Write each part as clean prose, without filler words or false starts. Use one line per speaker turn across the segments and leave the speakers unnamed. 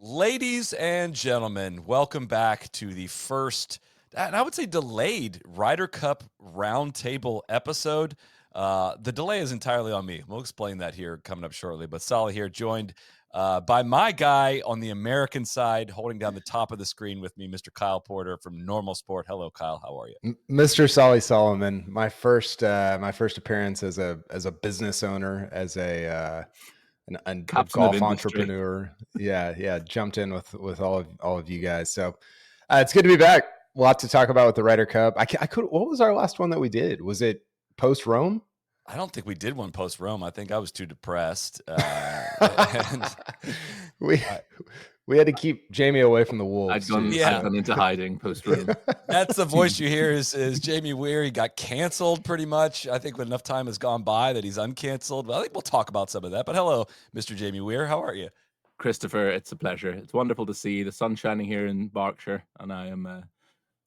Ladies and gentlemen, welcome back to the first, and I would say delayed, Ryder Cup Roundtable episode. The delay is entirely on me. We'll explain that here coming up shortly. But Soly here, joined by my guy on the American side, holding down the top of the screen with me, Mr. Kyle Porter from Normal Sport. Hello, Kyle. How are you?
Mr. Soly Solomon, my first appearance as a business owner, as a golf entrepreneur. Yeah, jumped in with all of you guys. So it's good to be back. A lot to talk about with the Ryder Cup. What was our last one that we did? Was it post Rome?
I don't think we did one post Rome. I think I was too depressed.
We had to keep Jamie away from the Wolves.
I'd gone into hiding post Rome.
That's the voice you hear is Jamie Weir. He got canceled pretty much. I think when enough time has gone by that he's uncanceled. Well, I think we'll talk about some of that. But hello, Mr. Jamie Weir. How are you?
Christopher, it's a pleasure. It's wonderful to see the sun shining here in Berkshire. And I am,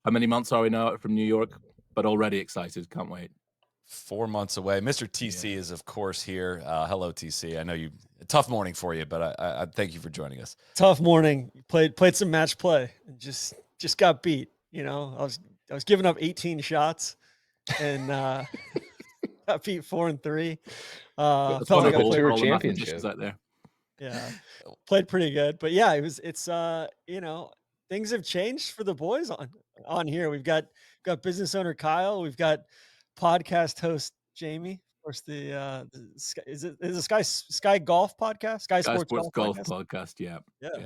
how many months are we now from New York? But already excited. Can't wait.
4 months away. Mr. TC is, of course, here. Hello, TC. I know tough morning for you, but I thank you for joining us.
Tough morning. Played some match play and just got beat. You know, I was giving up 18 shots and got beat 4-3.
Felt
like
like
a tour championship
out there.
Yeah, played pretty good. But yeah, it's you know, things have changed for the boys on here. We've got business owner Kyle. We've got podcast host Jamie. Of course, is it a Sky Golf podcast? Sky Sports
Golf podcast. Yeah,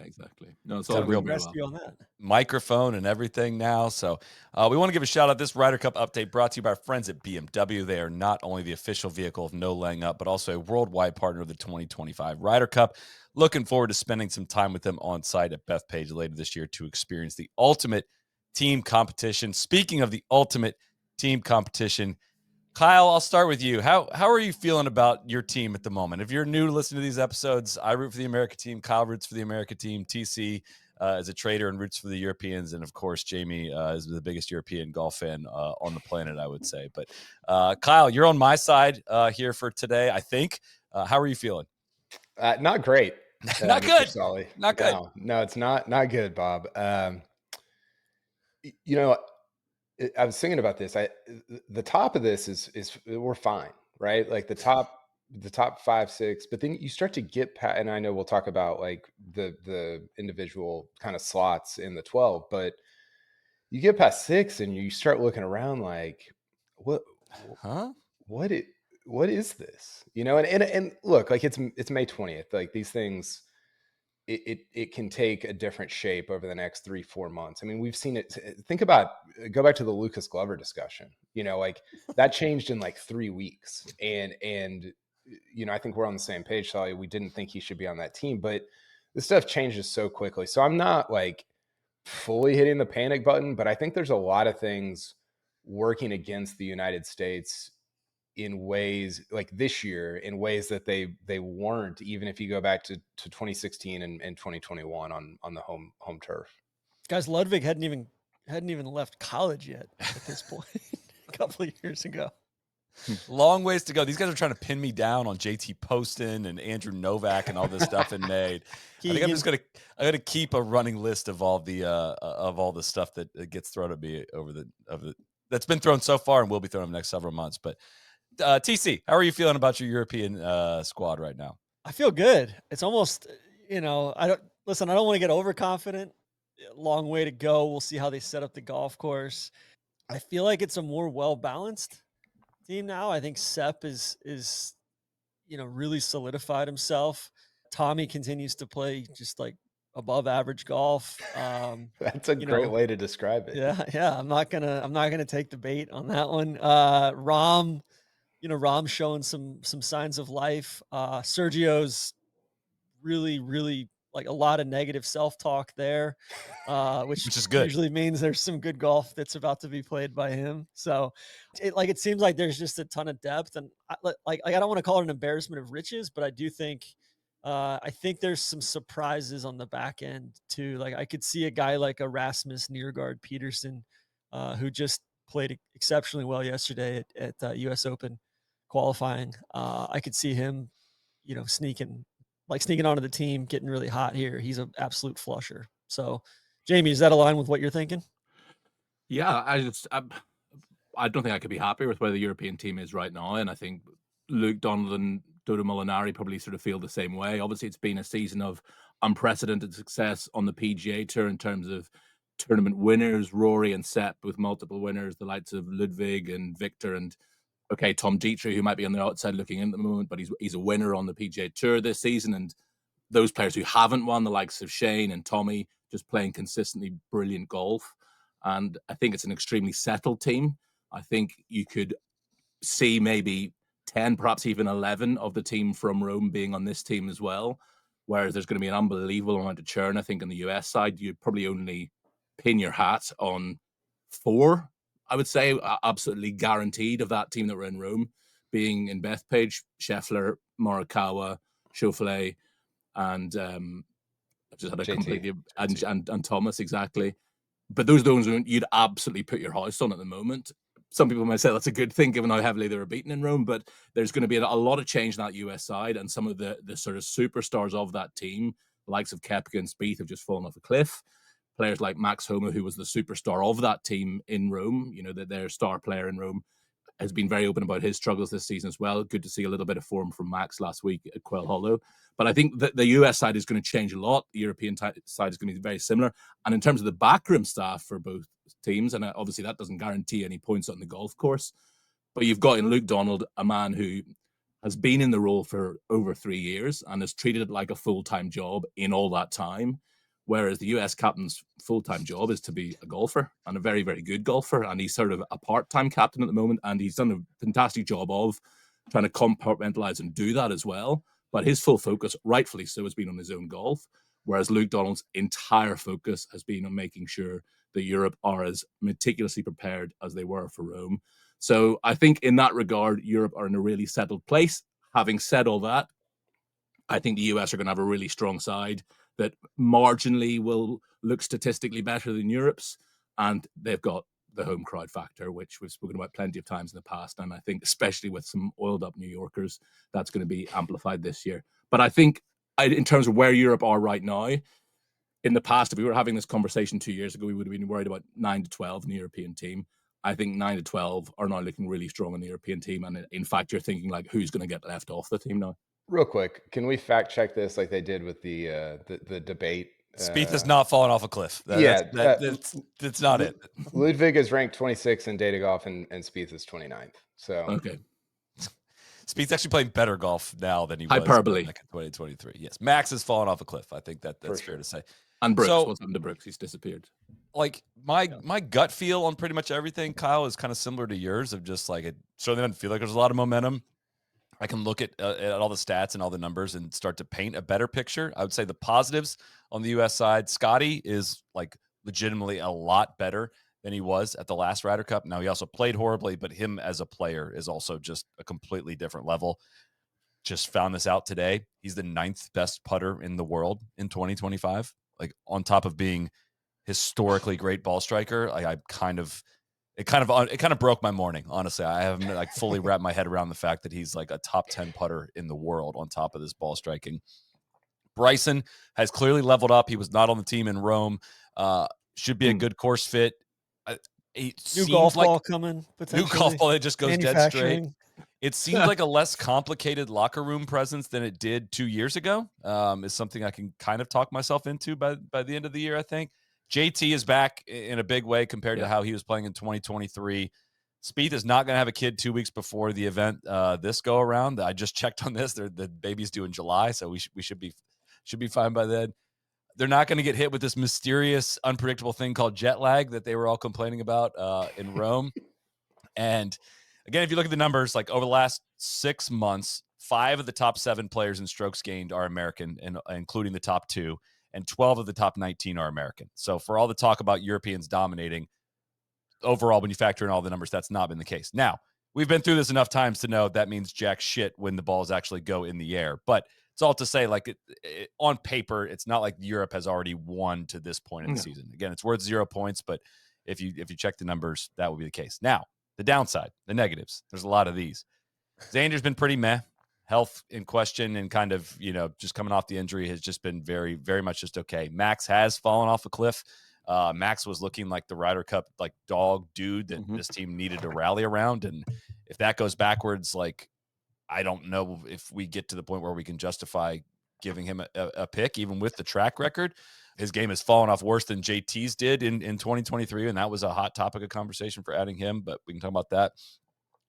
exactly. No, it's
all
real
well. You on that
microphone and everything now. So we want to give a shout out. This Ryder Cup update brought to you by our friends at BMW. They are not only the official vehicle of No Laying Up, but also a worldwide partner of the 2025 Ryder Cup. Looking forward to spending some time with them on site at Bethpage later this year to experience the ultimate team competition. Speaking of the ultimate team competition, Kyle, I'll start with you. How are you feeling about your team at the moment? If you're new to listening to these episodes, I root for the America team. Kyle roots for the America team. TC is a trader and roots for the Europeans. And, of course, Jamie is the biggest European golf fan on the planet, I would say. But, Kyle, you're on my side here for today, I think. How are you feeling?
Not great.
Not good.
Solly.
Not good.
No, it's not good, Bob. You know, I was thinking about this. The top of this is we're fine, right? Like the top 5, 6, but then you start to get past, and I know we'll talk about like the individual kind of slots in the 12, but you get past 6 and you start looking around like, what is this? You know, and look, like it's May 20th. Like these things, it can take a different shape over the next 3-4 months. I mean, we've seen it. Go back to the Lucas Glover discussion, you know, like that changed in like 3 weeks. And, you know, I think we're on the same page. So we didn't think he should be on that team, but this stuff changes so quickly. So I'm not like fully hitting the panic button, but I think there's a lot of things working against the United States in ways like this year, in ways that they weren't, even if you go back to 2016 and 2021 on the home turf.
Guys, Ludwig hadn't even left college yet at this point. A couple of years ago.
Long ways to go. These guys are trying to pin me down on JT Poston and Andrew Novak and all this stuff in May. I think I'm just gonna keep a running list of all the stuff that gets thrown at me that's been thrown so far and will be thrown in the next several months. But TC, how are you feeling about your European squad right now?
I feel good. It's almost, you know, I don't want to get overconfident. Long way to go. We'll see how they set up the golf course. I feel like it's a more well-balanced team now. I think Sepp is, you know, really solidified himself. Tommy continues to play just like above average golf.
That's a great way to describe it.
Yeah. I'm not gonna take the bait on that one. Rom showing some signs of life. Sergio's really like a lot of negative self-talk there, which
is good.
Usually means there's some good golf that's about to be played by him. So it seems like there's just a ton of depth, and I don't want to call it an embarrassment of riches, but I do think there's some surprises on the back end too. Like I could see a guy like a Rasmus Niergaard Peterson, who just played exceptionally well yesterday at US Open qualifying. I could see him, you know, sneaking like sneaking onto the team, getting really hot here. He's an absolute flusher. So, Jamie, does that align with what you're thinking?
Yeah, I don't think I could be happier with where the European team is right now, and I think Luke Donald and Dodo Molinari probably sort of feel the same way. Obviously, it's been a season of unprecedented success on the PGA Tour in terms of tournament winners, Rory and Sepp with multiple winners, the likes of Ludwig and Victor and Tom Dietrich, who might be on the outside looking in at the moment, but he's a winner on the PGA Tour this season, and those players who haven't won, the likes of Shane and Tommy, just playing consistently brilliant golf. And I think it's an extremely settled team. I think you could see maybe 10, perhaps even 11 of the team from Rome being on this team as well, whereas there's going to be an unbelievable amount of churn. I think on the US side, you'd probably only pin your hat on 4, I would say, absolutely guaranteed of that team that were in Rome, being in Bethpage, Scheffler, Morikawa, Schauffele, and I just had a
JT.
completely and Thomas, exactly. But those you'd absolutely put your house on at the moment. Some people might say that's a good thing given how heavily they were beaten in Rome, but there's going to be a lot of change in that US side, and some of the sort of superstars of that team, the likes of Koepka and Spieth, have just fallen off a cliff. Players like Max Homa, who was the superstar of that team in Rome, their star player in Rome, has been very open about his struggles this season as well. Good to see a little bit of form from Max last week at Quail Hollow. But I think that the US side is going to change a lot. The European side is going to be very similar. And in terms of the backroom staff for both teams, and obviously that doesn't guarantee any points on the golf course, but you've got in Luke Donald, a man who has been in the role for over 3 years and has treated it like a full-time job in all that time. Whereas the US captain's full-time job is to be a golfer, and a very, very good golfer. And he's sort of a part-time captain at the moment. And he's done a fantastic job of trying to compartmentalize and do that as well. But his full focus, rightfully so, has been on his own golf. Whereas Luke Donald's entire focus has been on making sure that Europe are as meticulously prepared as they were for Rome. So I think in that regard, Europe are in a really settled place. Having said all that, I think the US are going to have a really strong side that marginally will look statistically better than Europe's. And they've got the home crowd factor, which we've spoken about plenty of times in the past. And I think especially with some oiled up New Yorkers, that's going to be amplified this year. But I think in terms of where Europe are right now, in the past, if we were having this conversation 2 years ago, we would have been worried about 9 to 12 in the European team. I think 9 to 12 are now looking really strong in the European team. And in fact, you're thinking like, who's going to get left off the team now?
Real quick, can we fact check this like they did with the debate?
Spieth has not fallen off a cliff. That's not it.
Ludwig is ranked 26 in data golf, and Spieth is 29th. So
okay,
Spieth's actually playing better golf now than he was
hyperbole
back in 2023. Yes, Max has fallen off a cliff. I think that's fair to say.
And Brooks, what's happened to Brooks? He's disappeared.
Like my gut feel on pretty much everything, Kyle, is kind of similar to yours. Of just like, it certainly doesn't feel like there's a lot of momentum. I can look at all the stats and all the numbers and start to paint a better picture. I would say the positives on the U.S. side, Scotty is like legitimately a lot better than he was at the last Ryder Cup. Now, he also played horribly, but him as a player is also just a completely different level. Just found this out today. He's the 9th best putter in the world in 2025. Like, on top of being historically great ball striker, it kind of broke my morning, honestly. I haven't like fully wrapped my head around the fact that he's like a top 10 putter in the world on top of this ball striking. Bryson has clearly leveled up. He was not on the team in Rome. Should be a good course fit.
New golf ball coming.
New golf ball that just goes dead straight. It seems like a less complicated locker room presence than it did 2 years ago. Is something I can kind of talk myself into by the end of the year, I think. JT is back in a big way compared to how he was playing in 2023. Spieth is not going to have a kid 2 weeks before the event this go around. I just checked on this. The baby's due in July, so we should be fine by then. They're not going to get hit with this mysterious, unpredictable thing called jet lag that they were all complaining about in Rome. And again, if you look at the numbers, like over the last 6 months, 5 of the top 7 players in strokes gained are American, including the top 2. And 12 of the top 19 are American. So for all the talk about Europeans dominating, overall, when you factor in all the numbers, that's not been the case. Now, we've been through this enough times to know that means jack shit when the balls actually go in the air. But it's all to say, like, on paper, it's not like Europe has already won to this point in the season. Again, it's worth 0 points, but if you check the numbers, that would be the case. Now, the downside, the negatives, there's a lot of these. Xander's been pretty meh. health in question and kind of, just coming off the injury has just been very, very much just okay. Max has fallen off a cliff. Max was looking like the Ryder Cup like dog dude that this team needed to rally around. And if that goes backwards, like, I don't know if we get to the point where we can justify giving him a pick, even with the track record. His game has fallen off worse than JT's did in 2023, and that was a hot topic of conversation for adding him, but we can talk about that.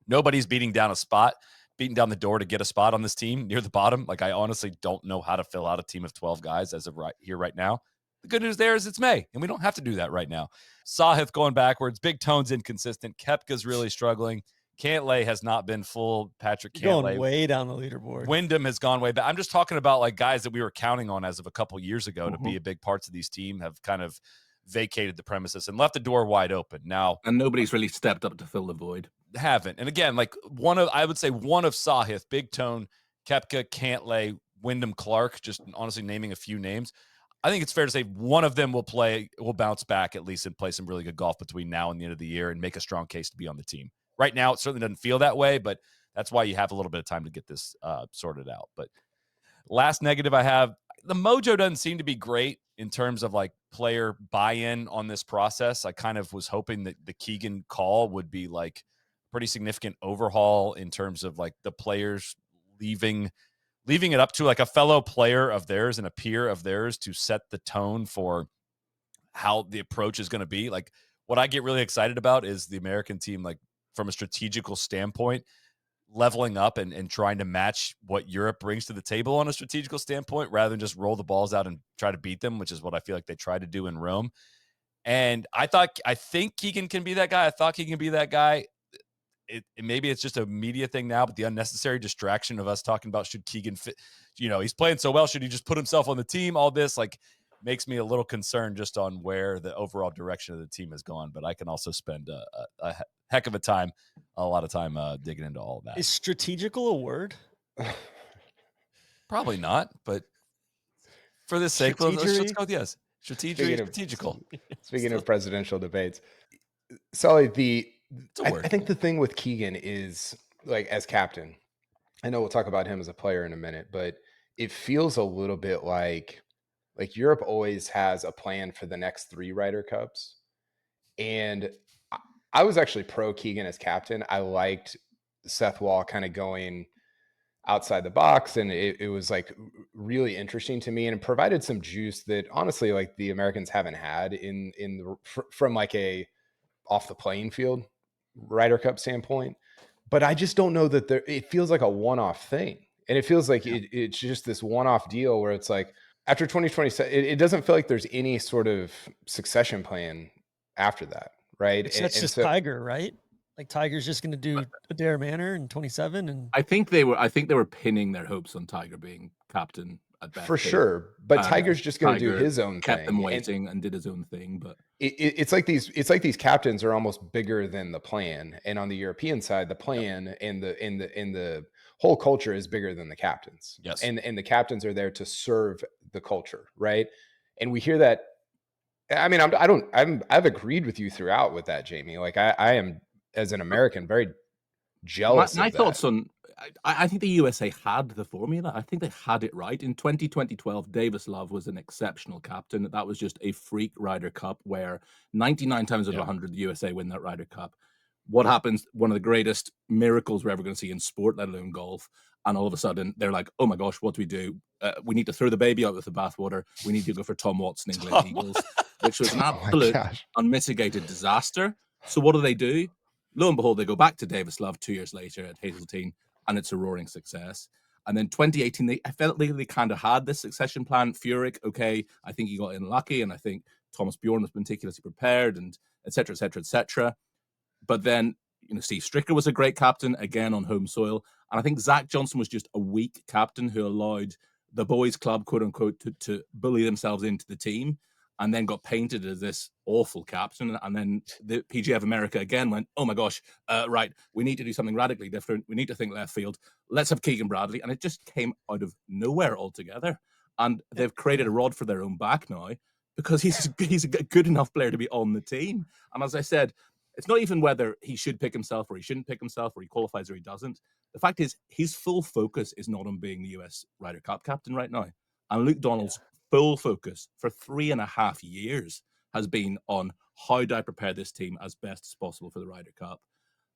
Nobody's beating down the door to get a spot on this team near the bottom. Like, I honestly don't know how to fill out a team of 12 guys as of right now. The good news there is it's May, and we don't have to do that right now. Sahith going backwards. Big Tone's inconsistent. Koepka's really struggling. Cantlay has not been full. Patrick Cantlay
going way down the leaderboard.
Wyndham has gone way back. I'm just talking about like guys that we were counting on as of a couple years ago to be a big parts of these team have kind of vacated the premises and left the door wide open now.
And nobody's really stepped up to fill the void.
Haven't. And again, like I would say one of Sahith, Big Tone, Koepka, Cantlay, Wyndham Clark, just honestly naming a few names. I think it's fair to say one of them will bounce back at least and play some really good golf between now and the end of the year and make a strong case to be on the team. Right now, it certainly doesn't feel that way, but that's why you have a little bit of time to get this sorted out. But last negative I have, the mojo doesn't seem to be great in terms of like player buy-in on this process. I kind of was hoping that the Keegan call would be like pretty significant overhaul in terms of like the players leaving it up to like a fellow player of theirs and a peer of theirs to set the tone for how the approach is going to be. Like, what I get really excited about is the American team, like from a strategical standpoint, leveling up and trying to match what Europe brings to the table on a strategical standpoint, rather than just roll the balls out and try to beat them, which is what I feel like they tried to do in Rome. And I think Keegan can be that guy. I thought he can be that guy. Maybe it's just a media thing now, but the unnecessary distraction of us talking about should Keegan fit, he's playing so well, should he just put himself on the team? All this like makes me a little concerned just on where the overall direction of the team has gone. But I can also spend a heck of a lot of time digging into all of that.
Is strategical a word?
Probably not, but for this sake, let's go with yes. Strategical.
Speaking of presidential debates, Soly, I think the thing with Keegan is, like, as captain, I know we'll talk about him as a player in a minute, but it feels a little bit like Europe always has a plan for the next 3 Ryder Cups. And I was actually pro Keegan as captain. I liked Seth Wall kind of going outside the box, and it was like really interesting to me and provided some juice that honestly, like, the Americans haven't had from like a off the playing field Ryder Cup standpoint. But I just don't know that it feels like a one-off thing. And it feels like it's just this one-off deal where it's like after 2027, it doesn't feel like there's any sort of succession plan after that, right?
That's just Tiger, right? Like Tiger's just going to do Adair Manor in 27, and
I think they were pinning their hopes on Tiger being captain at best.
For sure, but Tiger's just going to do his own thing.
Kept them waiting and did his own thing, but
it's like these captains are almost bigger than the plan. And on the European side, the plan and the whole culture is bigger than the captains.
Yes,
and the captains are there to serve the culture, right? And we hear that. I mean, I've agreed with you throughout with that, Jamie. Like I am, as an American, very jealous.
My thoughts on. I think the USA had the formula. I think they had it right. In 2012, Davis Love was an exceptional captain. That was just a freak Ryder Cup where 99 times out of 100, the USA win that Ryder Cup. What happens? One of the greatest miracles we're ever going to see in sport, let alone golf. And all of a sudden, they're like, oh my gosh, what do we do? We need to throw the baby out with the bathwater. We need to go for Tom Watson, England Eagles, which was an absolute unmitigated disaster. So what do? Lo and behold, they go back to Davis Love 2 years later at Hazeltine, and it's a roaring success. And then 2018, I felt like they kind of had this succession plan. Furyk, okay, I think he got in lucky, and I think Thomas Bjorn was meticulously prepared, and et cetera, et cetera, et cetera. But then, Steve Stricker was a great captain, again, on home soil. And I think Zach Johnson was just a weak captain who allowed the boys' club, quote unquote, to bully themselves into the team, and then got painted as this awful captain. And then the PGA of America again went, oh my gosh, right, we need to do something radically different. We need to think left field. Let's have Keegan Bradley. And it just came out of nowhere altogether. And they've created a rod for their own back now because he's a good enough player to be on the team. And as I said, It's not even whether he should pick himself or he shouldn't pick himself, or he qualifies or he doesn't. The fact is, his full focus is not on being the US Ryder Cup captain right now. And Luke Donald's full focus for 3.5 years has been on how do I prepare this team as best as possible for the Ryder Cup.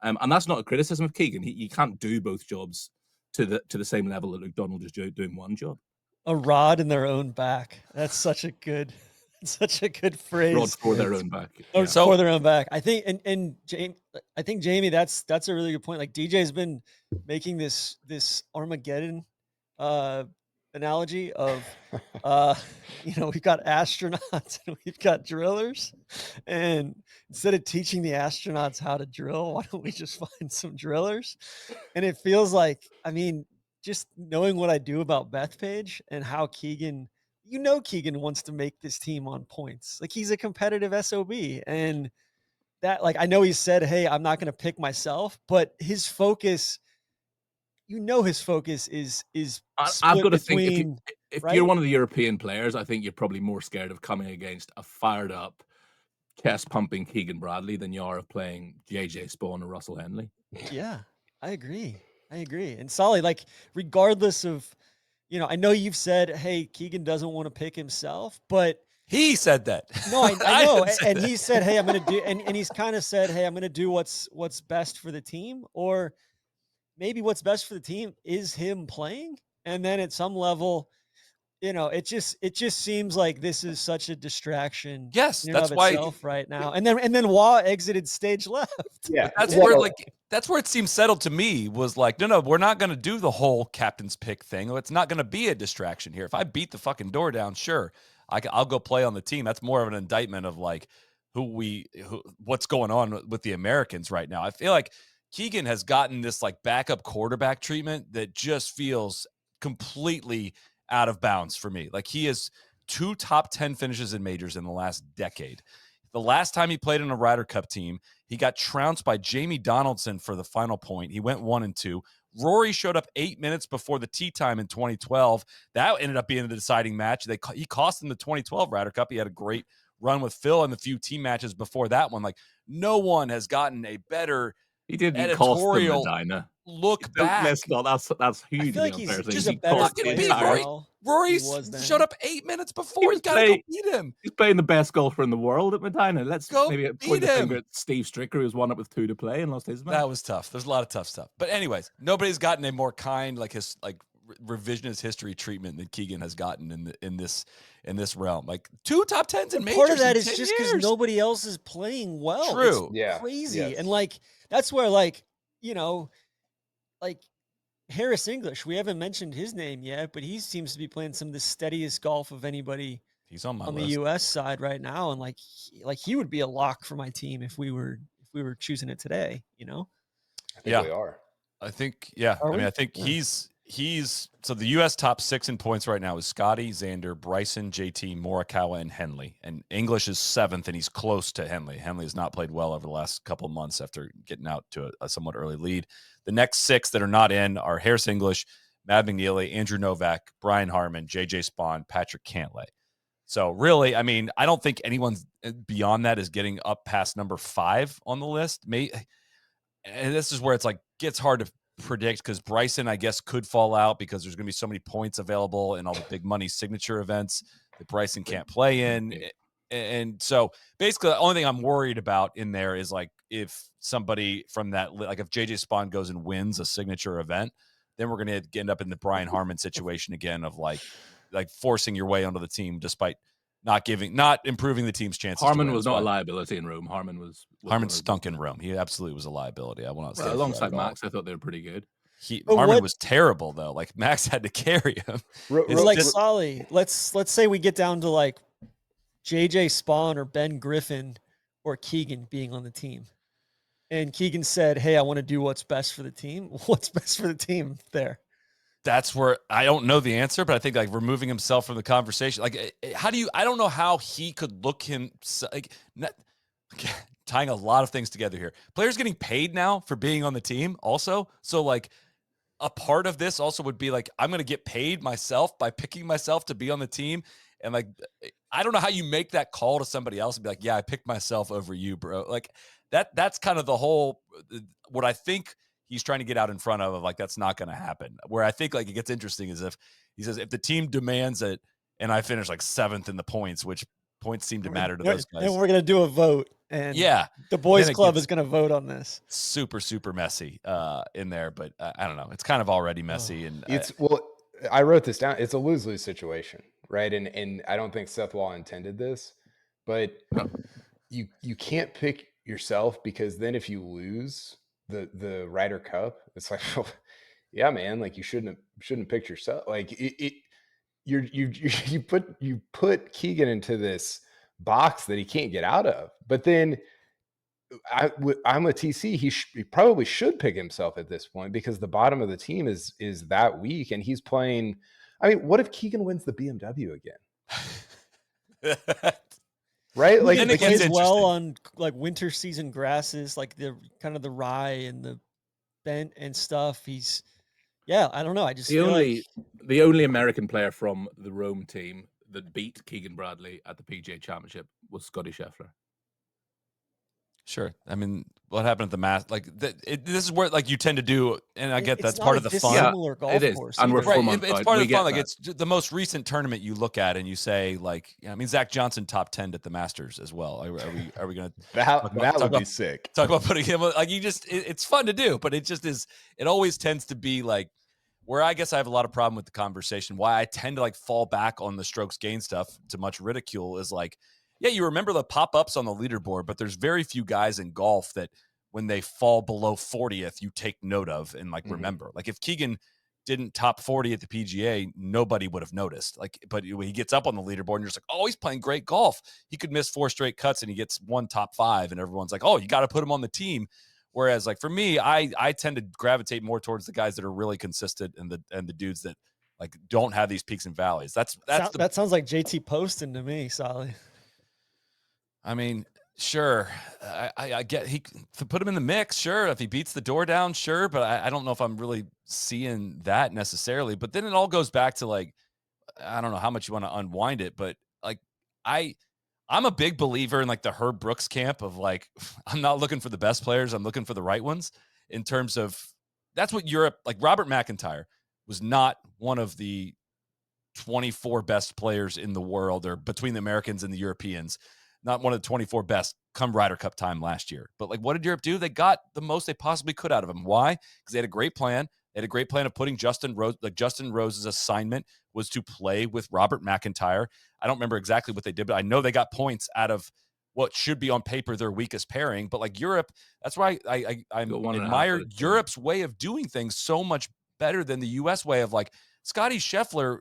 And that's not a criticism of Keegan. He can't do both jobs to the same level that Luke Donald is doing one job.
A rod in their own back. That's such a good phrase.
Rod for their own back.
Or for their own back. I think, and Jamie, that's a really good point. Like DJ's been making this Armageddon analogy of we've got astronauts and we've got drillers, and instead of teaching the astronauts how to drill, why don't we just find some drillers? And it feels like, I mean, just knowing what I do about Bethpage and how Keegan wants to make this team on points. Like, he's a competitive SOB, and that, like, I know he said, hey, I'm not going to pick myself, but his focus, his focus is
I've got to think, if
right?
you're one of the European players, I think you're probably more scared of coming against a fired up, chest pumping Keegan Bradley than you are of playing JJ Spawn or Russell Henley.
Yeah, I agree. And Soly, like, regardless of, I know you've said, hey, Keegan doesn't want to pick himself, but
he said that.
No, I know. And he said, hey, I'm going to do, and he's kind of said, hey, I'm going to do what's best for the team, or maybe what's best for the team is him playing. And then at some level, it just seems like this is such a distraction.
Yes, that's why
right now. And then Waugh exited stage left.
Yeah,
that's where it seems settled to me, was like, no, we're not going to do the whole captain's pick thing. It's not going to be a distraction here. If I beat the fucking door down, sure, I'll go play on the team. That's more of an indictment of like what's going on with the Americans right now. I feel like Keegan has gotten this like backup quarterback treatment that just feels completely out of bounds for me. Like, he has 2 top 10 finishes in majors in the last decade. The last time he played in a Ryder Cup team, he got trounced by Jamie Donaldson for the final point. He went 1-2. Rory showed up 8 minutes before the tee time in 2012. That ended up being the deciding match. He cost him the 2012 Ryder Cup. He had a great run with Phil in the few team matches before that one. Like, no one has gotten a better editorial look back.
That's huge.
I feel like he's just a better player.
Rory showed up 8 minutes before. He's got to go beat him.
He's playing the best golfer in the world at Medina. Let's
go
maybe point the finger at Steve Stricker, who was one up with 2 to play and lost his match.
That was tough. There's a lot of tough stuff. But anyways, nobody's gotten a more kind, like, his like revisionist history treatment than Keegan has gotten in this realm. Like, 2 top 10s in majors.
Part of that is just because nobody else is playing well.
True.
It's crazy. Yes. And like, that's where, like, like Harris English, we haven't mentioned his name yet, but he seems to be playing some of the steadiest golf of anybody.
He's on my
list.
The
U.S. side right now, and like he would be a lock for my team if we were choosing it today.
I think we are.
I think I think he's so the U.S. top 6 in points right now is Scotty, Xander, Bryson, JT, Morikawa, and Henley. And English is 7th, and he's close to Henley. Henley has not played well over the last couple of months after getting out to a somewhat early lead. The next 6 that are not in are Harris English, Matt McNeely, Andrew Novak, Brian Harman, JJ Spawn, Patrick Cantlay. So really, I mean, I don't think anyone beyond that is getting up past number 5 on the list. And this is where it's like gets hard to predict, because Bryson, I guess, could fall out because there's going to be so many points available in all the big money signature events that Bryson can't play in. And so basically the only thing I'm worried about in there is like if somebody from that, like if JJ Spawn goes and wins a signature event, then we're going to end up in the Brian Harman situation again of like forcing your way onto the team despite not improving the team's chances.
Harman was not a liability in Rome. Harman
stunk in Rome. He absolutely was a liability. I will not say
alongside Max, I thought they were pretty good.
Harman was terrible though. Like, Max had to carry him.
Like, Soly, let's say we get down to like JJ Spawn or Ben Griffin or Keegan being on the team, and Keegan said, hey, I want to do what's best for the team. What's best for the team there?
That's where I don't know the answer, but I think like removing himself from the conversation, like I don't know how he could look tying a lot of things together here. Players getting paid now for being on the team also. So like a part of this also would be like, I'm going to get paid myself by picking myself to be on the team. And like, I don't know how you make that call to somebody else and be like, yeah, I picked myself over you, bro. Like that's kind of the whole, what I think he's trying to get out in front of like, that's not going to happen. Where I think like it gets interesting is if he says, if the team demands it and I finish like 7th in the points, which points seem to matter to those guys.
And we're going to do a vote. And
yeah,
the boys club is going to vote on this.
Super, super messy in there. But I don't know. It's kind of already messy. And
I wrote this down. It's a lose-lose situation, right? And I don't think Seth Wall intended this, but you can't pick yourself, because then if you lose the Ryder Cup, it's like, well, yeah, man, like you shouldn't have picked yourself. Like you put Keegan into this box that he can't get out of. But then I'm with TC. He probably should pick himself at this point, because the bottom of the team is that weak, and he's playing. I mean, what if Keegan wins the BMW again? Right?
Like he plays well on like winter season grasses, like the kind of the rye and the bent and stuff. He's I don't know. I just
the only American player from the Rome team that beat Keegan Bradley at the PGA Championship was Scotty Scheffler.
Sure. I mean, what happened at the Masters? Like, this is where like you tend to do, and I get that's part of the fun.
Yeah,
it is, and we're 4 months
It's part of the fun. Like, it's the most recent tournament you look at, and you say, like, I mean, Zach Johnson top 10 at the Masters as well. Are we going to
that would be sick?
Talk about putting him like you just. It's fun to do, but it just is. It always tends to be like where I guess I have a lot of problem with the conversation. Why I tend to like fall back on the strokes gain stuff to much ridicule is like. Yeah, you remember the pop-ups on the leaderboard, but there's very few guys in golf that when they fall below 40th, you take note of and like remember. Like if Keegan didn't top 40 at the PGA, nobody would have noticed. Like, but when he gets up on the leaderboard and you're just like, oh, he's playing great golf. He could miss 4 straight cuts and he gets 1 top 5, and everyone's like, oh, you got to put him on the team. Whereas like for me, I tend to gravitate more towards the guys that are really consistent and the dudes that like don't have these peaks and valleys. That
sounds like JT Poston to me, Soly.
I mean, sure. I get he to put him in the mix. Sure, if he beats the door down, sure. But I don't know if I'm really seeing that necessarily. But then it all goes back to like, I don't know how much you want to unwind it, but like I'm a big believer in like the Herb Brooks camp of like, I'm not looking for the best players. I'm looking for the right ones in terms of that's what Europe, like Robert McIntyre was not one of the 24 best players in the world or between the Americans and the Europeans. Not one of the 24 best come Ryder Cup time last year. But like, what did Europe do? They got the most they possibly could out of him. Why? Because they had a great plan. They had a great plan of putting Justin Rose. Like Justin Rose's assignment was to play with Robert McIntyre. I don't remember exactly what they did, but I know they got points out of what should be on paper their weakest pairing. But like Europe, that's why I admire Europe's way of doing things so much better than the U.S. way of like Scotty Scheffler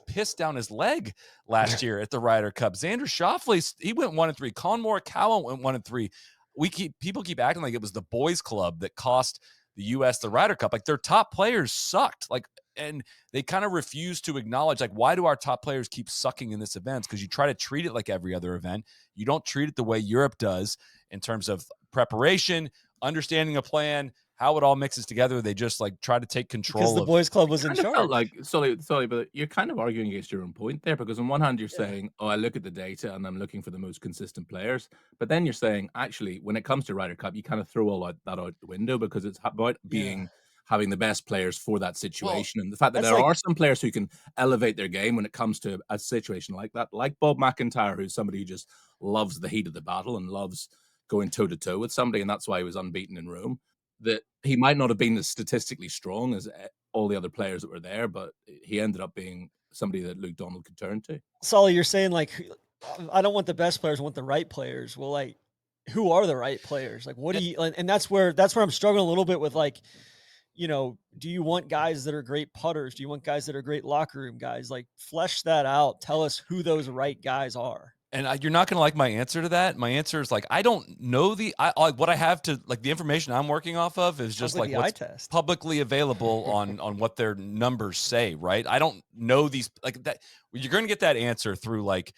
pissed down his leg last year at the Ryder Cup. Xander Schauffele, he went 1-3. Colin Morikawa went 1-3. People keep acting like it was the boys club that cost the U.S. the Ryder Cup. Like their top players sucked. Like, and they kind of refuse to acknowledge like, why do our top players keep sucking in this event? Because you try to treat it like every other event. You don't treat it the way Europe does in terms of preparation, understanding a plan, how it all mixes together. They just like try to take control.
Because the boys club was in charge.
Felt like sorry, but you're kind of arguing against your own point there, because on one hand you're saying, oh, I look at the data and I'm looking for the most consistent players. But then you're saying, actually, when it comes to Ryder Cup, you kind of throw all that out the window, because it's about having the best players for that situation. And the fact that there are some players who can elevate their game when it comes to a situation like that, like Bob McIntyre, who's somebody who just loves the heat of the battle and loves going toe-to-toe with somebody, and that's why he was unbeaten in Rome. That he might not have been as statistically strong as all the other players that were there, but he ended up being somebody that Luke Donald could turn to.
Solly, you're saying like, I don't want the best players, I want the right players. Well, like, who are the right players? Like, what do you? And that's where I'm struggling a little bit with like, you know, do you want guys that are great putters? Do you want guys that are great locker room guys? Like, flesh that out. Tell us who those right guys are. And
you're not going to like my answer to that. My answer is like, I don't know what I have to like the information I'm working off of is just like what's publicly available on what their numbers say. Right. I don't know these like that. You're going to get that answer through like,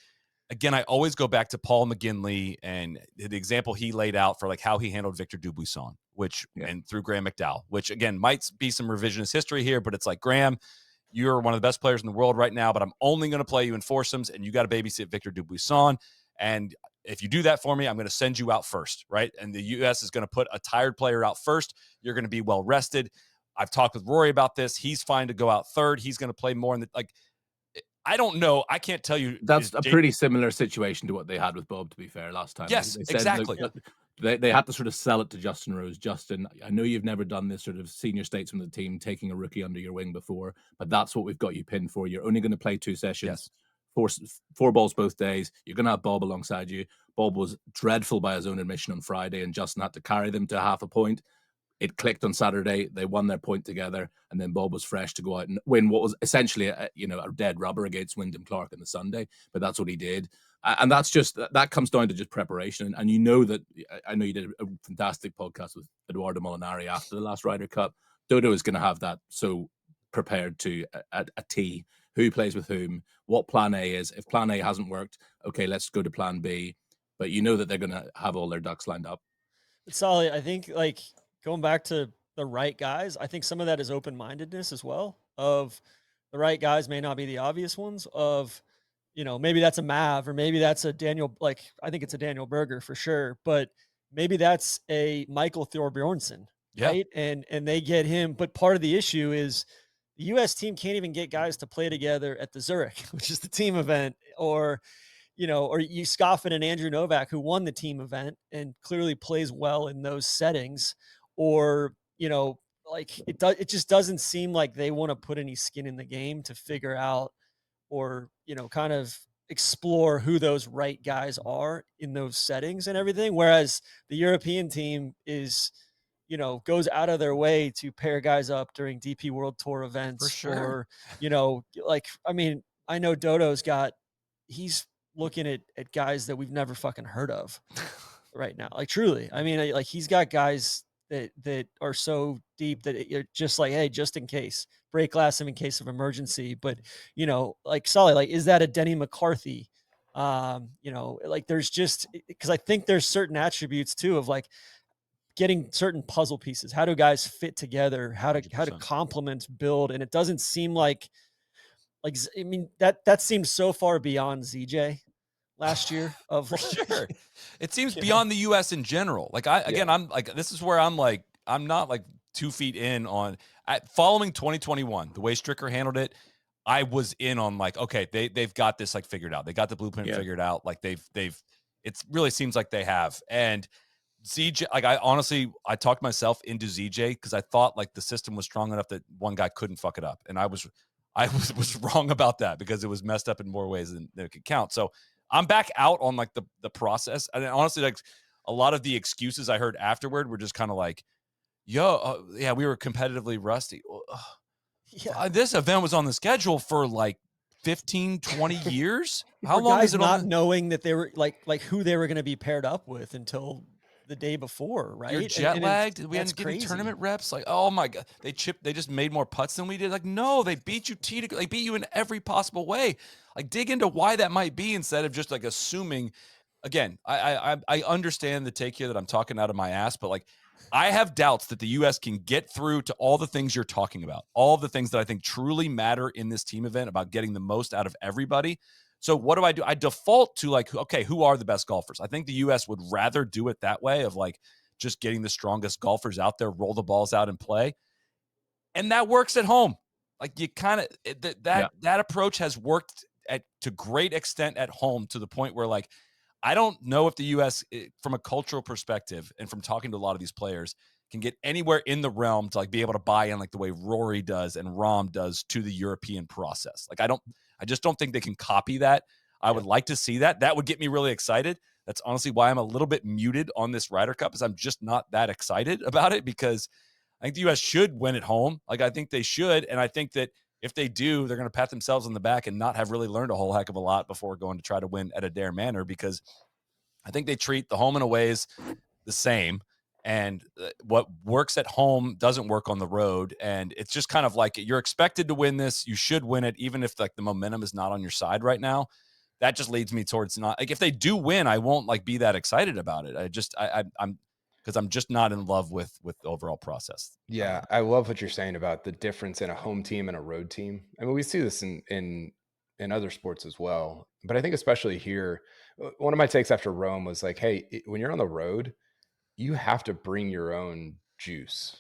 again, I always go back to Paul McGinley and the example he laid out for like how he handled Victor Dubuisson, and through Graham McDowell, which again, might be some revisionist history here, but it's like, Graham, you're one of the best players in the world right now, but I'm only going to play you in foursomes, and you got to babysit Victor Dubuisson. And if you do that for me, I'm going to send you out first, right? And the U.S. is going to put a tired player out first. You're going to be well rested. I've talked with Rory about this. He's fine to go out third. He's going to play more in the I don't know. I can't tell you.
That's a pretty similar situation to what they had with Bob, to be fair, last time.
Yes,
they said,
exactly.
They had to sort of sell it to Justin Rose. Justin, I know you've never done this sort of senior statesman of the team, taking a rookie under your wing before, but that's what we've got you pinned for. You're only going to play 2 sessions, four balls both days. You're going to have Bob alongside you. Bob was dreadful by his own admission on Friday, and Justin had to carry them to half a point. It clicked on Saturday. They won their point together, and then Bob was fresh to go out and win what was essentially a dead rubber against Wyndham Clark on the Sunday. But that's what he did, and that comes down to just preparation. And you know that I know you did a fantastic podcast with Eduardo Molinari after the last Ryder Cup. Dodo is going to have that so prepared to a T. Who plays with whom? What Plan A is? If Plan A hasn't worked, okay, let's go to Plan B. But you know that they're going to have all their ducks lined up.
Soly, I think going back to the right guys, I think some of that is open-mindedness as well. Of the right guys may not be the obvious ones. Of maybe that's a Mav, or maybe that's a Daniel. I think it's a Daniel Berger for sure, but maybe that's a Michael Thorbjornsen, right? And they get him. But part of the issue is the U.S. team can't even get guys to play together at the Zurich, which is the team event, or you scoff at an Andrew Novak who won the team event and clearly plays well in those settings, or, it just doesn't seem like they want to put any skin in the game to figure out, or, kind of explore who those right guys are in those settings and everything. Whereas the European team is, goes out of their way to pair guys up during DP World Tour events.
For sure.
Or, I know he's looking at guys that we've never fucking heard of right now. Truly. I mean, he's got guys that are so deep that you're just like, hey, just in case, break glass in case of emergency. But, Soly, is that a Denny McCarthy? There's just, because I think there's certain attributes too of getting certain puzzle pieces. How do guys fit together? How do complements build? And it doesn't seem like that seems so far beyond ZJ last year of
For sure. It seems beyond the US in general. I'm this is where I'm not 2 feet in on following 2021, the way Stricker handled it. I was in on okay, they've got this figured out. They got the blueprint figured out. It really seems like they have. And ZJ, I talked myself into ZJ because I thought the system was strong enough that one guy couldn't fuck it up. And I was wrong about that because it was messed up in more ways than it could count. So I'm back out on the process. And honestly, a lot of the excuses I heard afterward were just kind of yeah, we were competitively rusty. This event was on the schedule for 15, 20 years. How long is it
not knowing that they were who they were going to be paired up with until the day before, right?
You're jet lagged. We hadn't getting tournament reps. Oh my God, they just made more putts than we did. No, they beat you they beat you in every possible way. Dig into why that might be instead of just assuming. Again, I understand the take here that I'm talking out of my ass, but I have doubts that the U.S. can get through to all the things you're talking about, all of the things that I think truly matter in this team event about getting the most out of everybody. So what do? I default to okay, who are the best golfers? I think the U.S. would rather do it that way of just getting the strongest golfers out there, roll the balls out and play. And that works at home. You kind of, that approach has worked to great extent at home to the point where I don't know if the U.S. from a cultural perspective and from talking to a lot of these players can get anywhere in the realm to be able to buy in the way Rory does and Rahm does to the European process. I just don't think they can copy that. I would like to see that. That would get me really excited. That's honestly why I'm a little bit muted on this Ryder Cup, is I'm just not that excited about it because I think the U.S. should win at home. I think they should. And I think that if they do, they're going to pat themselves on the back and not have really learned a whole heck of a lot before going to try to win at Adair Manor, because I think they treat the home and aways the same. And what works at home doesn't work on the road. And it's just kind of you're expected to win this. You should win it, even if the momentum is not on your side right now. That just leads me towards not if they do win, I won't be that excited about it. I'm because I'm just not in love with the overall process.
Yeah, I love what you're saying about the difference in a home team and a road team. I mean, we see this in other sports as well, but I think especially here, one of my takes after Rome was like, hey, when you're on the road, you have to bring your own juice.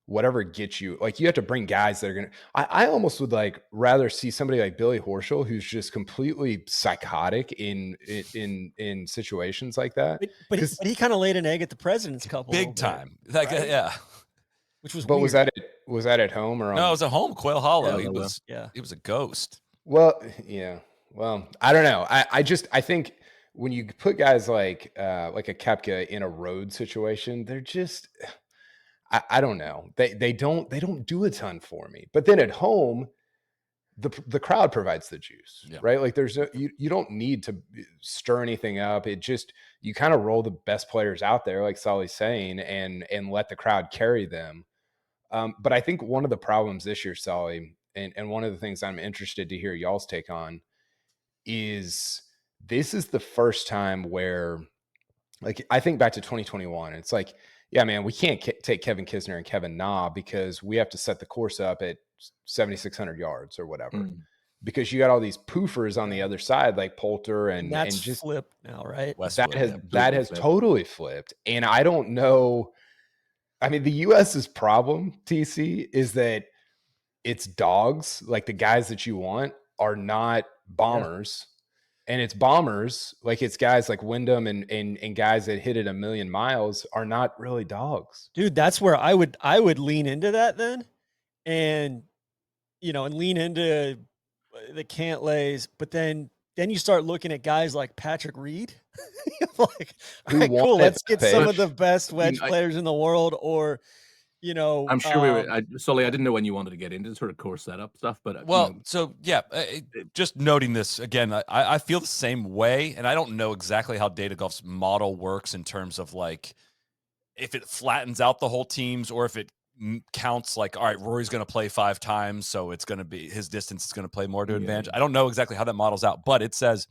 Whatever gets you, like you have to bring guys that are gonna. I almost would like rather see somebody like Billy Horschel, who's just completely psychotic in situations like that.
But he kind of laid an egg at the President's Cup a little
Big
bit,
time, like
right?
yeah.
Which was
But
weird.
was that at home or on?
No, it was at home, Quail Hollow.
Yeah,
He was a ghost.
Well, yeah. Well, I don't know. I think when you put guys like a Koepka in a road situation, they're just I don't know. They don't do a ton for me. But then at home, the crowd provides the juice,
Yeah.
right? Like there's you don't need to stir anything up. It just you kind of roll the best players out there, like Soly's saying, and let the crowd carry them. But I think one of the problems this year, Soly, and one of the things I'm interested to hear y'all's take on is this is the first time where, like, I think back to 2021. It's like, yeah, man, we can't take Kevin Kisner and Kevin Na because we have to set the course up at 7,600 yards or whatever. Because you got all these poofers on the other side, like Poulter and
that's
just
flipped now, right?
That has totally flipped. And I don't know. I mean, the US's problem, TC, is that it's dogs. Like the guys that you want are not bombers. And it's bombers, like it's guys like Wyndham and guys that hit it a million miles are not really dogs.
Dude, that's where I would lean into that then. And and lean into the Cantlays, but then you start looking at guys like Patrick Reed. Like, all right, cool, let's get some of the best wedge players in the world, or
I'm sure we were. Soly, I didn't know when you wanted to get into sort of course setup stuff, but
so yeah, just noting this again, I feel the same way, and I don't know exactly how Data Golf's model works in terms of like if it flattens out the whole teams or if it counts like, all right, Rory's going to play 5 times, so it's going to be his distance is going to play more to advantage. I don't know exactly how that models out, but it says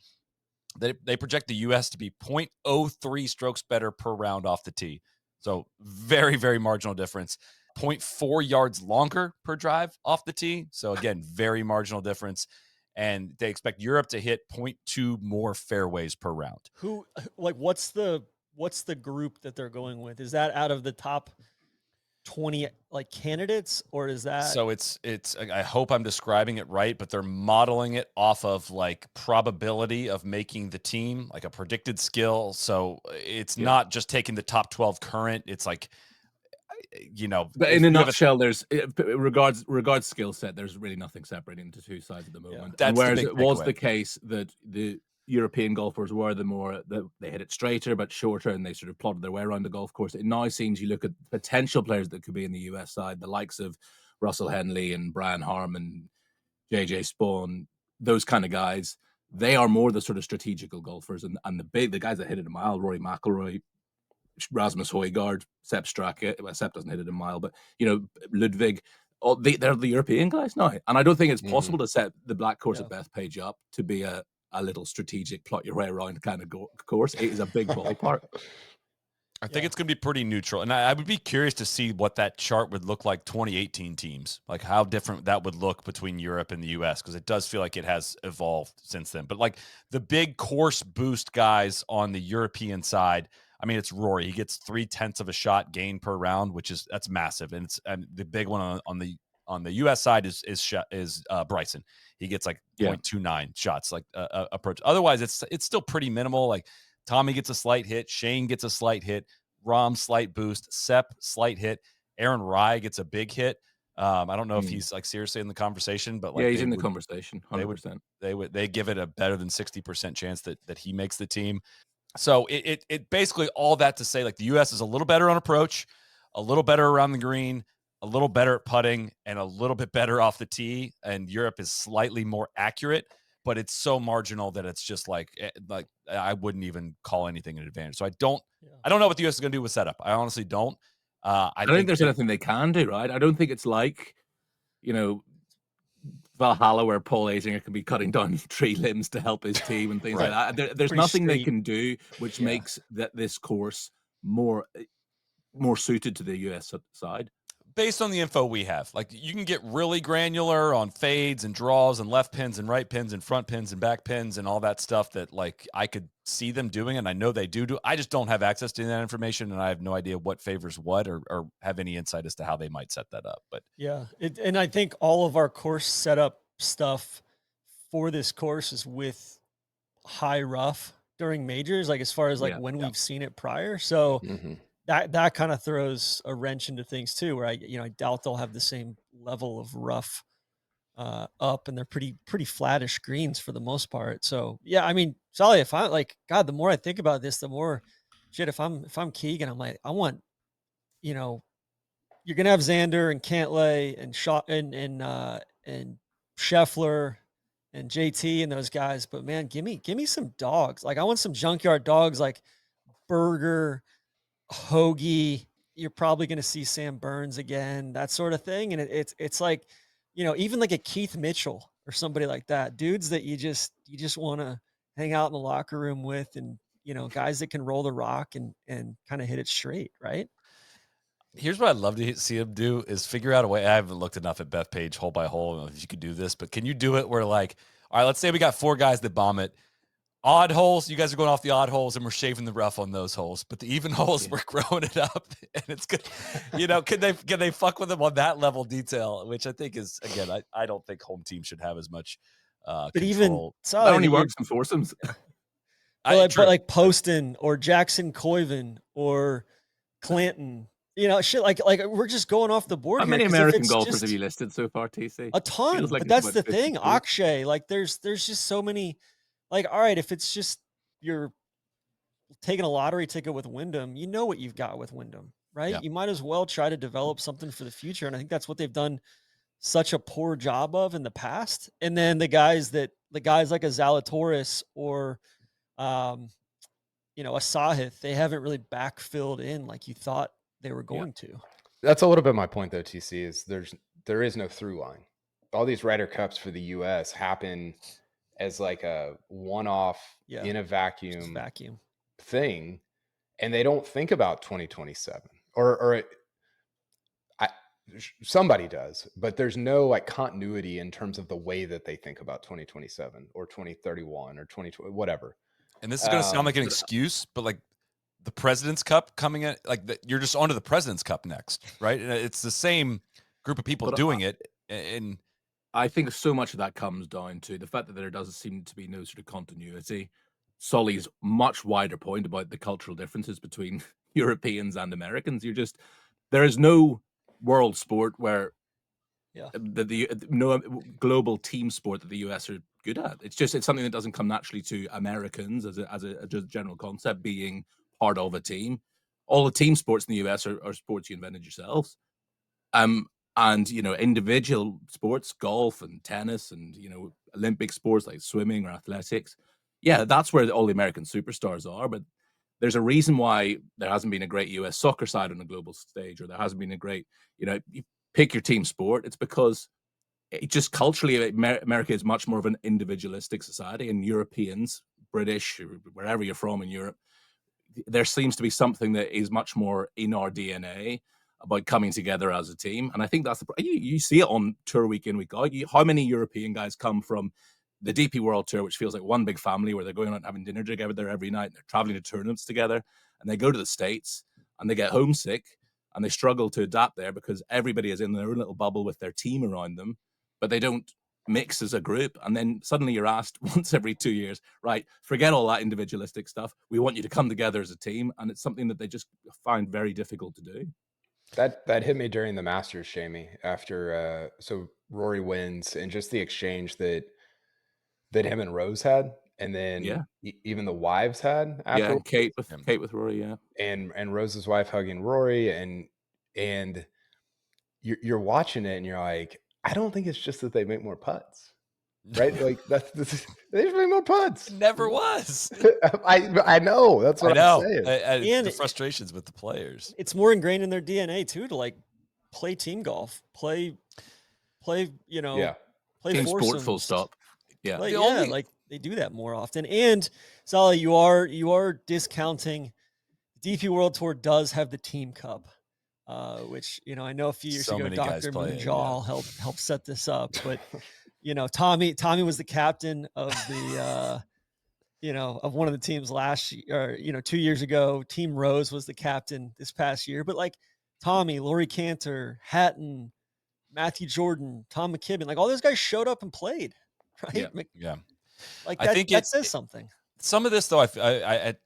that they project the U.S. to be 0.03 strokes better per round off the tee. So very, very marginal difference. 0.4 yards longer per drive off the tee. So again, very marginal difference. And they expect Europe to hit 0.2 more fairways per round.
What's the group that they're going with? Is that out of the top 20 like candidates, or is that?
So it's I hope I'm describing it right, but they're modeling it off of like probability of making the team, like a predicted skill. So it's not just taking the top 12 current. It's like, but
in a nutshell, there's regards skill set, there's really nothing separating the two sides at the moment.
That's
whereas it was the case that the European golfers were they hit it straighter but shorter, and they sort of plodded their way around the golf course. It now seems you look at potential players that could be in the US side, the likes of Russell Henley and Brian Harmon, JJ Spawn, those kind of guys. They are more the sort of strategical golfers, and the guys that hit it a mile, Rory McIlroy, Rasmus Højgaard, Sepp Straka. Well, Sepp doesn't hit it a mile, but Ludwig. They're the European guys now, and I don't think it's possible to set the black course at Bethpage up to be a little strategic, plot your way around kind of course. It is a big ballpark.
I think it's going to be pretty neutral, and I would be curious to see what that chart would look like 2018 teams, like how different that would look between Europe and the US, because it does feel like it has evolved since then. But like the big course boost guys on the European side, I mean, it's Rory. He gets 0.3 of a shot gain per round, that's massive, and the big one on the US side is Bryson. He gets like 0.29 shots, like approach. Otherwise, it's still pretty minimal. Like Tommy gets a slight hit, Shane gets a slight hit, Rahm slight boost, Sepp slight hit, Aaron Rye gets a big hit. I don't know if he's like seriously in the conversation, but like
he's in the conversation. 100%.
They give it a better than 60% chance that he makes the team. So it basically all that to say, like the U.S. is a little better on approach, a little better around the green, a little better at putting, and a little bit better off the tee. And Europe is slightly more accurate, but it's so marginal that it's just like I wouldn't even call anything an advantage. So I don't know what the U.S. is going to do with setup. I honestly don't.
I don't think there's anything they can do, right? I don't think it's like, Valhalla where Paul Azinger can be cutting down tree limbs to help his team and things like that. There's nothing they can do which makes this course more more suited to the US side.
Based on the info we have, like you can get really granular on fades and draws and left pins and right pins and front pins and back pins and all that stuff that like I could see them doing, and I know they do. I just don't have access to that information, and I have no idea what favors what or have any insight as to how they might set that up. But
yeah, and I think all of our course setup stuff for this course is with high rough during majors, like as far as like when we've seen it prior. So that kind of throws a wrench into things too, where I doubt they'll have the same level of rough up, and they're pretty flattish greens for the most part. So yeah, I mean, Soly, if I like, God, the more I think about this, the more shit. If I'm Keegan, I'm like, I want, you're gonna have Xander and Cantlay and Shaw and Scheffler and JT and those guys, but man, give me some dogs. Like I want some junkyard dogs like Berger, Hoagie. You're probably going to see Sam Burns again, that sort of thing. And it's like, even like a Keith Mitchell or somebody like that, dudes that you just want to hang out in the locker room with, and guys that can roll the rock and kind of hit it straight, right?
Here's what I'd love to see him do is figure out a way. I haven't looked enough at Bethpage hole by hole. I don't know if you could do this, but can you do it where like, all right, let's say we got 4 guys that bomb it. Odd holes, you guys are going off the odd holes, and we're shaving the rough on those holes. But the even holes, we're growing it up, and it's good. Can they fuck with them on that level detail? Which I think is, again, I don't think home team should have as much
but
control.
Even
that only works in foursomes.
But like Poston or Jackson Coyven or Clanton, shit like we're just going off the board.
How many American golfers have you listed so far, TC?
A ton,
like
but that's the
52.
thing. Akshay, like there's just so many. Like, all right, if it's just you're taking a lottery ticket with Wyndham, you know what you've got with Wyndham, right?
Yeah.
You might as well try to develop something for the future, and I think that's what they've done such a poor job of in the past. And then the guys like a Zalatoris or a Sahith, they haven't really backfilled in like you thought they were going to.
That's a little bit my point though, TC, is there is no through line. All these Ryder Cups for the US happen as like a one-off in a vacuum thing, and they don't think about 2027 or somebody does, but there's no like continuity in terms of the way that they think about 2027 or 2031 or 2020, whatever.
And this is going to sound like an excuse, but like the President's Cup coming in, like you're just onto the President's Cup next, right? And it's the same group of people doing it. And
I think so much of that comes down to the fact that there doesn't seem to be no sort of continuity. Soly's much wider point about the cultural differences between Europeans and Americans. There is no world sport where no global team sport that the US are good at. It's something that doesn't come naturally to Americans as a general concept, being part of a team. All the team sports in the US are sports you invented yourselves. And individual sports, golf and tennis and Olympic sports like swimming or athletics, that's where all the American superstars are. But there's a reason why there hasn't been a great US soccer side on a global stage, or there hasn't been a great, you pick your team sport. It's because it just culturally, America is much more of an individualistic society, and Europeans, British, wherever you're from in Europe, there seems to be something that is much more in our DNA about coming together as a team. And I think that's you see it on tour week in, week out. How many European guys come from the DP World Tour, which feels like one big family where they're going out and having dinner together every night, and they're traveling to tournaments together, and they go to the States and they get homesick and they struggle to adapt there because everybody is in their own little bubble with their team around them, but they don't mix as a group. And then suddenly you're asked once every 2 years, right, forget all that individualistic stuff. We want you to come together as a team. And it's something that they just find very difficult to do.
That hit me during the Masters, Shamey, after so Rory wins, and just the exchange that him and Rose had, and then even the wives had after.
Kate with Rory,
and Rose's wife hugging Rory, and you're watching it and you're like, I don't think it's just that they make more putts, right? Like they just make more putts.
It never was.
I know, that's what I'm saying.
And the frustrations with the players.
It's more ingrained in their DNA too, to like play team golf, play play
team sport, full stop. Yeah,
like they do that more often. And Soly, you are discounting DP World Tour does have the Team Cup, which, I know a few years
So
ago,
many guys
Dr.
play it,
Munjal helped set this up. But, Tommy was the captain of the, of one of the teams last year, or, 2 years ago. Team Rose was the captain this past year. But like Tommy, Laurie Cantor, Hatton, Matthew Jordan, Tom McKibben, like all those guys showed up and played, right?
Yeah.
Yeah.
Like
I think
that says something.
some of this though,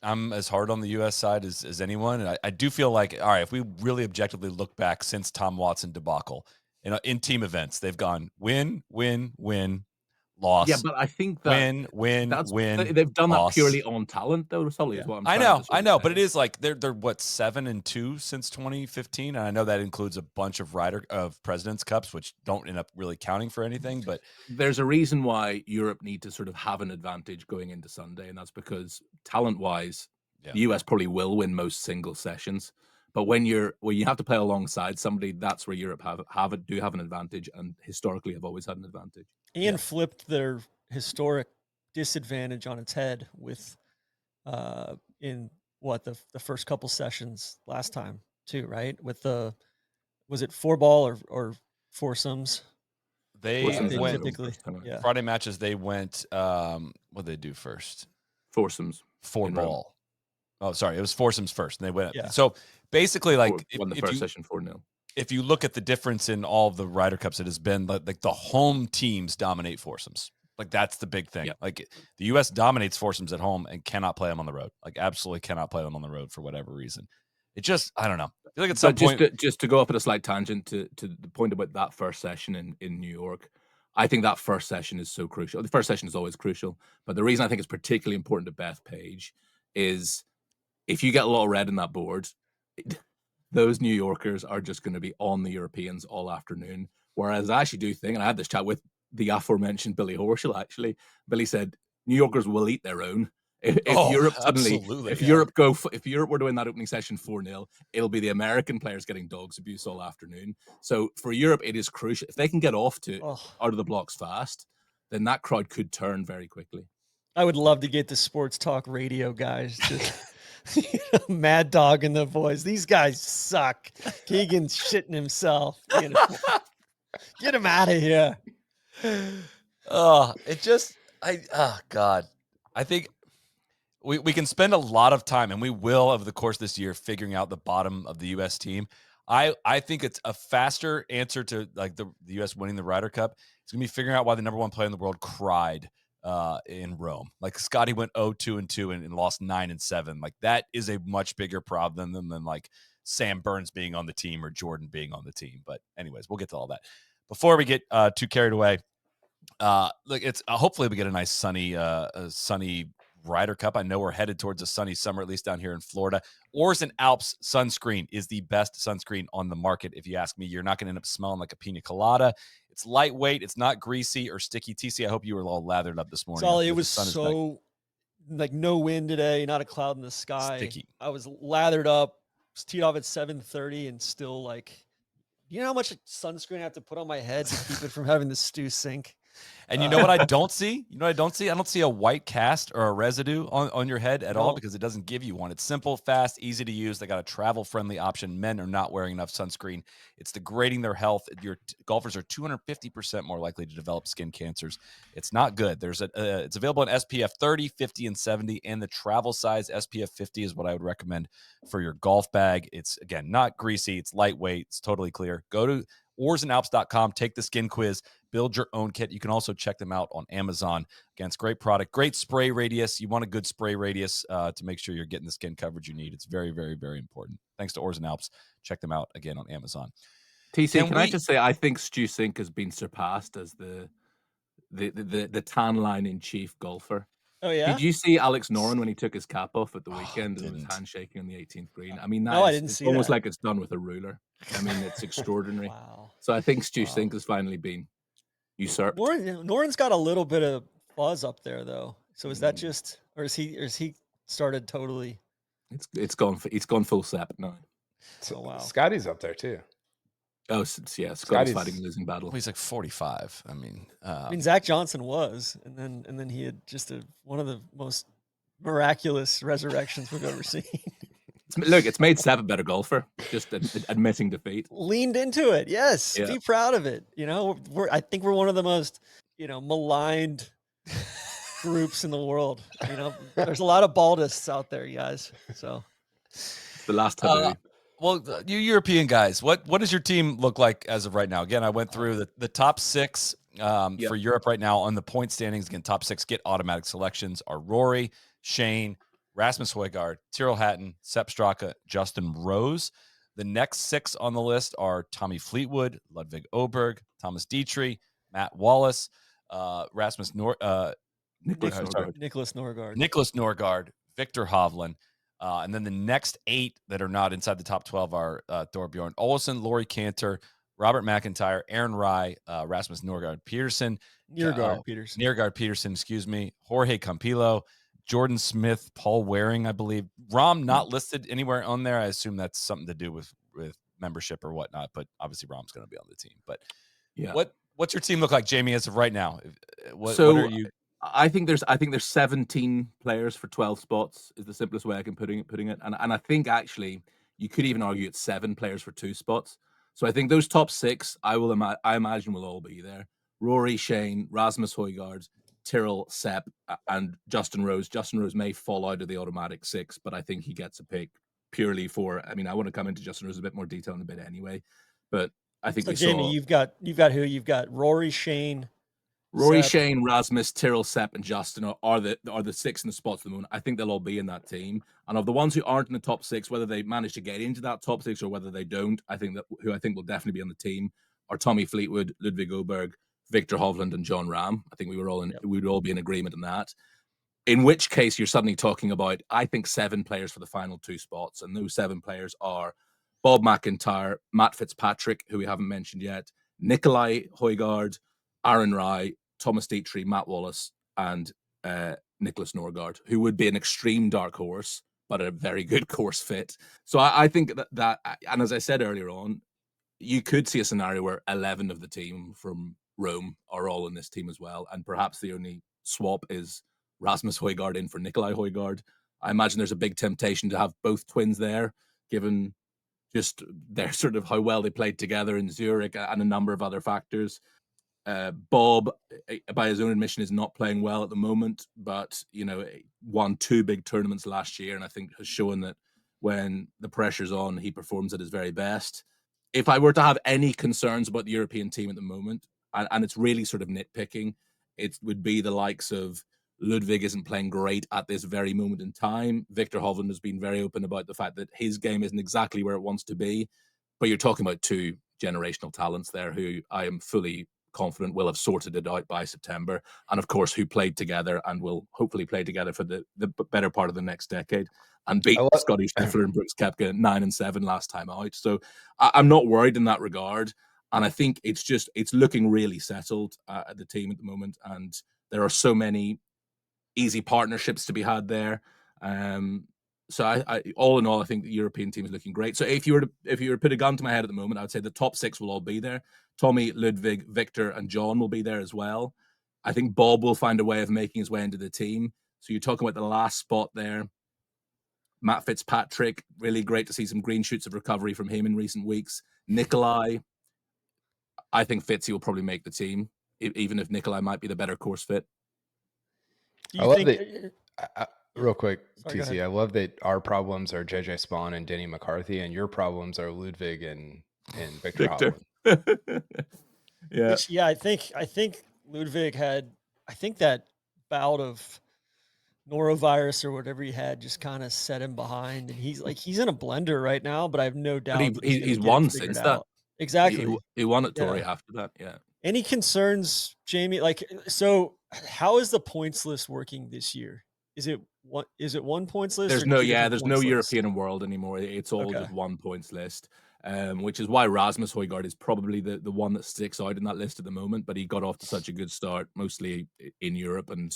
I'm as hard on the U.S. side as anyone, and I do feel like, all right, if we really objectively look back since Tom Watson debacle, in team events, they've gone win, win, win, loss.
Yeah, but I think that
win,
they've done
loss.
that purely on talent, though. Sully is what I'm
I
trying to
know,
say.
but it is like they're what 7-2 since 2015, and I know that includes a bunch of President's Cups, which don't end up really counting for anything. But
there's a reason why Europe need to sort of have an advantage going into Sunday, and that's because talent-wise, the US probably will win most single sessions. But when you have to play alongside somebody, that's where Europe do have an advantage, and historically have always had an advantage.
And flipped their historic disadvantage on its head with in the first couple sessions last time too, right? With was it 4-ball or foursomes?
They went
typically,
Friday matches. They went what did they do first?
Foursomes.
4-ball. Oh, sorry, it was foursomes first, and they went.
Yeah.
So basically, like
won the first session 4-0.
If you look at the difference in all of the Ryder Cups, it has been like the home teams dominate foursomes. Like that's the big thing.
Yeah.
Like the U.S. dominates foursomes at home and cannot play them on the road. Like absolutely cannot play them on the road for whatever reason. It just, I don't know. I feel like at some point,
just to go up at a slight tangent to the point about that first session in New York, I think that first session is so crucial. The first session is always crucial, but the reason I think it's particularly important to Bethpage is if you get a lot of red in that board, those New Yorkers are just going to be on the Europeans all afternoon. Whereas I actually do think, and I had this chat with the aforementioned Billy Horschel, actually. Billy said New Yorkers will eat their own. If Europe suddenly, if Europe were to win that opening session 4-0, it'll be the American players getting dogs abuse all afternoon. So for Europe, it is crucial. If they can get off to out of the blocks fast, then that crowd could turn very quickly.
I would love to get the sports talk radio guys to Mad Dog and the boys. These guys suck. Keegan's shitting himself. Get him out of here.
God. I think we can spend a lot of time, and we will over the course of this year, figuring out the bottom of the U.S. team. I think it's a faster answer to like the U.S. winning the Ryder Cup. It's gonna be figuring out why the number one player in the world cried in Rome. Like Scotty went 0-2-2 and lost 9-7. Like that is a much bigger problem than like Sam Burns being on the team or Jordan being on the team. But anyways, we'll get to all that. Before we get too carried away, look, it's hopefully we get a nice sunny Ryder Cup. I know we're headed towards a sunny summer, at least down here in Florida. Oars and Alps sunscreen is the best sunscreen on the market. If you ask me, you're not going to end up smelling like a pina colada. It's lightweight. It's not greasy or sticky. TC, I hope you were all lathered up this morning.
Solly, it was so like no wind today, not a cloud in the sky.
Sticky.
I was lathered up, was teed off at 7:30 and still like, you know how much sunscreen I have to put on my head to keep it from having the stew sink?
And you know what I don't see? I don't see a white cast or a residue on your head at all because it doesn't give you one. It's simple, fast, easy to use. They got a travel-friendly option. Men are not wearing enough sunscreen. It's degrading their health. Your golfers are 250% more likely to develop skin cancers. It's not good. It's available in SPF 30, 50, and 70, and the travel size SPF 50 is what I would recommend for your golf bag. It's, again, not greasy. It's lightweight. It's totally clear. Go to oarsandalps.com, take the skin quiz, build your own kit. You can also check them out on Amazon. Again, it's a great product, great spray radius. You want a good spray radius to make sure you're getting the skin coverage you need. It's very, very, very important. Thanks to Oars and Alps. Check them out again on Amazon.
TC, can I just say, I think Stu Cink has been surpassed as the tan line in chief golfer.
Oh, yeah?
Did you see Alex Noren when he took his cap off at the weekend and was handshaking on the 18th green? I mean, it's almost like it's done with a ruler. I mean, it's extraordinary.
Wow.
So I think Stu Cink has finally been usurped.
Noren's got a little bit of buzz up there, though. So is that just, or is he started totally?
It's gone full sap now.
So,
wow.
Scotty's up there too.
Oh yeah, Scotty's fighting a losing battle.
Well, he's like 45. I mean,
Zach Johnson was, and then he had just one of the most miraculous resurrections we've ever seen.
It's made Seb a better golfer. Just admitting defeat.
Leaned into it. Yes,
Yeah.
be proud of it. I think we're one of the most maligned groups in the world. There's a lot of baldists out there, you guys. So
It's the last taboo.
Well, you European guys, what does your team look like as of right now? Again, I went through the top 6 for Europe right now on the point standings. Again, top 6 get automatic selections are Rory, Shane, Rasmus Højgaard, Tyrrell Hatton, Sepp Straka, Justin Rose. The next 6 on the list are Tommy Fleetwood, Ludwig Åberg, Thomas Dietrich, Matt Wallace, Nicholas Norgard, Victor Hovland. And then the next 8 that are not inside the top 12 are Thorbjorn Olesen, Laurie Cantor, Robert McIntyre, Aaron Rye, Rasmus Norgard Peterson, excuse me, Jorge Campillo, Jordan Smith, Paul Waring, I believe. Rom not listed anywhere on there. I assume that's something to do with membership or whatnot, but obviously Rom's going to be on the team. But what's your team look like, Jamie, as of right now? What are you?
I think there's 17 players for 12 spots is the simplest way I can putting it. And I think actually you could even argue it's 7 players for 2 spots. So I think those top 6 I imagine will all be there. Rory, Shane, Rasmus Højgaard, Tyrrell, Sepp, and Justin Rose. Justin Rose may fall out of the automatic 6, but I think he gets a pick purely for. I mean, I want to come into Justin Rose a bit more detail in a bit anyway, but I think
Jamie, you've got who? You've got Rory, Shane,
Shane, Rasmus, Tyrrell, Sepp, and Justin are the 6 in the spots at the moment. I think they'll all be in that team. And of the ones who aren't in the top 6, whether they manage to get into that top 6 or whether they don't, I think will definitely be on the team are Tommy Fleetwood, Ludwig Åberg, Victor Hovland, and John Ram. I think we would all be in agreement on that. In which case, you're suddenly talking about, I think, 7 players for the final 2 spots, and those 7 players are Bob McIntyre, Matt Fitzpatrick, who we haven't mentioned yet, Nikolai Højgaard, Aaron Rye, Thomas Dietrich, Matt Wallace, and Nicholas Norgard, who would be an extreme dark horse, but a very good course fit. So I think that, and as I said earlier on, you could see a scenario where 11 of the team from Rome are all in this team as well, and perhaps the only swap is Rasmus Højgaard in for Nikolai Højgaard. I imagine there's a big temptation to have both twins there, given just their sort of how well they played together in Zurich and a number of other factors. Bob, by his own admission, is not playing well at the moment, but won 2 big tournaments last year, and I think has shown that when the pressure's on, he performs at his very best. If I were to have any concerns about the European team at the moment, and it's really sort of nitpicking, it would be the likes of Ludwig isn't playing great at this very moment in time. Victor Hovland has been very open about the fact that his game isn't exactly where it wants to be, but you're talking about 2 generational talents there who I am fully confident will have sorted it out by September, and of course who played together and will hopefully play together for the better part of the next decade and beat Scotty Scheffler and Brooks Koepka 9 and 7 last time out. So I'm not worried in that regard, and I think it's looking really settled at the team at the moment, and there are so many easy partnerships to be had there. So I all in all, I think the European team is looking great. So if you were to put a gun to my head at the moment, I would say the top 6 will all be there. Tommy, Ludwig, Victor, and John will be there as well. I think Bob will find a way of making his way into the team. So you're talking about the last spot there. Matt Fitzpatrick, really great to see some green shoots of recovery from him in recent weeks. Nikolai, I think Fitzy will probably make the team, even if Nikolai might be the better course fit.
Real quick, sorry, TC, I love that our problems are JJ Spawn and Denny McCarthy, and your problems are Ludwig and Victor.
Yeah, I think Ludwig had, I think that bout of norovirus or whatever he had just kind of set him behind, and he's in a blender right now, but I have no doubt
he's won since that.
Exactly.
He won at Torrey after that. Yeah.
Any concerns, Jamie? So how is the points list working this year? Is it 1 points list?
There's no European and World anymore. It's all just 1 points list, which is why Rasmus Højgaard is probably the one that sticks out in that list at the moment. But he got off to such a good start, mostly in Europe, and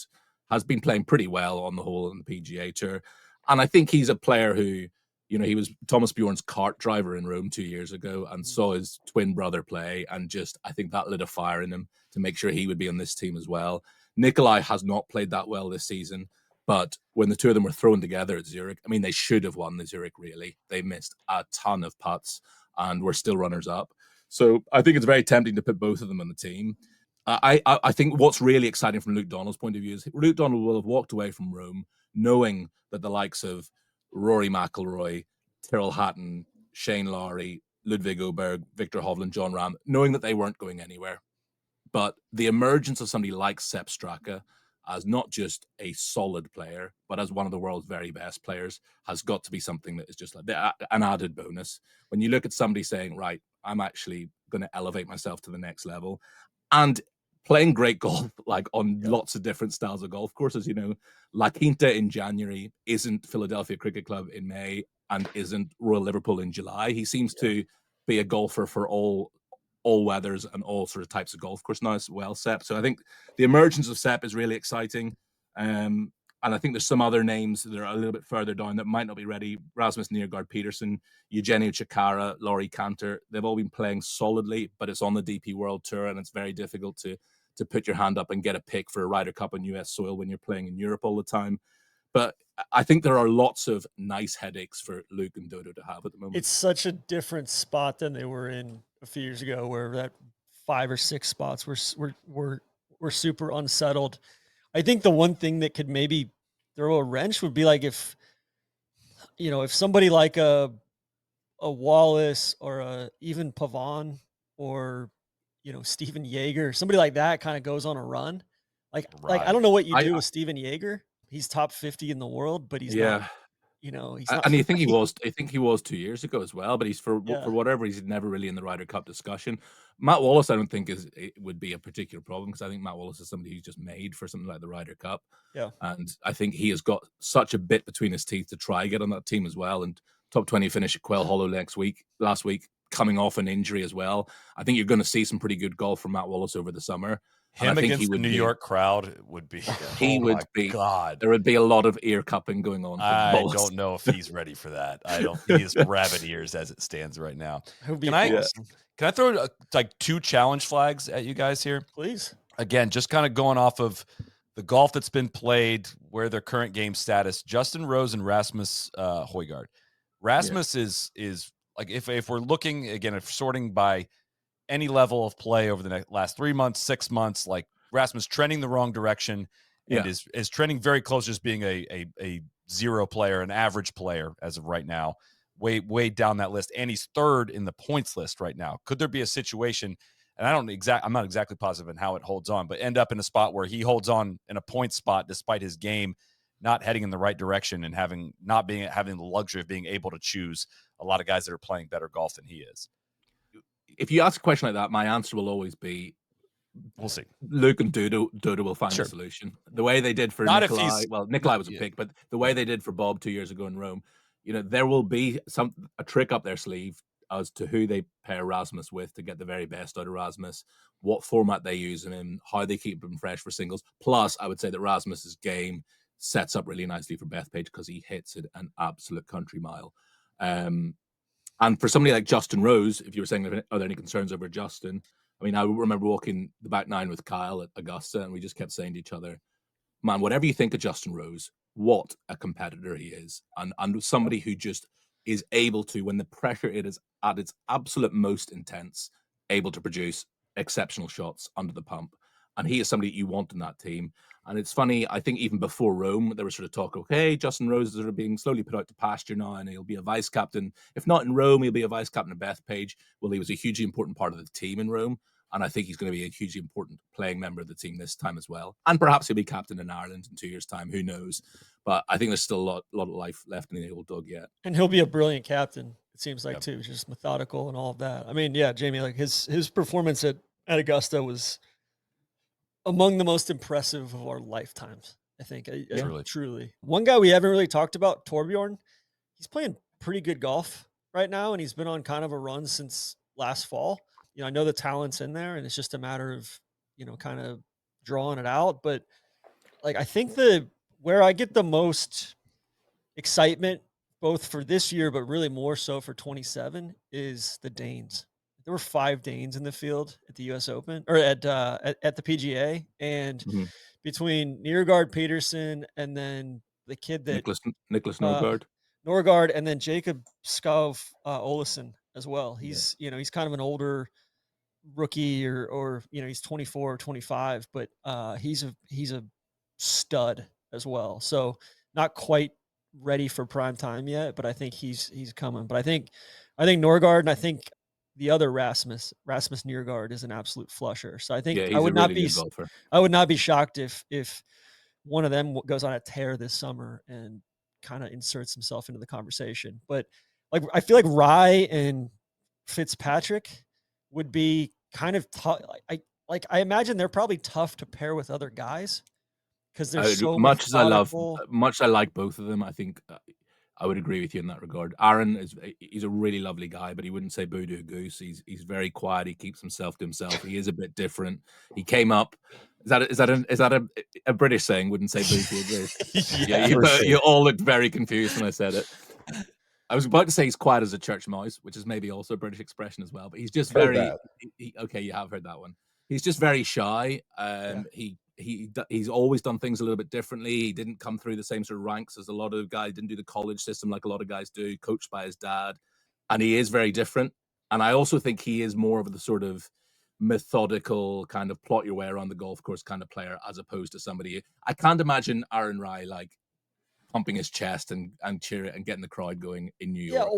has been playing pretty well on the whole on the PGA Tour. And I think he's a player who, he was Thomas Bjorn's kart driver in Rome 2 years ago and saw his twin brother play, and just I think that lit a fire in him to make sure he would be on this team as well. Nikolai has not played that well this season, But when the two of them were thrown together at Zurich, I mean, they should have won the Zurich, really. They missed a ton of putts and were still runners-up. So I think it's very tempting to put both of them on the team. I think what's really exciting from Luke Donald's point of view is Luke Donald will have walked away from Rome knowing that the likes of Rory McIlroy, Tyrrell Hatton, Shane Lowry, Ludwig Oberg, Victor Hovland, John Rahm, knowing that they weren't going anywhere. But the emergence of somebody like Sepp Straka as not just a solid player, but as one of the world's very best players has got to be something that is just like an added bonus. When you look at somebody saying, right, I'm actually going to elevate myself to the next level, and playing great golf, like on lots of different styles of golf courses, you know, La Quinta in January isn't Philadelphia Cricket Club in May and isn't Royal Liverpool in July. He seems to be a golfer for all weathers and all sort of types of golf course now as well, Sepp. So I think the emergence of Sepp is really exciting. And I think there's some other names that are a little bit further down that might not be ready. Rasmus Niergaard Peterson, Eugenio Chikara, Laurie Cantor, they've all been playing solidly, but it's on the DP World Tour and it's very difficult to put your hand up and get a pick for a Ryder Cup on US soil when you're playing in Europe all the time. But I think there are lots of nice headaches for Luke and Dodo to have at the moment.
It's such a different spot than they were in a few years ago, where that 5 or 6 spots were super unsettled. I think the one thing that could maybe throw a wrench would be like if somebody like a Wallace or even Pavon or Steven Yeager, somebody like that kind of goes on a run. Like I don't know what you do with Steven Yeager. He's top 50 in the world, but he's not. He's not.
And I think he was 2 years ago as well, but he's for whatever he's never really in the Ryder Cup discussion. Matt Wallace, I don't think it would be a particular problem because I think Matt Wallace is somebody who's just made for something like the Ryder Cup.
Yeah,
and I think he has got such a bit between his teeth to try get on that team as well. And top 20 finish at Quail Hollow last week, coming off an injury as well. I think you're going to see some pretty good golf from Matt Wallace over the summer.
Him against the New York crowd would be. God.
There would be a lot of ear cupping going on.
I don't know if he's ready for that. I don't. He has rabbit ears as it stands right now. Can I throw like 2 challenge flags at you guys here,
please?
Again, just kind of going off of the golf that's been played, where their current game status. Justin Rose and Rasmus Højgaard. Rasmus is like if we're looking again, if sorting by any level of play over the last 3 months, 6 months, like Rasmus trending the wrong direction and is trending very close to just being a zero player, an average player as of right now, way down that list. And he's 3rd in the points list right now. Could there be a situation, and I'm not exactly positive in how it holds on, but end up in a spot where he holds on in a point spot despite his game not heading in the right direction and having the luxury of being able to choose a lot of guys that are playing better golf than he is?
If you ask a question like that, my answer will always be,
we'll see.
Luke and Dodo will find a solution. The way they did for Nikolai, Nikolai was a pick, but the way they did for Bob 2 years ago in Rome, there will be a trick up their sleeve as to who they pair Rasmus with to get the very best out of Rasmus, what format they use him in, how they keep him fresh for singles. Plus, I would say that Rasmus's game sets up really nicely for Bethpage because he hits it an absolute country mile. And for somebody like Justin Rose, if you were saying, are there any concerns over Justin? I mean, I remember walking the back 9 with Kyle at Augusta, and we just kept saying to each other, man, whatever you think of Justin Rose, what a competitor he is. And somebody who just is able to, when the pressure is at its absolute most intense, able to produce exceptional shots under the pump. And he is somebody you want in that team. And it's funny, I think even before Rome, there was sort of talk, okay, Justin Rose is sort of being slowly put out to pasture now, and he'll be a vice captain. If not in Rome, he'll be a vice captain at Bethpage. Well, he was a hugely important part of the team in Rome, and I think he's going to be a hugely important playing member of the team this time as well. And perhaps he'll be captain in Ireland in 2 years' time, who knows? But I think there's still a lot of life left in the old dog yet.
And he'll be a brilliant captain, it seems like, too, just methodical and all of that. I mean, yeah, Jamie, like his performance at Augusta was among the most impressive of our lifetimes, I think. Truly. One guy we haven't really talked about, Torbjorn, he's playing pretty good golf right now, and he's been on kind of a run since last fall. I know the talent's in there, and it's just a matter of, kind of drawing it out. But like, I think where I get the most excitement, both for this year, but really more so for 27, is the Danes. There were 5 Danes in the field at the U.S. Open or at the PGA, and between Niergaard Peterson and then the kid that
Nicholas
uh,
Norgaard.
And then Jacob Skov Olesen as well. He's he's kind of an older rookie or he's 24 or 25, but he's a stud as well. So not quite ready for prime time yet, but I think he's coming. But I think Norgaard and I think the other Rasmus Niergaard is an absolute flusher. So I think
he's
I would
a
not
really
be
good golfer.
I would not be shocked if one of them goes on a tear this summer and kind of inserts himself into the conversation. But like I feel like Rye and Fitzpatrick would be kind of tough. I imagine they're probably tough to pair with other guys because they're so
much as I like both of them. I think I would agree with you in that regard. Aaron he's a really lovely guy, but he wouldn't say boo to a goose. He's very quiet. He keeps himself to himself. He is a bit different. He came up. Is that a British saying? Wouldn't say boo to a goose. You all looked very confused when I said it. I was about to say he's quiet as a church mouse, which is maybe also a British expression as well. But he's just very okay. You have heard that one. He's just very shy. He's always done things a little bit differently. He didn't come through the same sort of ranks as a lot of guys. Didn't do the college system like a lot of guys do. Coached by his dad, and he is very different. And I also think he is more of the sort of methodical kind of plot your way around the golf course kind of player, as opposed to somebody. I can't imagine Aaron Rye like pumping his chest and cheering and getting the crowd going in New York.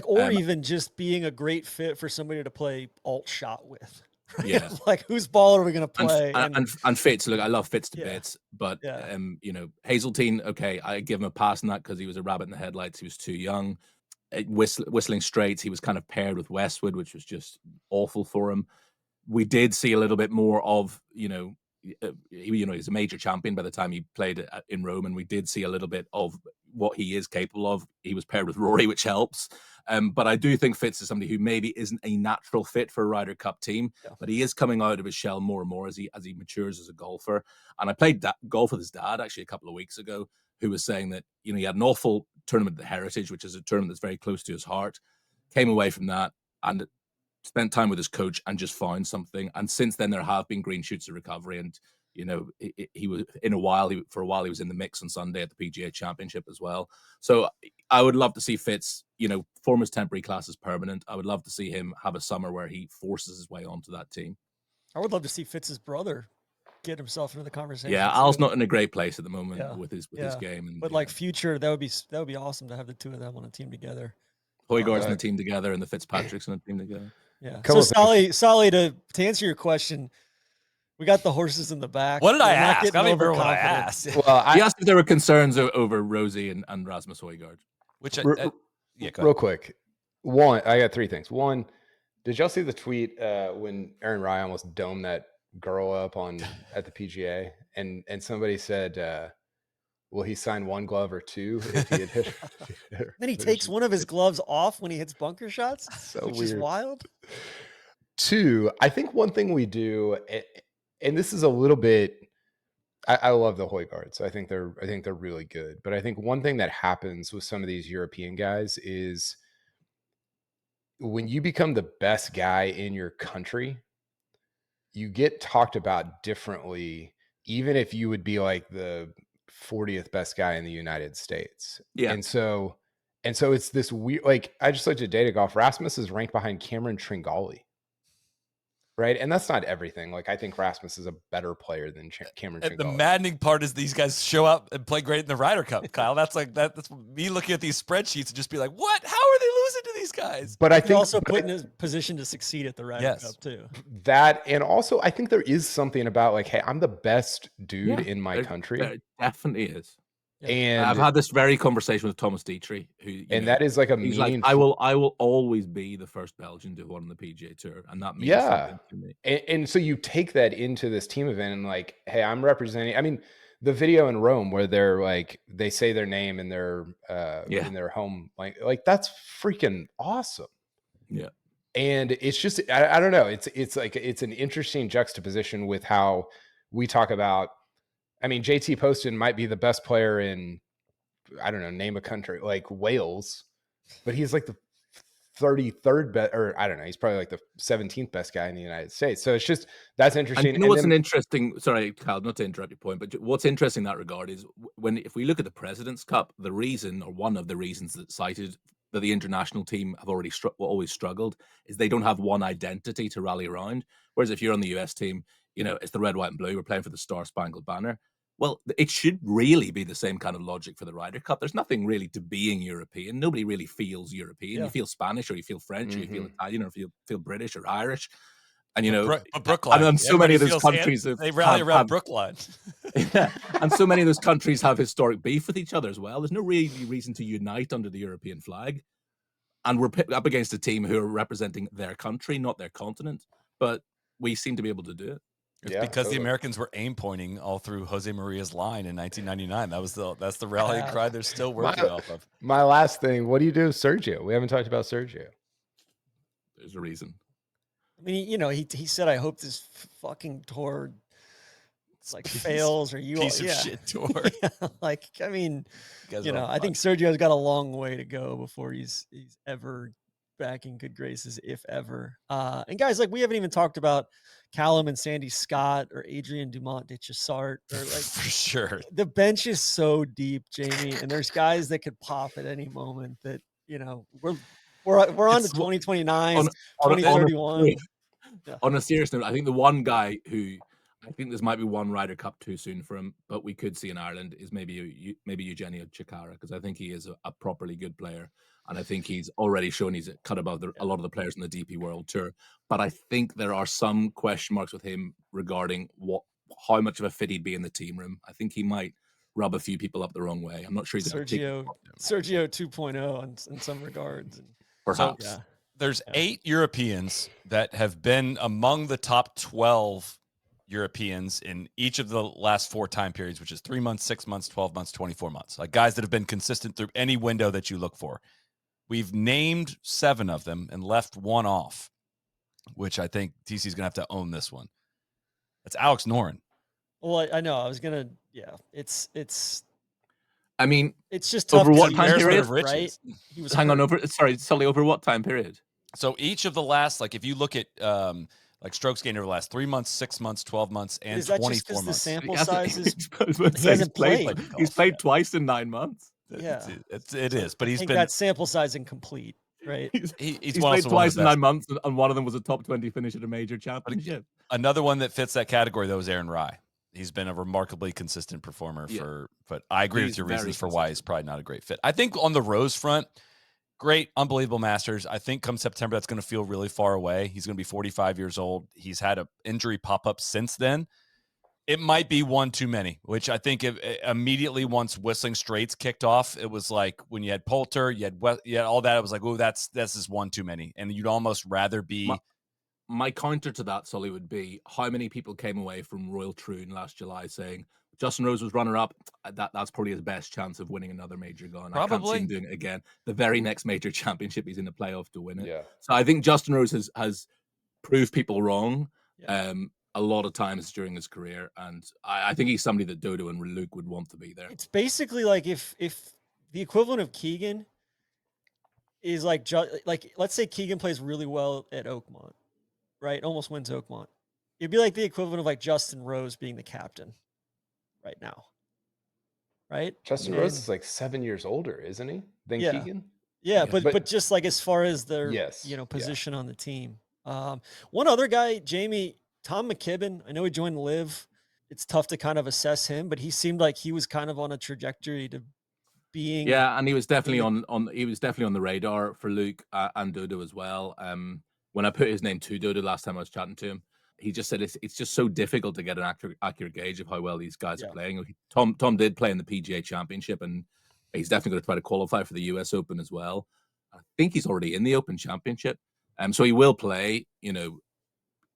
Or even just being a great fit for somebody to play alt shot with. Right?
Yeah,
like whose ball are we going to play?
And Fitz, look, I love Fitz to bits, but Hazeltine, okay, I give him a pass on that because he was a rabbit in the headlights. He was too young. Whistling Straits, he was kind of paired with Westwood, which was just awful for him. We did see a little bit more of he's a major champion by the time he played in Rome, and we did see a little bit of what he is capable of. He was paired with Rory, which helps. But I do think Fitz is somebody who maybe isn't a natural fit for a Ryder Cup team, but he is coming out of his shell more and more as he matures as a golfer. And I played golf with his dad actually a couple of weeks ago, who was saying that he had an awful tournament at the Heritage, which is a tournament that's very close to his heart. Came away from that and spent time with his coach and just found something. And since then, there have been green shoots of recovery. And, he was for a while, he was in the mix on Sunday at the PGA Championship as well. So I would love to see Fitz, form his temporary class as permanent. I would love to see him have a summer where he forces his way onto that team.
I would love to see Fitz's brother get himself into the conversation.
Yeah, Al's not in a great place at the moment with his game.
But future, that would be awesome to have the two of them on a team together.
Højgaard's in the team together and the Fitzpatrick's in the team together.
Yeah. So Soly, to answer your question, we got the horses in the back.
What did I ask? I don't even remember what I asked.
Well, I asked if there were concerns over Rosie and Rasmus Højgaard.
Real quick. One, I got three things. One, did y'all see the tweet when Aaron Rye almost domed that girl up at the PGA, and somebody said, will he sign one glove or two if he had hit her?
Then he takes one of his gloves off when he hits bunker shots, which
weird.
Is wild.
Two, I think one thing we do, and this is a little bit, I love the Højgaards. I think they're really good. But I think one thing that happens with some of these European guys is when you become the best guy in your country, you get talked about differently, even if you would be like the 40th best guy in the United States.
Yeah.
And so it's this weird, like, I just looked at data golf. Rasmus is ranked behind Cameron Tringali. Right. And that's not everything. Like, I think Rasmus is a better player than Cameron Tringali.
The maddening part is these guys show up and play great in the Ryder Cup, Kyle. That's me looking at these spreadsheets and just be like, what? How are they losing to these guys?
But I think
also put in a position to succeed at the Ryder Cup too.
That, and also I think there is something about like, hey, I'm the best dude in my country.
There definitely is.
And
I've had this very conversation with Thomas Dietrich, who
that is like
he's like, I will always be the first Belgian to win the PGA Tour, and that means something to me.
And so you take that into this team event and like, hey, I'm representing. I mean, the video in Rome where they're like, they say their name in their in their home, like that's freaking awesome.
Yeah.
And it's just, I don't know. It's like, it's an interesting juxtaposition with how we talk about. I mean, JT Poston might be the best player in, I don't know, name a country, like Wales, but he's like the 33rd best, or I don't know, he's probably like the 17th best guy in the United States. So it's just, that's
And
interesting.
you know what's an interesting, sorry, Cal, not to interrupt your point, but what's interesting in that regard is if we look at the President's Cup, the reason, or one of the reasons that's cited that the international team have always struggled is they don't have one identity to rally around. Whereas if you're on the US team, it's the red, white, and blue. We're playing for the Star Spangled Banner. Well, it should really be the same kind of logic for the Ryder Cup. There's nothing really to being European. Nobody really feels European.
Yeah.
You feel Spanish, or you feel French, or you feel Italian, or you feel British or Irish. And
but Brookline,
and so many of those
everybody
countries
they rally around Brookline.
Yeah, and so many of those countries have historic beef with each other as well. There's no really reason to unite under the European flag. And we're up against a team who are representing their country, not their continent. But we seem to be able to do it.
It's because the Americans were aim pointing all through Jose Maria's line in 1999. That's the rallying cry they're still working off of.
My last thing, what do you do with Sergio? We haven't talked about Sergio.
There's a reason.
I mean, he said, "I hope this fucking tour, it's like fails, or you
piece of shit tour."
Yeah, like, I mean, I think Sergio's got a long way to go before he's ever back in good graces, if ever. And guys, like, we haven't even talked about Callum and Sandy Scott or Adrian Dumont de Chassart, or like,
for sure.
The bench is so deep, Jamie, and there's guys that could pop at any moment. That we're on to 2029, 2031.
On a serious note, I think the one guy who, I think this might be one Ryder Cup too soon for him, but we could see in Ireland, is maybe Eugenio Chikara, because I think he is a properly good player, and I think he's already shown he's cut above a lot of the players in the DP World Tour. But I think there are some question marks with him regarding how much of a fit he'd be in the team room. I think he might rub a few people up the wrong way. I'm not sure he's
Sergio 2.0 in some regards.
Perhaps.
So, there's 8 Europeans that have been among the top 12 Europeans in each of the last 4 time periods, which is 3 months, 6 months, 12 months, 24 months. Like guys that have been consistent through any window that you look for. We've named 7 of them and left 1 off, which I think TC is going to have to own this one. That's Alex Noren.
Well, I know. I was going to, it's.
I mean,
it's just tough
over what time period,
right?
He was Sully, over what time period?
So each of the last, like if you look at like strokes gained over the last 3 months, 6 months, 12 months, and 24 months.
The sample size is
he's played twice in 9 months.
Yeah,
it is, but he's been
that sample size incomplete, right?
He's played twice in 9 months, and one of them was a top 20 finish at a major championship.
Another one that fits that category though is Aaron Rye. He's been a remarkably consistent performer but I agree with your reasons for why he's probably not a great fit. I think on the Rose front, great, unbelievable Masters. I think come September, that's going to feel really far away. He's going to be 45 years old. He's had an injury pop up since then. It might be one too many, which I think immediately once Whistling Straits kicked off, it was like when you had Poulter, you had all that. It was like, oh, this is one too many. And you'd almost rather be.
My counter to that, Soly, would be how many people came away from Royal Troon last July saying Justin Rose was runner-up. That's probably his best chance of winning another major gone.
Probably.
I can't see him doing it again. The very next major championship, he's in the playoff to win it.
Yeah.
So I think Justin Rose has proved people wrong a lot of times during his career, and I think he's somebody that Dodo and Luke would want to be there.
It's basically like if the equivalent of Keegan is like let's say Keegan plays really well at Oakmont, right? Almost wins Oakmont. It'd be like the equivalent of like Justin Rose being the captain right now, right?
Justin Rose is like 7 years older, isn't he, than Keegan?
Yeah, but just like as far as their position on the team. One other guy, Jamie, Tom McKibben. I know he joined Liv. It's tough to kind of assess him, but he seemed like he was kind of on a trajectory to being.
Yeah, and he was definitely on the radar for Luke and Dodo as well. When I put his name to Dodo last time I was chatting to him, he just said it's just so difficult to get an accurate gauge of how well these guys are playing. Tom did play in the PGA Championship, and he's definitely going to try to qualify for the US Open as well. I think he's already in the Open Championship, so he will play,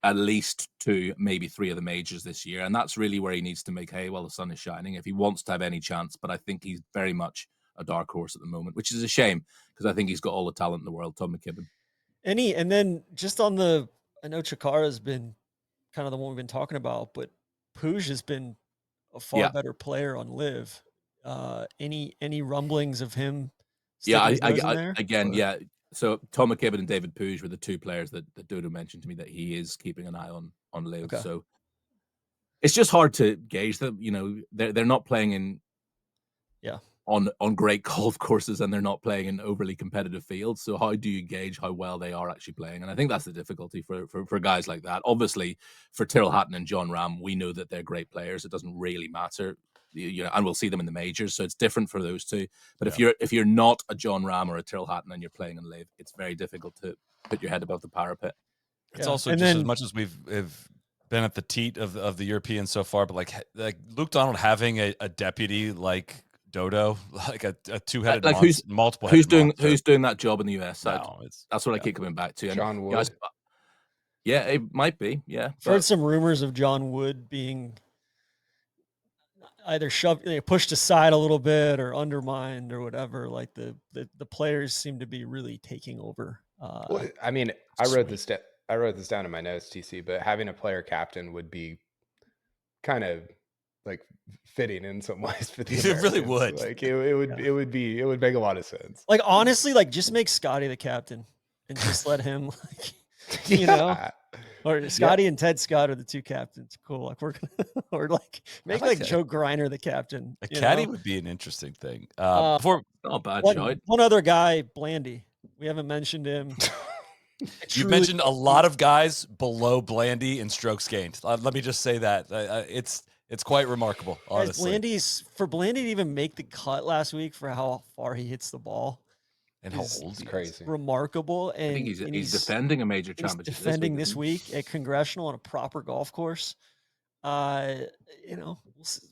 at least 2, maybe 3 of the majors this year, and that's really where he needs to make hay while the sun is shining if he wants to have any chance. But I think he's very much a dark horse at the moment, which is a shame because I think he's got all the talent in the world, Tom McKibben.
And then just on I know Chikara's been kind of the one we've been talking about, but Puig has been a far better player on Liv. Any rumblings of him?
Again, So Tom McKibben and David Puig were the two players that Dodo mentioned to me that he is keeping an eye on Liv.
Okay.
So it's just hard to gauge them. You know, they're not playing in on great golf courses, and they're not playing in overly competitive fields. So how do you gauge how well they are actually playing? And I think that's the difficulty for guys like that. Obviously, for Tyrrell Hatton and John Ram, we know that they're great players. It doesn't really matter, you know, and we'll see them in the majors. So it's different for those two. But if you're not a John Ram or a Tyrrell Hatton and you're playing in Liv, it's very difficult to put your head above the parapet.
It's also just as much as we've been at the teat of the Europeans so far, but like Luke Donald having a deputy like Dodo, like a two-headed multiple.
Who's doing that job in the US side?
No,
that's what I keep coming back to. And
John Wood.
Yeah, it might be. Yeah,
I've heard some rumors of John Wood being either pushed aside a little bit or undermined or whatever. Like the players seem to be really taking over.
Well, I mean, I wrote this down in my notes, TC, but having a player captain would be kind of like fitting in some ways for the Americans.
It really would.
Like it would make a lot of sense.
Like honestly, like just make Scotty the captain and just let him you know, or Scotty and Ted Scott are the two captains. Cool. Like we're gonna or like make like Joe Griner the captain.
A caddy would be an interesting thing.
Before not bad shot.
One other guy, Blandy. We haven't mentioned him.
You mentioned a lot of guys below Blandy in strokes gained. Let me just say that it's quite remarkable, honestly.
For Blandy to even make the cut last week for how far he hits the ball
and how old he
crazy,
is.
Remarkable. And
I think he's defending a major championship.
Defending this week at Congressional on a proper golf course. You know,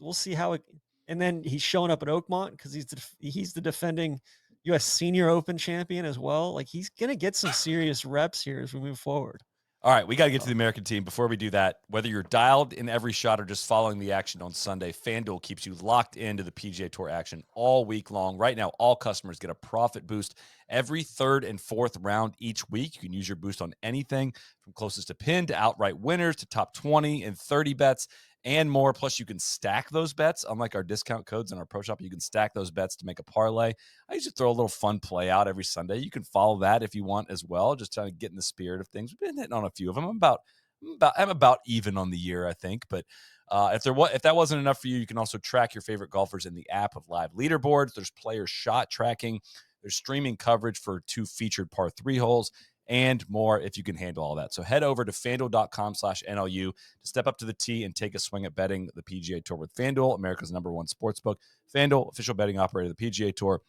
we'll see how it. And then he's showing up at Oakmont because he's the defending U.S. Senior Open champion as well. Like he's gonna get some serious reps here as we move forward.
All right, we got to get to the American team. Before we do that, whether you're dialed in every shot or just following the action on Sunday, FanDuel keeps you locked into the PGA Tour action all week long. Right now, all customers get a profit boost every third and fourth round each week. You can use your boost on anything from closest to pin to outright winners to top 20 and 30 bets and more. Plus, you can stack those bets. Unlike our discount codes in our pro shop, you can stack those bets to make a parlay. I usually throw a little fun play out every Sunday. You can follow that if you want as well. Just trying to get in the spirit of things. We've been hitting on a few of them. I'm about even on the year, I think. But if that wasn't enough for you, you can also track your favorite golfers in the app of live leaderboards. There's player shot tracking. There's streaming coverage for 2 featured par 3 holes. And more if you can handle all that. So head over to FanDuel.com/NLU to step up to the tee and take a swing at betting the PGA Tour with FanDuel, America's #1 sportsbook. FanDuel, official betting operator of the PGA Tour.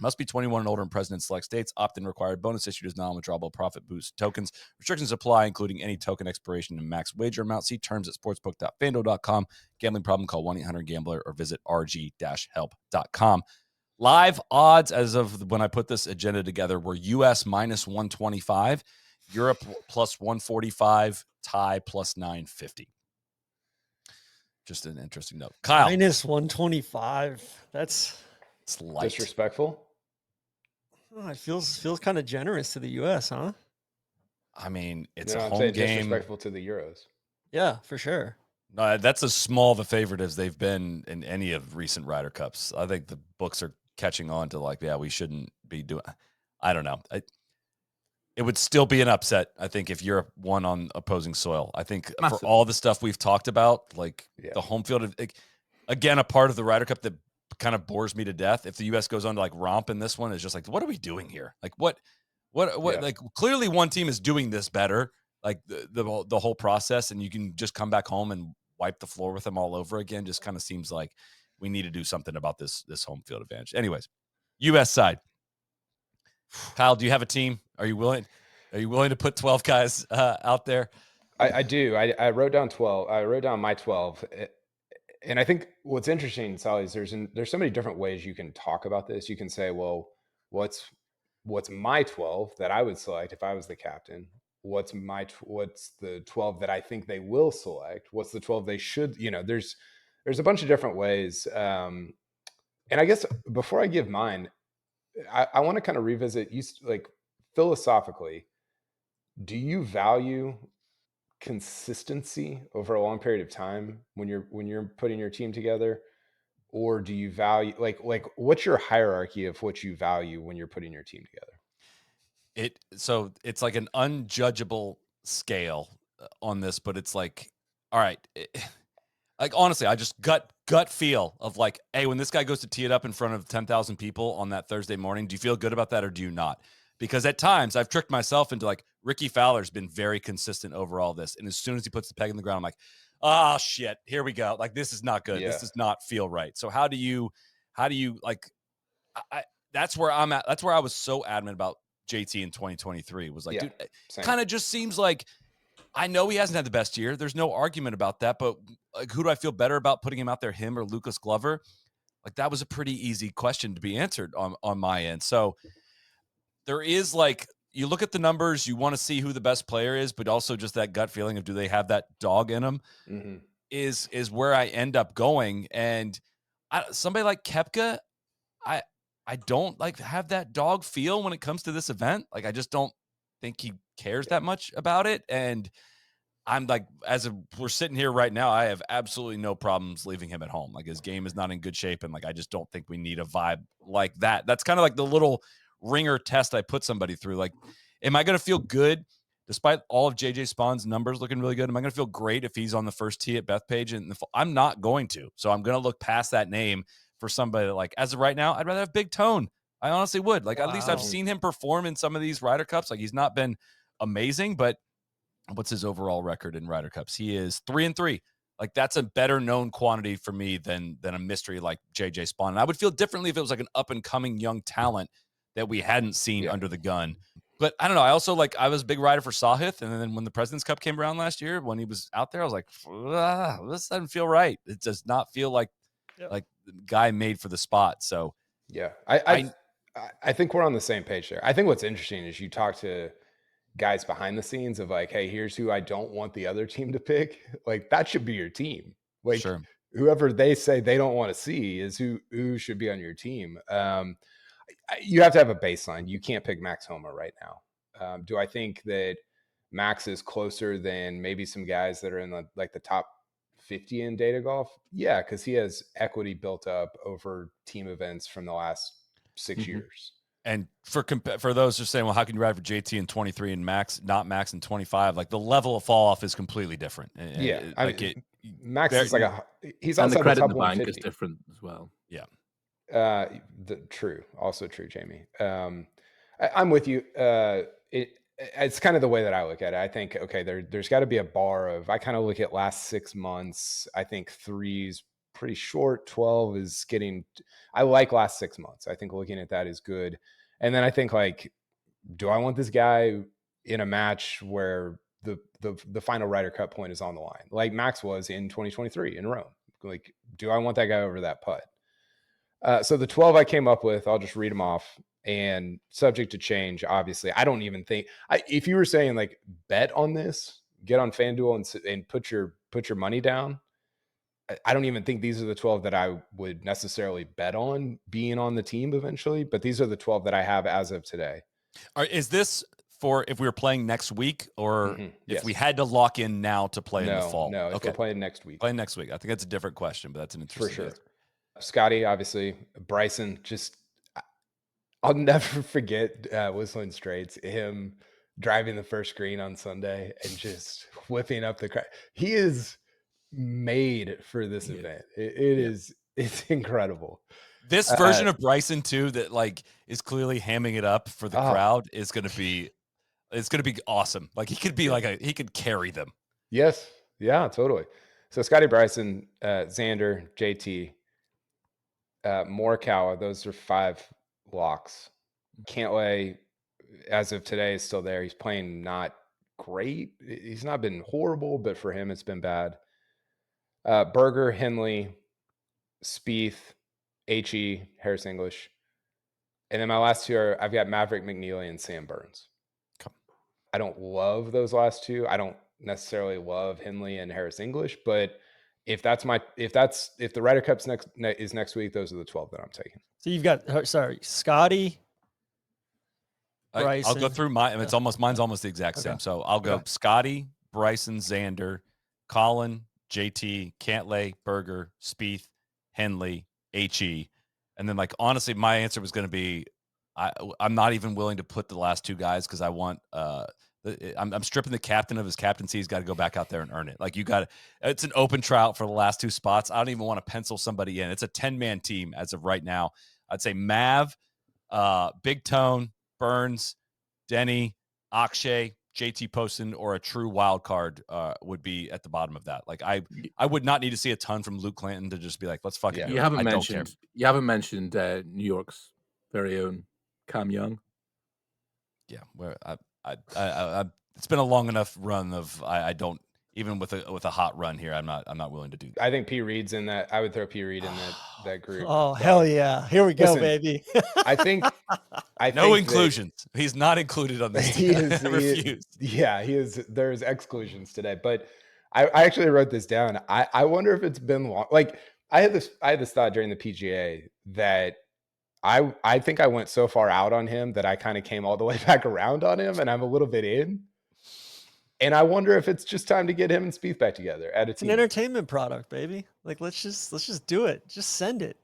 Must be 21 and older and present in select states. Opt-in required. Bonus issued as non-withdrawable profit boost tokens. Restrictions apply, including any token expiration and max wager amount. See terms at sportsbook.fanduel.com. Gambling problem? Call 1-800-GAMBLER or visit rg-help.com. Live odds as of when I put this agenda together were US -125, Europe +145, Thai +950. Just an interesting note. Kyle.
-125. It's
light.
Disrespectful.
Oh, it feels kind of generous to the US, huh?
I mean, it's
a
home game.
Disrespectful to the Euros.
Yeah, for sure.
No, that's as small of a favorite as they've been in any of recent Ryder Cups. I think the books are catching on to we shouldn't be doing. I don't know. It would still be an upset, I think, if Europe won on opposing soil. I think for all the stuff we've talked about, the home field, again, a part of the Ryder Cup that kind of bores me to death. If the U.S. goes on to romp in this one, it's just what are we doing here? What? Clearly one team is doing this better. The whole process, and you can just come back home and wipe the floor with them all over again. Just kind of seems like we need to do something about this home field advantage. Anyways, U.S. side. Kyle, do you have a team? Are you willing to put 12 guys out there?
I do. I wrote down 12. I wrote down my 12. And I think what's interesting, Soly, is there's so many different ways you can talk about this. You can say, well, what's my 12 that I would select if I was the captain? What's the 12 that I think they will select? What's the 12 they should, there's a bunch of different ways. And I guess before I give mine, I want to kind of revisit philosophically, do you value consistency over a long period of time when you're putting your team together? Or do you value what's your hierarchy of what you value when you're putting your team together?
So it's like an unjudgeable scale on this, but it's like, all right, like honestly, I just gut feel of like, hey, when this guy goes to tee it up in front of 10,000 people on that Thursday morning, do you feel good about that or do you not? Because at times I've tricked myself into like Ricky Fowler's been very consistent over all this, and as soon as he puts the peg in the ground, I'm like, oh shit, here we go. Like this is not good.
Yeah.
This does not feel right. So how do you like? That's where I'm at. That's where I was so adamant about JT in 2023 was like,
Yeah,
dude, it
same.
kind of just seems like I know he hasn't had the best year. There's no argument about that. But like, who do I feel better about putting him out there, him or Lucas Glover? Like that was a pretty easy question to be answered on my end. So there is like, you look at the numbers, you want to see who the best player is, but also just that gut feeling of do they have that dog in them is where I end up going. And somebody like Koepka, I don't like have that dog feel when it comes to this event. Like I just don't think he cares that much about it. And I'm like, we're sitting here right now, I have absolutely no problems leaving him at home. Like his game is not in good shape. And like, I just don't think we need a vibe like that. That's kind of like the little ringer test I put somebody through. Like, am I going to feel good despite all of JJ Spawn's numbers looking really good? Am I going to feel great if he's on the first tee at Bethpage? And I'm not going to. So I'm going to look past that name for somebody that, like, as of right now, I'd rather have Big Tone. I honestly would. Like, at least I've seen him perform in some of these Ryder Cups. Like, he's not been amazing, but what's his overall record in Ryder Cups? He is 3-3. Like, that's a better known quantity for me than a mystery like JJ Spawn. And I would feel differently if it was like an up and coming young talent that we hadn't seen under the gun. But I don't know. I also I was a big rider for Sahith. And then when the President's Cup came around last year, when he was out there, I was like, this doesn't feel right. It does not feel like the guy made for the spot. So
yeah, I think we're on the same page there. I think what's interesting is you talk to guys behind the scenes of like, hey, here's who I don't want the other team to pick. Like that should be your team. Like whoever they say they don't want to see is who should be on your team. You have to have a baseline. You can't pick Max Homa right now. Do I think that Max is closer than maybe some guys that are in the top 50 in data golf? Yeah, because he has equity built up over team events from the last 6 years.
And for those just saying, well, how can you ride for JT in 23 and not Max in 25? Like the level of fall off is completely different.
Yeah, Max is he's
and the credit in the
bank
bank is different as well.
Yeah.
True. Also true, Jamie. I'm with you. It's kind of the way that I look at it. I think, okay, there's got to be a bar of, I kind of look at last 6 months. I think 3's pretty short. 12 is I like last 6 months. I think looking at that is good. And then I think like, do I want this guy in a match where the final Ryder Cup point is on the line, like Max was in 2023 in Rome? Like, do I want that guy over that putt? So the 12 I came up with, I'll just read them off, and subject to change, obviously. I don't even think if you were saying like bet on this, get on FanDuel and put your money down, I don't even think these are the 12 that I would necessarily bet on being on the team eventually, but these are the 12 that I have as of today.
Is this for if we were playing next week or if we had to lock in now to play in the fall?
No, if we're playing next week.
Playing next week. I think that's a different question, but that's an interesting
for sure.
answer.
Scotty, obviously. Bryson, I'll never forget Whistling Straits, him driving the first green on Sunday and just whipping up the crowd. He is made for this event. It's incredible.
This version of Bryson too, that like is clearly hamming it up for the crowd is going to be, it's going to be awesome. Like he could be he could carry them.
Yes. Yeah, totally. So Scotty, Bryson, Xander, JT, Morikawa, those are 5 locks. Cantlay, as of today, is still there. He's playing not great. He's not been horrible, but for him, it's been bad. Berger, Henley, Spieth, HE, Harris English. And then my last 2 I've got Maverick McNeely and Sam Burns. I don't love those last 2. I don't necessarily love Henley and Harris English, but if the Ryder Cup's next week, those are the 12 that I'm taking.
So you've got Scotty, Bryson.
I'll go through mine's almost the exact same. So I'll go Scotty, Bryson, Xander, Colin, JT, Cantlay, Berger, Spieth, Henley, HE. And then like honestly, my answer was going to be I'm not even willing to put the last two guys because I want I'm stripping the captain of his captaincy. He's got to go back out there and earn it. Like it's an open tryout for the last two spots. I don't even want to pencil somebody in. It's a 10-man team as of right now. I'd say Mav, Big Tone, Burns, Denny, Akshay, JT Poston, or a true wild card would be at the bottom of that. Like I would not need to see a ton from Luke Clanton to just be like, let's fucking do it.
You haven't mentioned New York's very own Cam Young.
Yeah, where I it's been a long enough run of I don't even with a hot run here. I'm not willing to do that.
I think P. Reed's in that. I would throw P. Reed in that group.
Oh hell yeah! Here we go,
Listen,
baby.
I think
no inclusions. He's not included on this.
He is. There's exclusions today, but I actually wrote this down. I wonder if it's been long. Like I had this thought during the PGA that I think I went so far out on him that I kind of came all the way back around on him, and I'm a little bit in. And I wonder if it's just time to get him and Spieth back together at a
It's
team.
an entertainment product, baby. Like let's just do it. Just send it.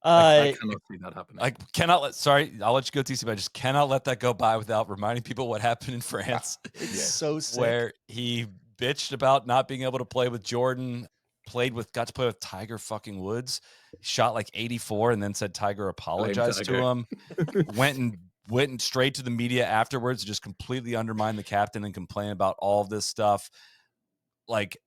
I cannot see that happening.
I cannot let. Sorry, I'll let you go, TC. But I just cannot let that go by without reminding people what happened in France.
It's so sick.
Where he bitched about not being able to play with Jordan. Got to play with Tiger fucking Woods. Shot like 84, and then said Tiger apologized to him. Went straight to the media afterwards, just completely undermined the captain and complain about all of this stuff. Like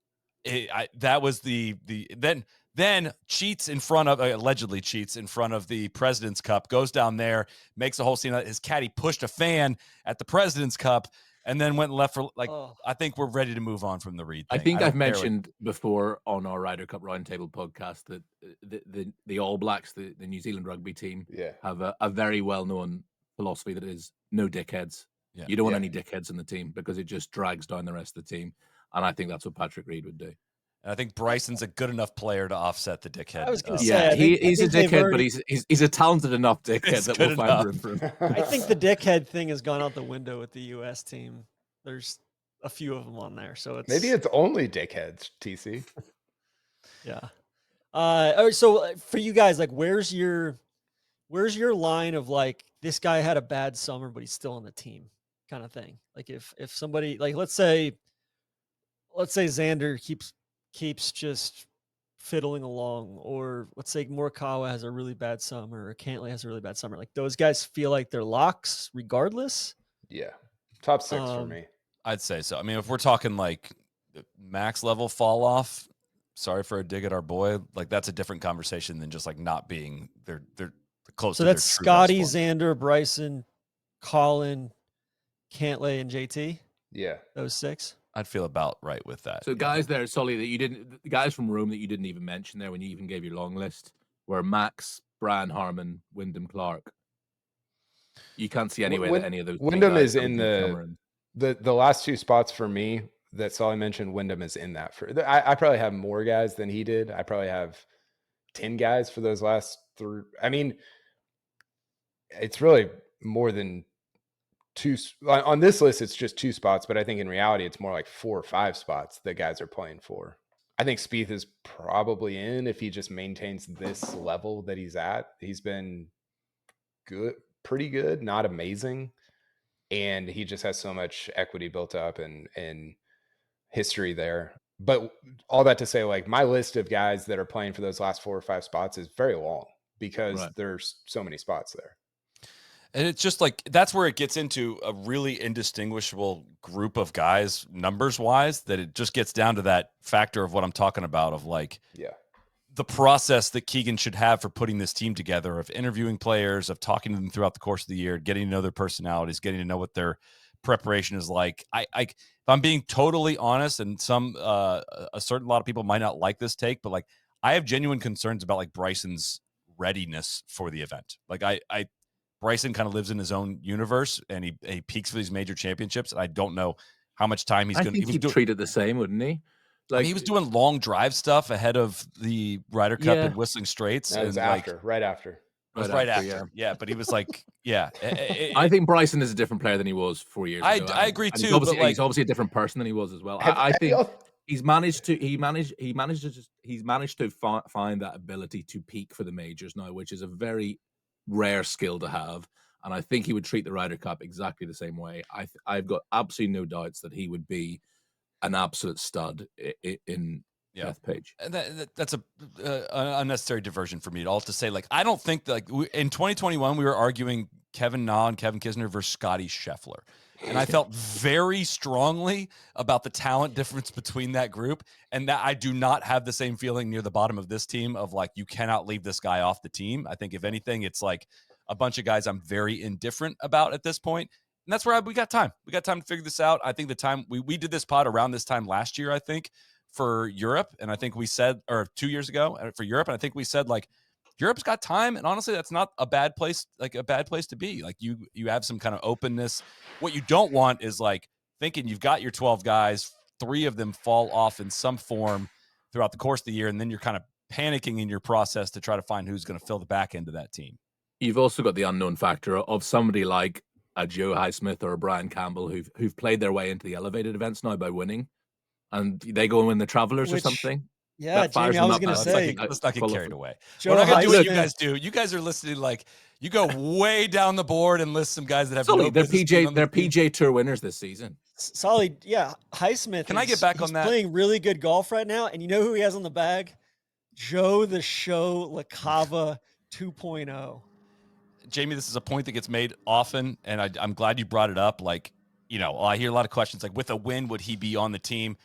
that was then cheats in front of allegedly cheats in front of the President's Cup, goes down there, makes a whole scene. His caddy pushed a fan at the President's Cup, and then went and left for I think we're ready to move on from the Reed thing.
I think I've mentioned before on our Ryder Cup Roundtable podcast that the All Blacks, the New Zealand rugby team, have a very well-known philosophy that is no dickheads. Yeah. You don't want any dickheads in the team because it just drags down the rest of the team. And I think that's what Patrick Reed would do.
And I think Bryson's a good enough player to offset the dickhead.
I was going to say,
he's a dickhead, but he's a talented enough dickhead that will find room for him.
I think the dickhead thing has gone out the window with the U.S. team. There's a few of them on there, so
maybe it's only dickheads. TC.
Yeah. So for you guys, like, where's your line of like this guy had a bad summer, but he's still on the team, kind of thing? Like if somebody like let's say Xander keeps just fiddling along, or let's say Morikawa has a really bad summer, or Cantlay has a really bad summer. Like those guys feel like they're locks regardless.
Yeah, top 6 for me.
I'd say so. I mean, if we're talking like max level fall off, sorry for a dig at our boy. Like that's a different conversation than just like not being they're close.
So
to
that's Scotty, Xander, Bryson, Colin, Cantlay, and JT.
Yeah,
those 6.
I'd feel about right with that.
So guys there, Soly, the guys from Rome that you didn't even mention there when you even gave your long list were Max, Brian Harmon, Wyndham Clark. You can't see any way that any of those.
Wyndham is in the last 2 spots for me that Soly mentioned. Wyndham is in that. I probably have more guys than he did. I probably have 10 guys for those last 3. I mean, it's really more than 2 on this list. It's just 2 spots, but I think in reality it's more like 4 or 5 spots that guys are playing for. I think Spieth is probably in if he just maintains this level that he's at. He's been good, pretty good, not amazing, and he just has so much equity built up and history there. But all that to say, like, my list of guys that are playing for those last 4 or 5 spots is very long because there's so many spots there.
And it's just like, that's where it gets into a really indistinguishable group of guys, numbers wise, that it just gets down to that factor of what I'm talking about of like, the process that Keegan should have for putting this team together, of interviewing players, of talking to them throughout the course of the year, getting to know their personalities, getting to know what their preparation is like. If I'm being totally honest, and a certain lot of people might not like this take, but like, I have genuine concerns about like Bryson's readiness for the event. Like Bryson kind of lives in his own universe, and he peaks for these major championships. And I don't know how much time he's going to.
He'd treat it the same, wouldn't he?
Like, I mean, he was doing long drive stuff ahead of the Ryder Cup in Whistling Straits.
That was right after.
Yeah, but he was like,
I think Bryson is a different player than he was 4 years ago.
I agree too.
He's obviously a different person than he was as well. I think he's managed to find that ability to peak for the majors now, which is a very rare skill to have. And I think he would treat the Ryder Cup exactly the same way. I've got absolutely no doubts that he would be an absolute stud in Bethpage.
And that's a unnecessary diversion for me all to say, like, I don't think that, like, in 2021 we were arguing Kevin Na and Kevin Kisner versus Scotty Scheffler, and I felt very strongly about the talent difference between that group, and that I do not have the same feeling near the bottom of this team of, like, you cannot leave this guy off the team. I think if anything, it's like a bunch of guys I'm very indifferent about at this point. And that's where we got time. We got time to figure this out. I think the time we did this pod around this time last year, I think, for Europe. And I think we said, or 2 years ago for Europe. And I think we said, like, Europe's got time. And honestly, that's not a bad place, like a bad place to be. Like, you have some kind of openness. What you don't want is, like, thinking you've got your 12 guys, 3 of them fall off in some form throughout the course of the year. And then you're kind of panicking in your process to try to find who's going to fill the back end of that team.
You've also got the unknown factor of somebody like a Joe Highsmith or a Brian Campbell who've played their way into the elevated events now by winning, and they go and win the Travelers or something.
Yeah, Jamie, I was going to say,
let's not get carried away.
Joe
We're not going to do what you
Highsmith.
guys do. You guys are listening, like, you go way down the board and list some guys that have
Sully,
no
they're
business being on the team.
PJ Tour winners this season.
Solid, yeah. Highsmith.
Can I get back on that?
He's playing really good golf right now, and you know who he has on the bag? Joe the Show LaCava 2.0.
Jamie, this is a point that gets made often, and I'm glad you brought it up. Like, you know, I hear a lot of questions like, with a win, would he be on the team?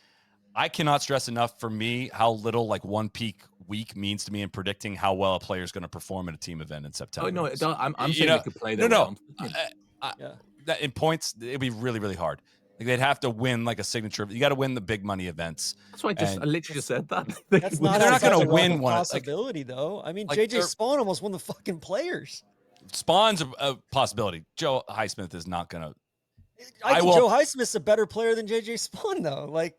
I cannot stress enough for me how little, like, one peak week means to me in predicting how well a player is going to perform at a team event in September.
Oh no, I'm saying they could play their
that in points, it'd be really, really hard. Like, they'd have to win like a signature. You got to win the big money events.
That's why I literally just said that.
That's not
they're not going to
a
win one.
Possibility, though. I mean,
like
JJ Spawn almost won the fucking Players.
Spawn's a possibility. Joe Highsmith is not going to.
I think Joe Highsmith's a better player than JJ Spawn, though. Like,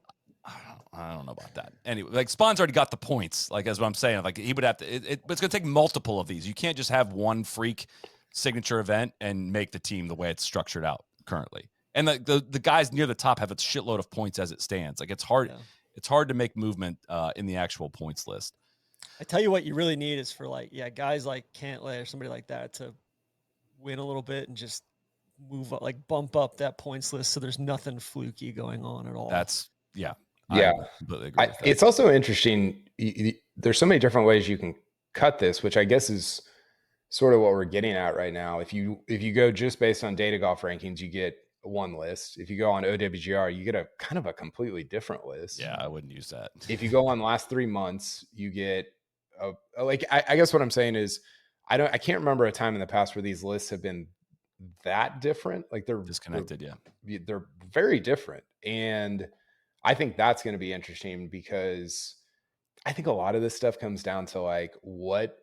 I don't know about that. Anyway, like, Spawn's already got the points. Like, as what I'm saying, like, he would have to. But it's going to take multiple of these. You can't just have one freak signature event and make the team the way it's structured out currently. And the guys near the top have a shitload of points as it stands. Like, it's hard. Yeah. It's hard to make movement in the actual points list.
I tell you what, you really need is for, like, guys like Cantlay or somebody like that to win a little bit and just move up, like, bump up that points list so there's nothing fluky going on at all.
That's
yeah.
I completely agree with that.
It's also interesting. There's so many different ways you can cut this, which I guess is sort of what we're getting at right now. If you go just based on data golf rankings, you get one list. If you go on OWGR, you get a kind of a completely different list.
Yeah, I wouldn't use that.
If you go on last 3 months, you get I guess what I'm saying is I can't remember a time in the past where these lists have been that different. Like, they're
disconnected.
They're very different. And I think that's going to be interesting because I think a lot of this stuff comes down to, like, what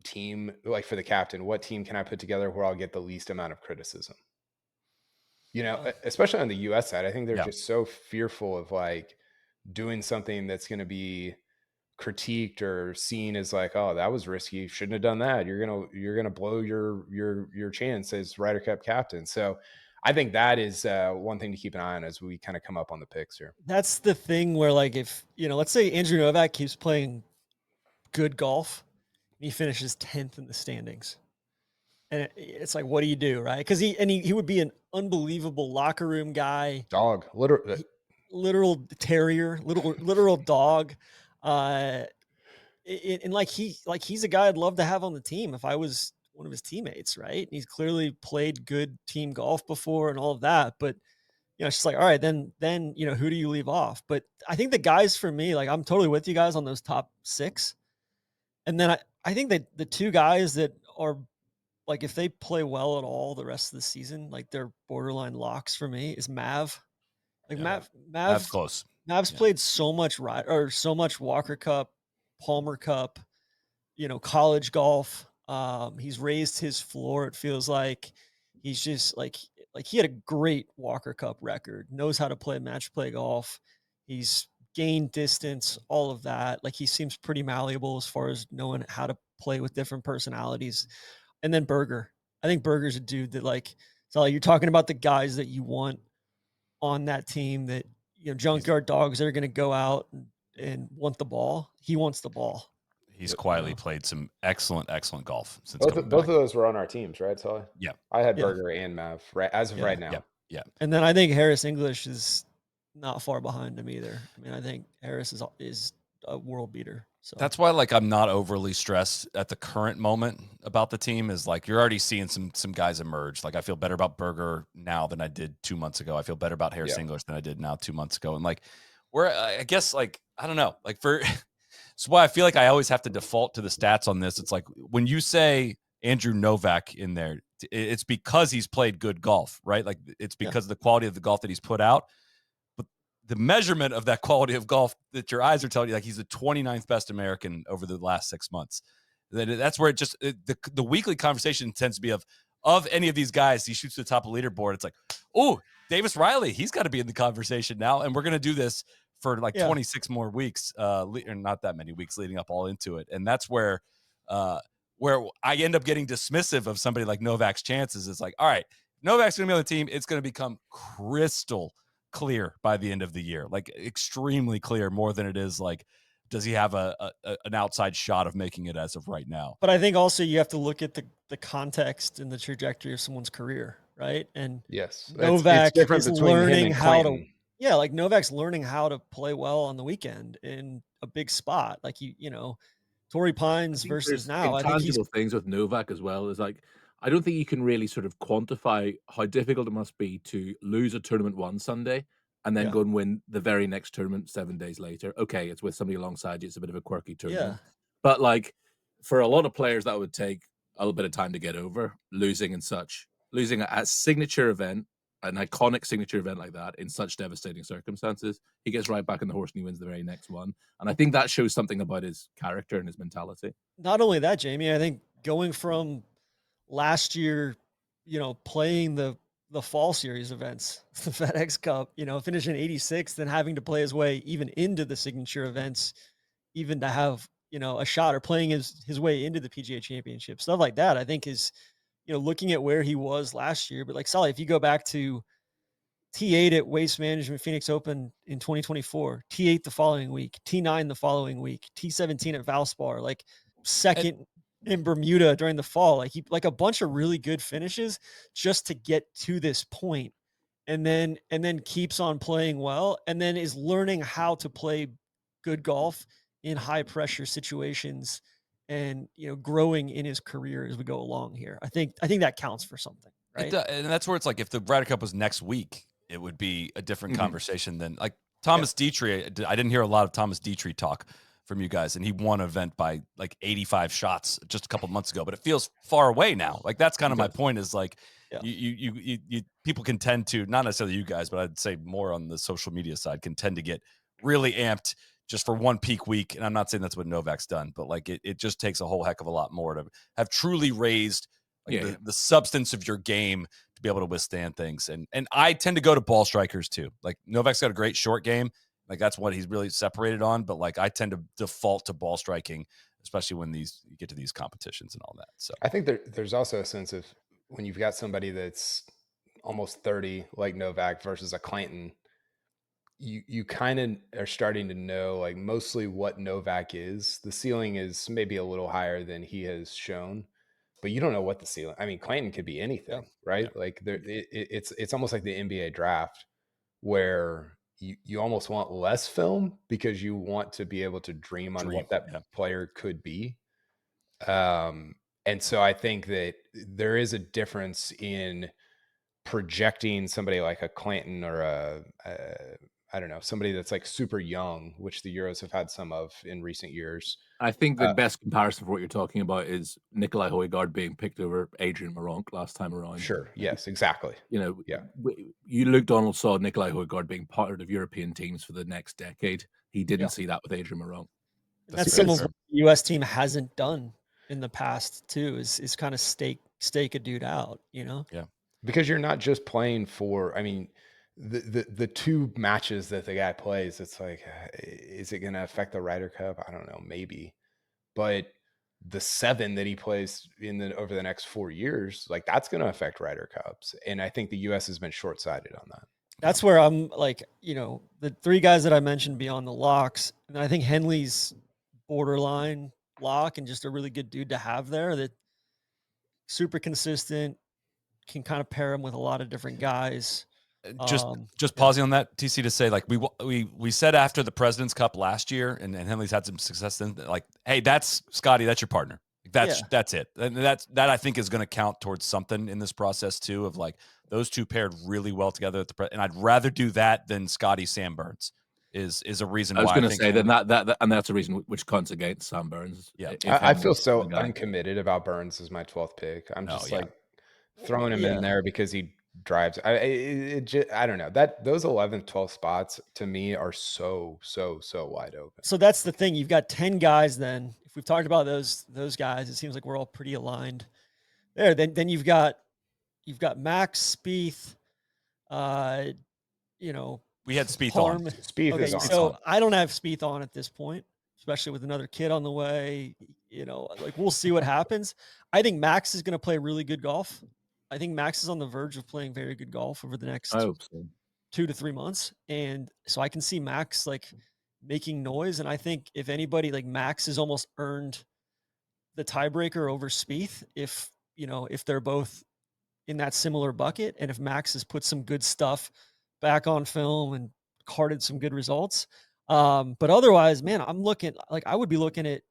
team, like, for the captain, what team can I put together where I'll get the least amount of criticism? You know, especially on the US side, I think they're just so fearful of, like, doing something that's going to be critiqued or seen as like, oh, that was risky, shouldn't have done that. You're gonna blow your chance as Ryder Cup captain. So I think that is one thing to keep an eye on as we kind of come up on the picks here.
That's the thing where, like, if, you know, let's say Andrew Novak keeps playing good golf and he finishes 10th in the standings, and it's like, what do you do, right? Because he would be an unbelievable locker room guy,
dog,
literal terrier, literal dog. And he's a guy I'd love to have on the team if I was one of his teammates, right? And he's clearly played good team golf before and all of that, but, you know, it's just like, all right, then, you know, who do you leave off? But I think the guys for me, like, I'm totally with you guys on those top 6. And then I think that the 2 guys that are, like, if they play well at all the rest of the season, like, they're borderline locks for me, is Mav. Like, Mav's
close.
Mav's played so much Walker Cup, Palmer Cup, you know, college golf. He's raised his floor. It feels like he's just like he had a great Walker Cup record, knows how to play match play golf. He's gained distance, all of that. Like, he seems pretty malleable as far as knowing how to play with different personalities. And then Berger. I think Berger's a dude that, like, so you're talking about the guys that you want on that team that, you know, junkyard dogs that are going to go out and want the ball. He wants the ball.
he's quietly played some excellent golf since
Both
coming
of
back.
those were on our teams, right, Soly?
Yeah.
I had
Yeah.
Berger and Mav as of right now.
Yeah.
And then I think Harris English is not far behind him either. I mean, I think Harris is a world beater. So
That's why, like, I'm not overly stressed at the current moment about the team. Is like you're already seeing some guys emerge. Like, I feel better about Berger now than I did 2 months ago. I feel better about Harris English than I did now 2 months ago. And like, I guess, like, I don't know, like for. That's why I feel like I always have to default to the stats on this. It's like when you say Andrew Novak in there, it's because he's played good golf, right? Like it's because of the quality of the golf that he's put out. But the measurement of that quality of golf that your eyes are telling you, like he's the 29th best American over the last 6 months. That's where the weekly conversation tends to be of any of these guys. He shoots to the top of the leaderboard. It's like, oh, Davis Riley, he's got to be in the conversation now. And we're going to do this for like 26 more weeks, or not that many weeks leading up all into it. And that's where I end up getting dismissive of somebody like Novak's chances. It's like, all right, Novak's going to be on the team. It's going to become crystal clear by the end of the year, like extremely clear, more than it is like, does he have an outside shot of making it as of right now?
But I think also you have to look at the context and the trajectory of someone's career, right? And
yes,
Novak
it's
is learning how to like Novak's learning how to play well on the weekend in a big spot. Like Torrey Pines versus now. I think he's
things with Novak as well is like I don't think you can really sort of quantify how difficult it must be to lose a tournament one Sunday and then go and win the very next tournament 7 days later. Okay, it's with somebody alongside you. It's a bit of a quirky tournament.
Yeah.
But like for a lot of players, that would take a little bit of time to get over, losing a signature event, an iconic signature event like that in such devastating circumstances. He gets right back on the horse and he wins the very next one. And I think that shows something about his character and his mentality.
Not only that, Jamie, I think going from last year, playing the fall series events, the FedEx Cup, finishing 86th and having to play his way even into the signature events, even to have, a shot or playing his way into the PGA Championship, stuff like that, I think is, looking at where he was last year. But like Soly, if you go back to T8 at Waste Management Phoenix Open in 2024, T8 the following week, T9 the following week, T17 at Valspar, like second in Bermuda during the fall, like a bunch of really good finishes just to get to this point, and then keeps on playing well, and then is learning how to play good golf in high pressure situations, and growing in his career as we go along here. I think that counts for something, right?
And that's where it's like if the Ryder Cup was next week, it would be a different conversation than like Thomas Dietrich. I didn't hear a lot of Thomas Dietrich talk from you guys, and he won an event by like 85 shots just a couple months ago, but it feels far away now. Like that's kind of my point is like you people can tend to, not necessarily you guys, but I'd say more on the social media side, can tend to get really amped just for one peak week. And I'm not saying that's what Novak's done, but like it just takes a whole heck of a lot more to have truly raised the substance of your game to be able to withstand things. And I tend to go to ball strikers too. Like Novak's got a great short game. Like that's what he's really separated on. But like I tend to default to ball striking, especially when you get to these competitions and all that. So
I think there's also a sense of when you've got somebody that's almost 30 like Novak versus a Clanton, you kind of are starting to know like mostly what Novak is. The ceiling is maybe a little higher than he has shown, but you don't know what the ceiling. I mean, Clanton could be anything, right? Yeah. Like it's almost like the NBA draft where you almost want less film because you want to be able to dream on what that player could be. And so I think that there is a difference in projecting somebody like a Clanton or I don't know, somebody that's like super young, which the Euros have had some of in recent years.
I think the best comparison for what you're talking about is Nikolai Højgaard being picked over Adrian Meronk last time around.
Sure. Yes, exactly.
Luke Donald saw Nikolai Højgaard being part of European teams for the next decade. He didn't see that with Adrian Meronk.
That's some of what the U.S. team hasn't done in the past too, is kind of stake a dude out, Yeah.
Because you're not just playing for, I mean, the two matches that the guy plays, it's like, is it going to affect the Ryder Cup? I don't know, maybe. But the 7 that he plays over the next 4 years, like that's going to affect Ryder Cups. And I think the U.S. has been short-sighted on that.
That's where I'm like, the 3 guys that I mentioned beyond the locks, and I think Henley's borderline, lock and just a really good dude to have there. That super consistent, can kind of pair him with a lot of different guys.
Just
Yeah.
pausing on that, TC, to say, like, we said after the President's Cup last year, and Henley's had some success in, like, hey, that's Scotty, that's your partner. That's it. And that I think is going to count towards something in this process too, of like those two paired really well together at the and I'd rather do that than Scotty Sam Burns is a reason why
I was going to
think
say that and that's a reason which counts against Sam Burns.
Yeah.
I feel so uncommitted about Burns as my 12th pick. I'm just like throwing him in there because he drives. I don't know, that those 11th, 12th spots to me are so wide open.
So that's the thing. You've got 10 guys. Then if we've talked about those guys, it seems like we're all pretty aligned there. Then you've got Max, Spieth,
we had Spieth
Parm.
on.
Spieth is on.
So I don't have Spieth on at this point, especially with another kid on the way. Like, we'll see what happens. I think Max is going to play really good golf. I think Max is on the verge of playing very good golf over the next 2 to 3 months. And so I can see Max like making noise. And I think if anybody, like Max has almost earned the tiebreaker over Spieth if they're both in that similar bucket. And if Max has put some good stuff back on film and carded some good results. But otherwise, man, I would be looking at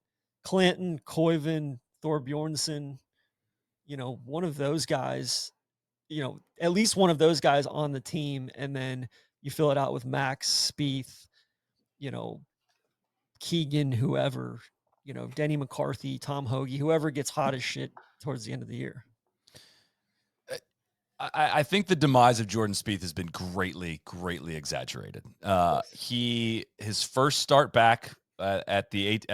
Clanton, Koiven, Thorbjornsen, one of those guys, at least one of those guys on the team. And then you fill it out with Max, Spieth, Keegan, whoever, Denny McCarthy, Tom Hoagie, whoever gets hot as shit towards the end of the year.
I think the demise of Jordan Spieth has been greatly exaggerated. His first start back at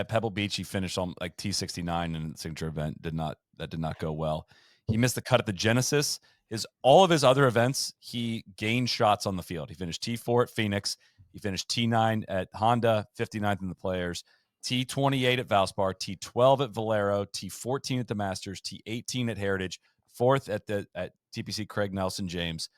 Pebble Beach, he finished on like T69 in the signature event. That did not go well. He missed the cut at the Genesis. All of his other events, he gained shots on the field. He finished T4 at Phoenix. He finished T9 at Honda, 59th in the Players, T28 at Valspar, T12 at Valero, T14 at the Masters, T18 at Heritage, 4th at TPC Craig Nelson James,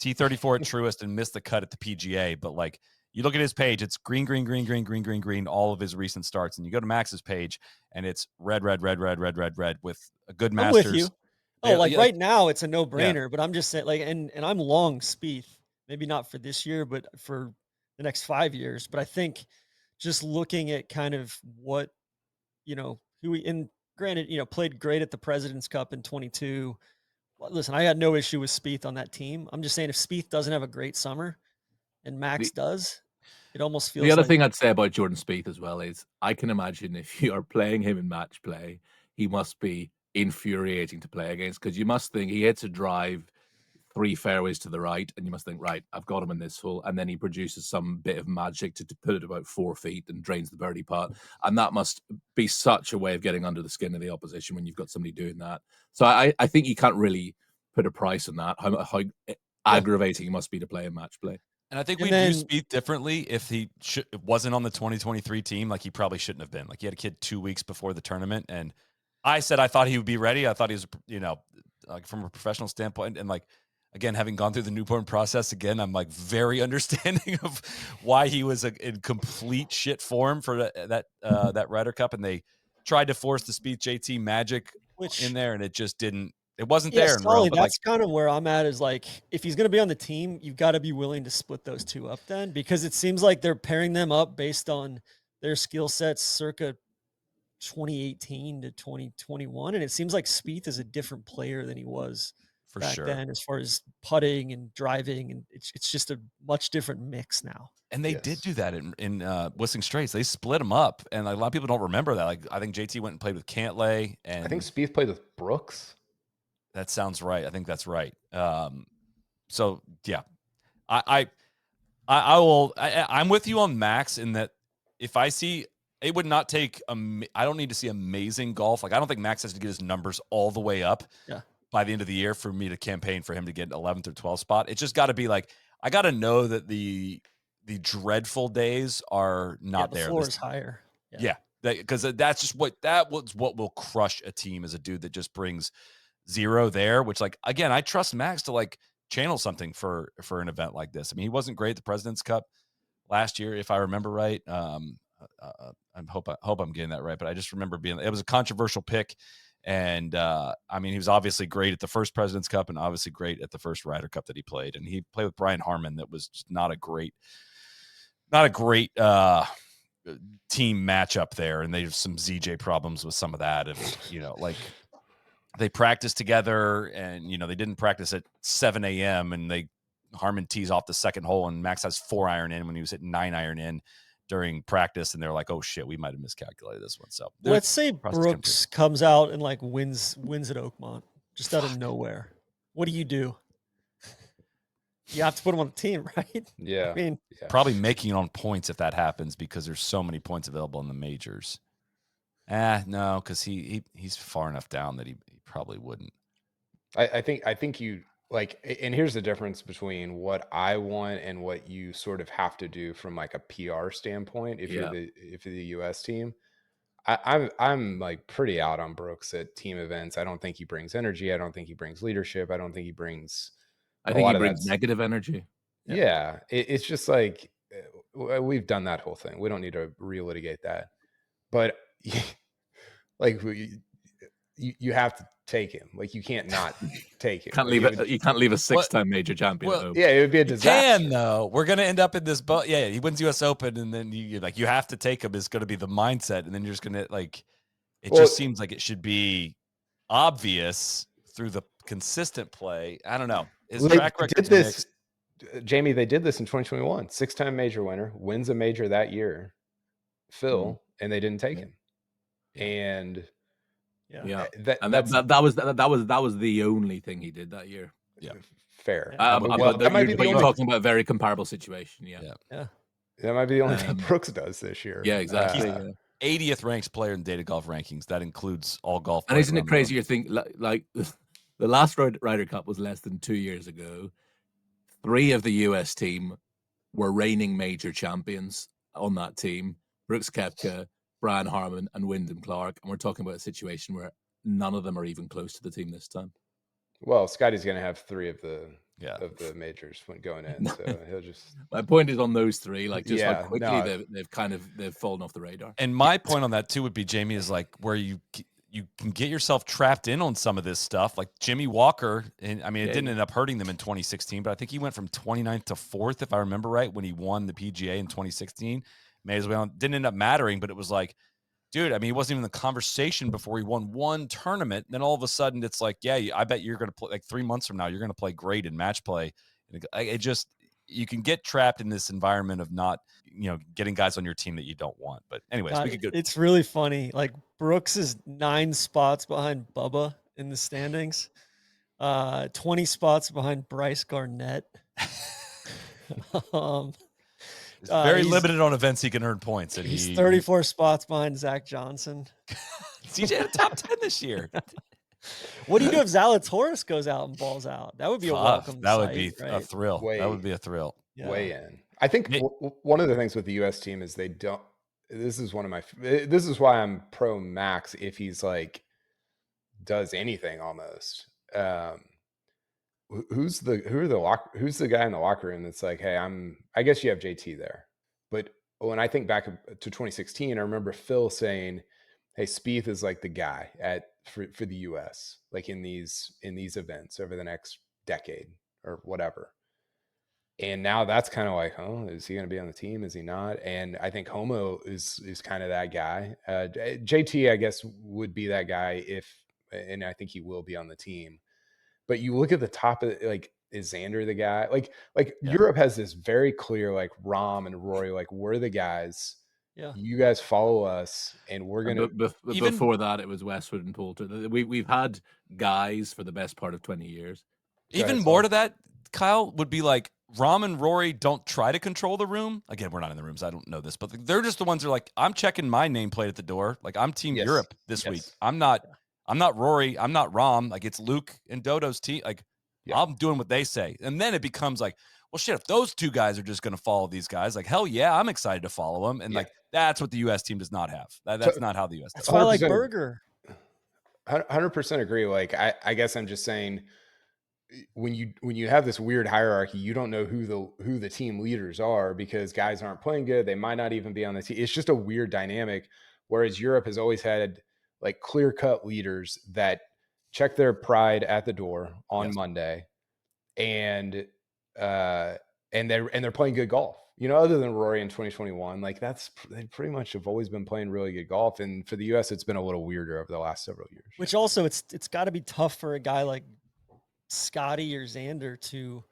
T34 at Truist, and missed the cut at the PGA. But like, you look at his page, it's green, all of his recent starts. And you go to Max's page, and it's red with a good Masters.
I'm with you. Right now it's a no-brainer, but I'm just saying, like, and I'm long Spieth, maybe not for this year, but for the next 5 years. But I think just looking at kind of what, granted, played great at the President's Cup in 22. Listen, I got no issue with Spieth on that team. I'm just saying, if Spieth doesn't have a great summer and Max does, it almost feels
the other thing I'd say about Jordan Spieth as well is I can imagine if you are playing him in match play, he must be infuriating to play against, because you must think he hits a drive 3 fairways to the right, and you must think, right, I've got him in this hole, and then he produces some bit of magic to put it about 4 feet and drains the birdie putt, and that must be such a way of getting under the skin of the opposition when you've got somebody doing that. So I think you can't really put a price on that, how aggravating it must be to play in match play.
And I think we'd view Spieth differently if he wasn't on the 2023 team. Like, he probably shouldn't have been. Like, he had a kid 2 weeks before the tournament, and I said I thought he would be ready. I thought he was, like, from a professional standpoint, and like, again, having gone through the Newborn process again, I'm like very understanding of why he was in complete shit form for that Ryder Cup, and they tried to force the Spieth JT magic in there, and it just didn't. It wasn't there.
Soly, that's kind of where I'm at. Is like, if he's going to be on the team, you've got to be willing to split those two up then, because it seems like they're pairing them up based on their skill sets circa 2018 to 2021, and it seems like Spieth is a different player than he was back then, as far as putting and driving, and it's just a much different mix now.
And they did do that in Whistling Straits. They split them up, and like, a lot of people don't remember that. Like, I think JT went and played with Cantlay, and
I think Spieth played with Brooks.
That sounds right. I think that's right. So yeah, I'm with you on Max in that if I see, it would not take, I don't need to see amazing golf. Like, I don't think Max has to get his numbers all the way up by the end of the year for me to campaign for him to get an 11th or 12th spot. It's just got to be like, I got to know that the dreadful days are not there.
The floor is higher.
Yeah. Because that's just what will crush a team, as a dude that just brings zero there, which, like, again, I trust Max to like channel something for an event like this. I mean, he wasn't great at the President's Cup last year, if I remember right. I hope I'm getting that right, but I just remember it was a controversial pick. And I mean, he was obviously great at the first President's Cup and obviously great at the first Ryder Cup that he played. And he played with Brian Harmon. That was just not a great team matchup there. And there's some ZJ problems with some of that. And, like they practiced together and, they didn't practice at 7 a.m. and Harmon tees off the second hole and Max has 4 iron in when he was hitting 9 iron in during practice, and they're like, "Oh shit, we might have miscalculated this one." So
let's say Brooks comes out and like wins at Oakmont just out of nowhere. What do? You have to put him on the team, right?
Yeah.
I mean,
probably making it on points if that happens because there's so many points available in the majors. No, because he's far enough down that he probably wouldn't.
I think you like, and here's the difference between what I want and what you sort of have to do from like a PR standpoint. If you're the US team, I'm like pretty out on Brooks at team events. I don't think he brings energy. I don't think he brings leadership. I don't think he brings.
I think he brings negative energy.
Yeah, it's just like we've done that whole thing. We don't need to relitigate that. But like you have to take him. Like you can't not take him.
You can't leave a 6-time major champion.
Well, yeah, it would be a disaster.
You can, though. We're gonna end up in this boat. Yeah, he wins US Open, and then you have to take him is gonna be the mindset, and then you're just gonna just seems like it should be obvious through the consistent play. I don't know. His track record
did this, Jamie. They did this in 2021. 6-time major winner, wins a major that year, Phil, and they didn't take him. And
that was the only thing he did that year.
Yeah,
fair.
That might be you're talking about a very comparable situation. Yeah.
That might be the only thing Brooks does this year.
Yeah, exactly.
80th ranked player in Data Golf rankings. That includes all golf.
And isn't it crazy? You think like the last Ryder Cup was less than 2 years ago. 3 of the US team were reigning major champions on that team: Brooks Koepka, Brian Harmon, and Wyndham Clark. And we're talking about a situation where none of them are even close to the team this time.
Well, Scotty's going to have 3 of the majors when going in, so he'll just.
My point is on those 3, like just how quickly they've fallen off the radar.
And my point on that too would be, Jamie, is like where you can get yourself trapped in on some of this stuff. Like Jimmy Walker, and I mean, it didn't end up hurting them in 2016, but I think he went from 29th to 4th, if I remember right, when he won the PGA in 2016. May as well didn't end up mattering, but it was like, dude, I mean, he wasn't even in the conversation before he won one tournament. And then all of a sudden it's like, yeah, I bet you're going to play like 3 months from now, you're going to play great in match play. And it just, you can get trapped in this environment of not, getting guys on your team that you don't want. But anyways,
it's really funny. Like Brooks is 9 spots behind Bubba in the standings, 20 spots behind Bryce Garnett.
He's very limited on events he can earn points. And
he's 34 spots behind Zach Johnson.
CJ had a top 10 this year.
What do you do if Zalatoris goes out and balls out? That would be a welcome
That would
sight,
be
right?
a thrill. That would be a thrill.
Yeah.
Way in. I think one of the things with the U.S. team is they don't. This is why I'm pro Max if he's like does anything almost. Who's the guy in the locker room that's like, hey, I guess you have JT there. But when I think back to 2016, I remember Phil saying, hey, Spieth is like the guy for the US, like in these events over the next decade or whatever. And now that's kind of like, oh, is he going to be on the team? Is he not? And I think Homo is kind of that guy. JT, I guess, would be that guy and I think he will be on the team. But you look at the top of like, is Xander the guy? Like Europe has this very clear, like Rahm and Rory, like we're the guys.
Yeah.
You guys follow us and we're going to.
Before that, it was Westwood and Poulter. We've had guys for the best part of 20 years.
Even more to that, Kyle, would be like Rahm and Rory don't try to control the room. Again, we're not in the rooms. I don't know this, but they're just the ones who are like, I'm checking my nameplate at the door. Like I'm Team Europe this week. I'm not Rory. I'm not Rahm. Like it's Luke and Dodo's team. Like I'm doing what they say. And then it becomes like, well, shit, if those 2 guys are just going to follow these guys, like, hell yeah, I'm excited to follow them. And like, that's what the U.S. team does not have. That's not how the U.S. does.
That's why I like Berger.
100% agree. Like, I guess I'm just saying when you have this weird hierarchy, you don't know who the team leaders are because guys aren't playing good. They might not even be on the team. It's just a weird dynamic. Whereas Europe has always had like clear-cut leaders that check their pride at the door on Monday, and they're playing good golf. You know, other than Rory in 2021, like they pretty much have always been playing really good golf. And for the US, it's been a little weirder over the last several years.
Which also it's got to be tough for a guy like Scotty or Xander to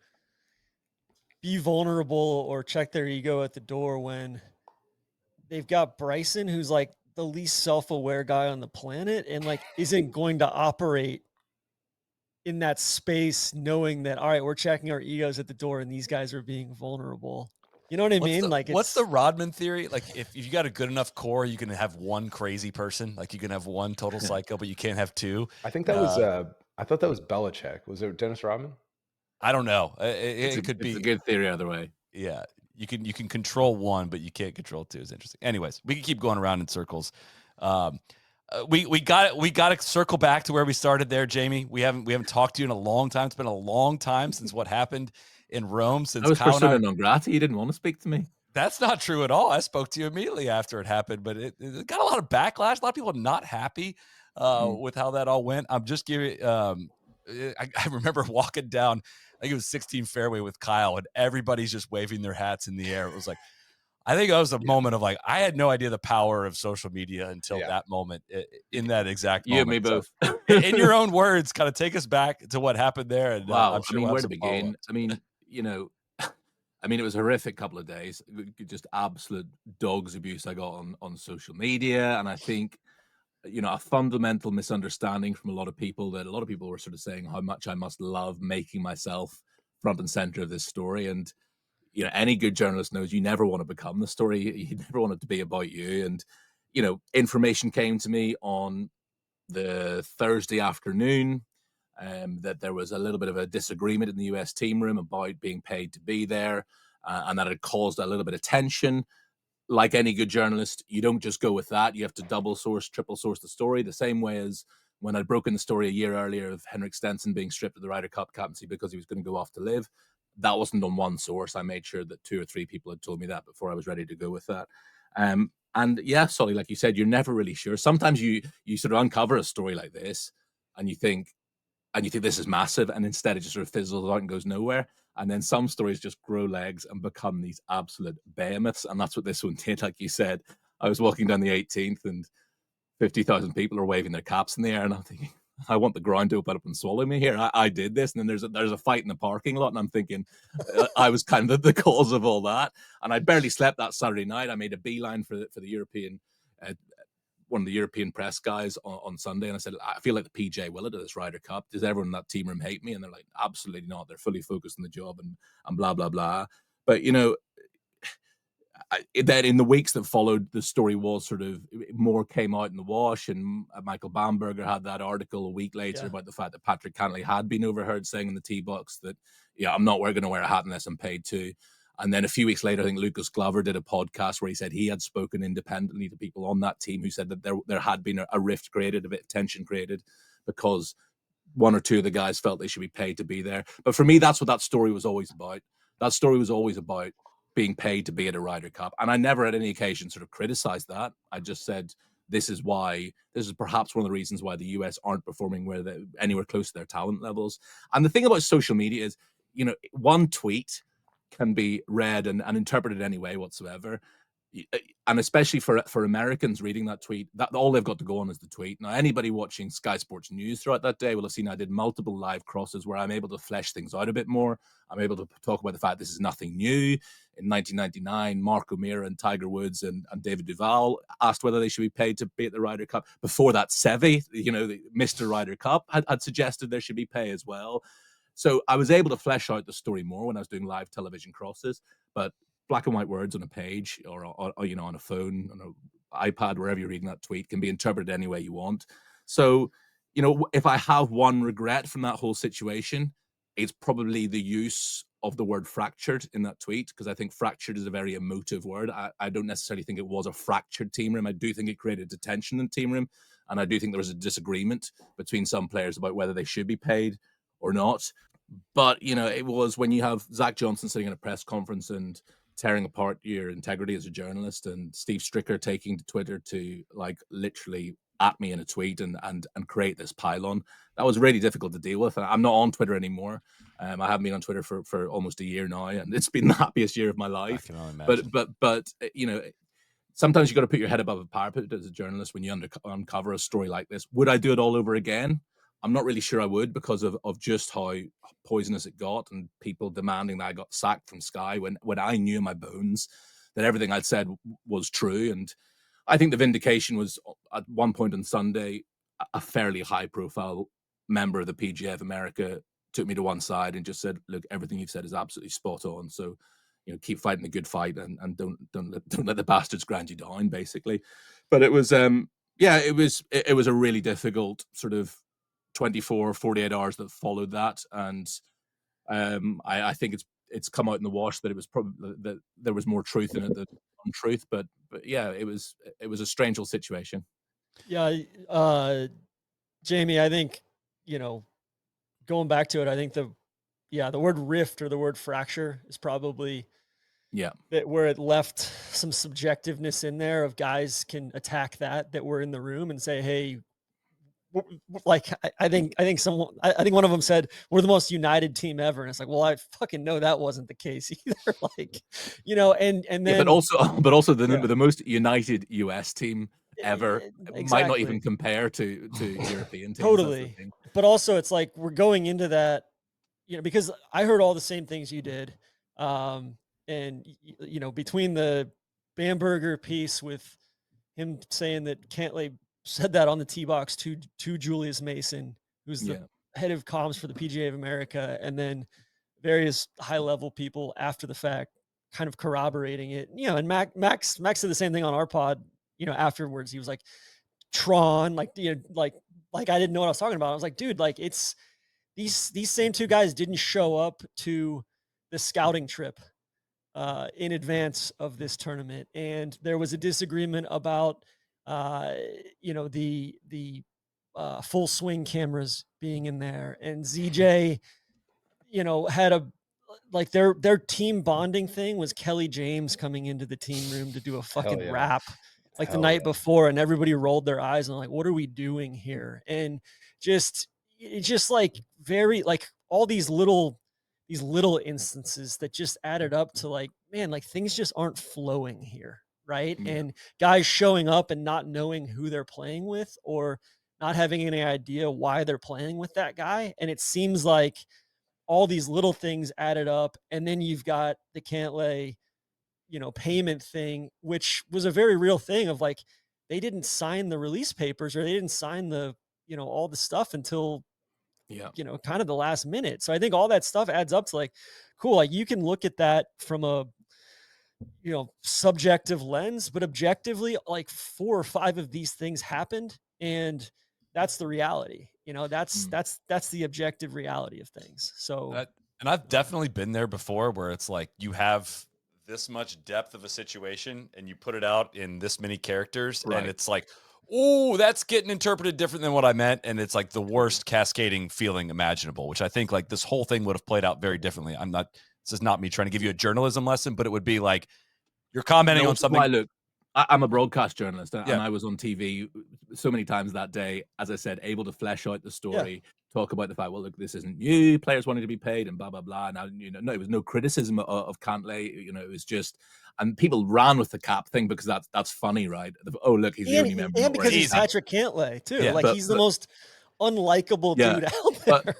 be vulnerable or check their ego at the door when they've got Bryson, who's like the least self-aware guy on the planet and like isn't going to operate in that space knowing that, all right, we're checking our egos at the door and these guys are being vulnerable. You know what I mean?
What's the Rodman theory? Like if you got a good enough core, you can have one crazy person. Like you can have one total psycho, but you can't have two.
I think that was I thought that was Belichick. Was it Dennis Rodman?
I don't know.
It could be a good theory either way.
Yeah. You can control one, but you can't control two. Is interesting. Anyways, we can keep going around in circles. We got to circle back to where we started there, Jamie. We haven't talked to you in a long time. It's been a long time since what happened in Rome. Since
I was persona non grata. You didn't want to speak to me.
That's not true at all. I spoke to you immediately after it happened, but it got a lot of backlash. A lot of people not happy with how that all went. I'm just giving. I remember walking down, I think it was 16 fairway with Kyle, and everybody's just waving their hats in the air. It was like, I think that was a moment of like, I had no idea the power of social media until that moment, in that exact moment.
You and me both.
So, in your own words, kind of take us back to what happened there. And,
wow.
I'm sure
where to begin? I mean, you know, it was a horrific couple of days. Just absolute dog's abuse I got on social media. And I think, a fundamental misunderstanding from a lot of people were sort of saying how much I must love making myself front and center of this story. And, any good journalist knows you never want to become the story. You never want it to be about you. And, information came to me on the Thursday afternoon that there was a little bit of a disagreement in the US team room about being paid to be there, and that had caused a little bit of tension. Like any good journalist, you don't just go with that. You have to double source, triple source the story, the same way as when I'd broken the story a year earlier of Henrik Stenson being stripped of the Ryder Cup captaincy because he was going to go off to live. That wasn't on one source. I made sure that 2 or 3 people had told me that before I was ready to go with that. And yeah, Soly, like you said, you're never really sure. Sometimes you sort of uncover a story like this and you think this is massive, and instead it just sort of fizzles out and goes nowhere. And then some stories just grow legs and become these absolute behemoths. And that's what this one did. Like you said, I was walking down the 18th and 50,000 people are waving their caps in the air. And I'm thinking, I want the ground to open up and swallow me here. I did this. And then there's a fight in the parking lot. And I'm thinking, I was kind of the cause of all that. And I barely slept that Saturday night. I made a beeline for the European, one of the European press guys on Sunday. And I said, I feel like the PJ Willett of this Ryder Cup. Does everyone in that team room hate me? And they're like, absolutely not. They're fully focused on the job and blah, blah, blah. But, that in the weeks that followed, the story was sort of more came out in the wash, and Michael Bamberger had that article a week later about the fact that Patrick Cantlay had been overheard saying in the tee box that, I'm not going to wear a hat unless I'm paid to. And then a few weeks later, I think Lucas Glover did a podcast where he said he had spoken independently to people on that team who said that there had been a rift created, a bit of tension created, because 1 or 2 of the guys felt they should be paid to be there. But for me, that's what that story was always about. That story was always about being paid to be at a Ryder Cup. And I never at any occasion sort of criticized that. I just said, this is perhaps one of the reasons why the US aren't performing anywhere close to their talent levels. And the thing about social media is, one tweet can be read and interpreted any way whatsoever. And especially for Americans reading that tweet, that all they've got to go on is the tweet. Now, anybody watching Sky Sports News throughout that day will have seen I did multiple live crosses where I'm able to flesh things out a bit more. I'm able to talk about the fact this is nothing new. In 1999, Mark O'Meara and Tiger Woods and David Duval asked whether they should be paid to be at the Ryder Cup. Before that, Seve, the Mr. Ryder Cup, had suggested there should be pay as well. So I was able to flesh out the story more when I was doing live television crosses, but black and white words on a page or on a phone, on an iPad, wherever you're reading that tweet, can be interpreted any way you want. So, if I have one regret from that whole situation, it's probably the use of the word fractured in that tweet, because I think fractured is a very emotive word. I don't necessarily think it was a fractured team room. I do think it created tension in the team room, and I do think there was a disagreement between some players about whether they should be paid or not. But, you know, it was when you have Zach Johnson sitting in a press conference and tearing apart your integrity as a journalist, and Steve Stricker taking to Twitter to, like, literally at me in a tweet and create this pylon. That was really difficult to deal with. I'm not on Twitter anymore. I haven't been on Twitter for almost a year now, and it's been the happiest year of my
I
life.
can only imagine.
But you know, sometimes you got to put your head above a parapet as a journalist when you uncover a story like this. Would I do it all over again? I'm not really sure I would, because of just how poisonous it got, and people demanding that I got sacked from Sky when I knew in my bones that everything I'd said was true. And I think the vindication was, at one point on Sunday, a fairly high profile member of the PGA of America took me to one side and just said, look, everything you've said is absolutely spot on. So, you know, keep fighting the good fight, and don't let the bastards grind you down, basically. But it was, it was a really difficult sort of 24, 48 hours that followed that. And I think it's come out in the wash that it was probably that there was more truth in it than untruth. But yeah, it was a strange little situation.
Yeah, Jamie, I think, you know, going back to it, I think the word rift or the word fracture is probably
Yeah.
where it left some subjectiveness in there of guys can attack that were in the room and say, hey, like I think one of them said we're the most united team ever, and it's like, well, I fucking know that wasn't the case either. Like, you know, and then
but also the most united US team ever might not even compare to European teams.
Totally. But also it's like we're going into that, you know, because I heard all the same things you did. And you know, between the Bamberger piece with him saying that Cantlay said that on the tee box to Julius Mason, who's the head of comms for the PGA of America, and then various high level people after the fact kind of corroborating it. You know, and Max said the same thing on our pod, you know, afterwards. He was like, Tron, like, you know, like I didn't know what I was talking about. I was like, dude, like, it's these same two guys didn't show up to the scouting trip in advance of this tournament, and there was a disagreement about you know, the full swing cameras being in there, and ZJ, you know, had a like their team bonding thing was Kelly James coming into the team room to do a fucking rap like the night before, and everybody rolled their eyes and like, what are we doing here? And it's just like very like all these little instances that just added up to like, man, like things just aren't flowing here, right? And guys showing up and not knowing who they're playing with, or not having any idea why they're playing with that guy. And it seems like all these little things added up, and then you've got the Cantlay, you know, payment thing, which was a very real thing of like, they didn't sign the release papers, or they didn't sign the, you know, all the stuff until, you know, kind of the last minute. So I think all that stuff adds up to like, cool, like you can look at that from a, you know, subjective lens, but objectively, like 4 or 5 of these things happened, and that's the reality. You know, that's the objective reality of things. So
and I've definitely been there before, where it's like you have this much depth of a situation and you put it out in this many characters, and it's like, oh, that's getting interpreted different than what I meant, and it's like the worst cascading feeling imaginable, which I think like this whole thing would have played out very differently. This is not me trying to give you a journalism lesson, but it would be like you're commenting on something.
Look, I'm a broadcast journalist, and I was on TV so many times that day, as I said, able to flesh out the story, talk about the fact, well, look, this isn't new, players wanting to be paid and blah, blah, blah. Now, you know, no, it was no criticism of Cantlay, you know, it was just, and people ran with the cap thing because that's funny, right? Oh, look, he's the only member.
And because he's Patrick Cantlay, too. Yeah, like, he's the most unlikable dude out there.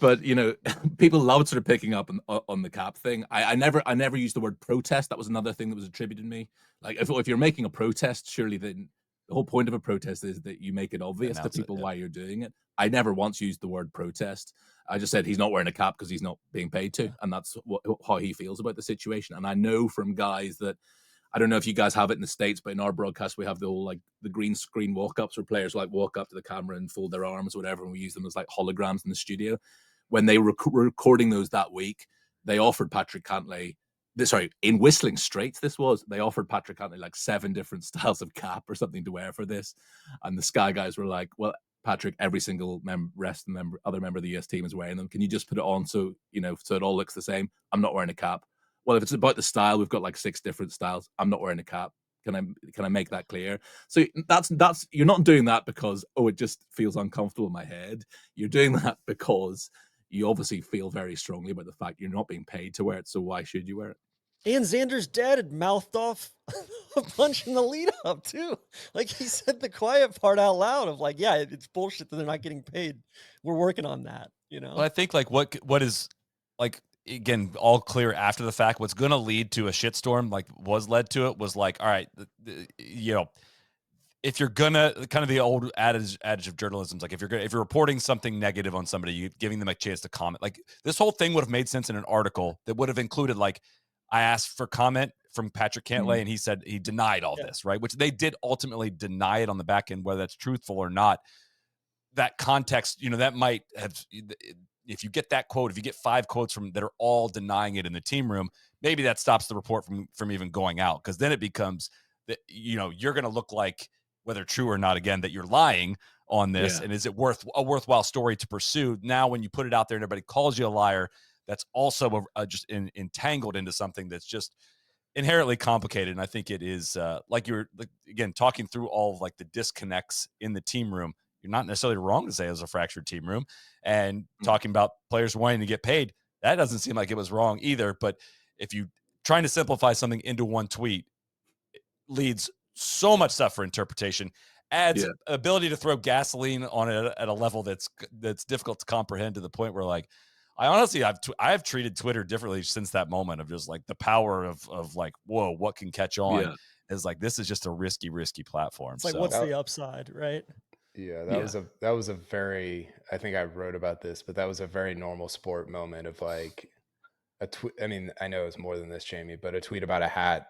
But you know, people loved sort of picking up on the cap thing. I never used the word protest. That was another thing that was attributed to me. Like if you're making a protest, surely then the whole point of a protest is that you make it obvious to people why you're doing it. I never once used the word protest. I just said he's not wearing a cap because he's not being paid to, and that's how he feels about the situation. And I know from guys that, I don't know if you guys have it in the States, but in our broadcast, we have the whole, like, the green screen walk-ups where players, like, walk up to the camera and fold their arms or whatever, and we use them as, like, holograms in the studio. When they were recording those that week, they offered Patrick Cantlay, in Whistling Straits, they offered Patrick Cantlay, like, 7 different styles of cap or something to wear for this. And the Sky guys were like, well, Patrick, every single other member of the US team is wearing them. Can you just put it on so it all looks the same? I'm not wearing a cap. Well, if it's about the style, we've got like 6 different styles. I'm not wearing a cap. Can I make that clear? So that's you're not doing that because it just feels uncomfortable in my head. You're doing that because you obviously feel very strongly about the fact you're not being paid to wear it. So why should you wear it?
And Xander's dad had mouthed off a bunch in the lead up too. Like he said the quiet part out loud of like, yeah, it's bullshit that they're not getting paid. We're working on that,
Well, I think like what is like, again, all clear after the fact, what's going to lead to a shitstorm, like was led to it, was like, all right, if you're gonna, kind of the old adage of journalism is like, if you're reporting something negative on somebody, you giving them a chance to comment. Like this whole thing would have made sense in an article that would have included like, I asked for comment from Patrick Cantlay, and he said he denied all this, right? Which they did ultimately deny it on the back end, whether that's truthful or not. That context, that might have, if you get that quote, if you get 5 quotes from that are all denying it in the team room, maybe that stops the report from even going out, because then it becomes that you're going to look like, whether true or not, again, that you're lying on this, and is it a worthwhile story to pursue? Now, when you put it out there and everybody calls you a liar, that's also just entangled into something that's just inherently complicated. And I think it is like you were again talking through all of like the disconnects in the team room. You're not necessarily wrong to say it was a fractured team room, and talking about players wanting to get paid, that doesn't seem like it was wrong either. But if you trying to simplify something into one tweet, it leads so much stuff for interpretation, adds ability to throw gasoline on it at a level that's difficult to comprehend, to the point where like, I honestly, I've treated Twitter differently since that moment of just like the power of like, whoa, what can catch on is like, this is just a risky platform.
It's like, what's the upside, right?
Yeah, that was a very, I think I wrote about this, but that was a very normal sport moment of like a tweet. I mean, I know it's more than this, Jamie, but a tweet about a hat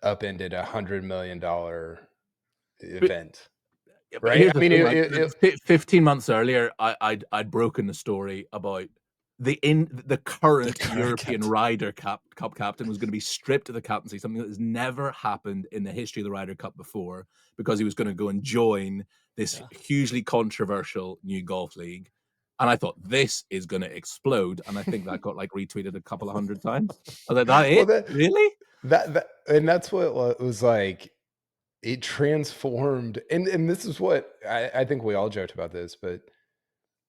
upended $100 million event. Right? I mean,
15 months earlier, I'd broken the story about the current European Ryder Cup captain was going to be stripped of the captaincy, something that has never happened in the history of the Ryder Cup before, because he was going to go and join this hugely controversial new golf league. And I thought, this is going to explode. And I think that got like retweeted a couple of 100 times. I was like, really?
And that's what it was like. It transformed, and this is what I think we all joked about this, but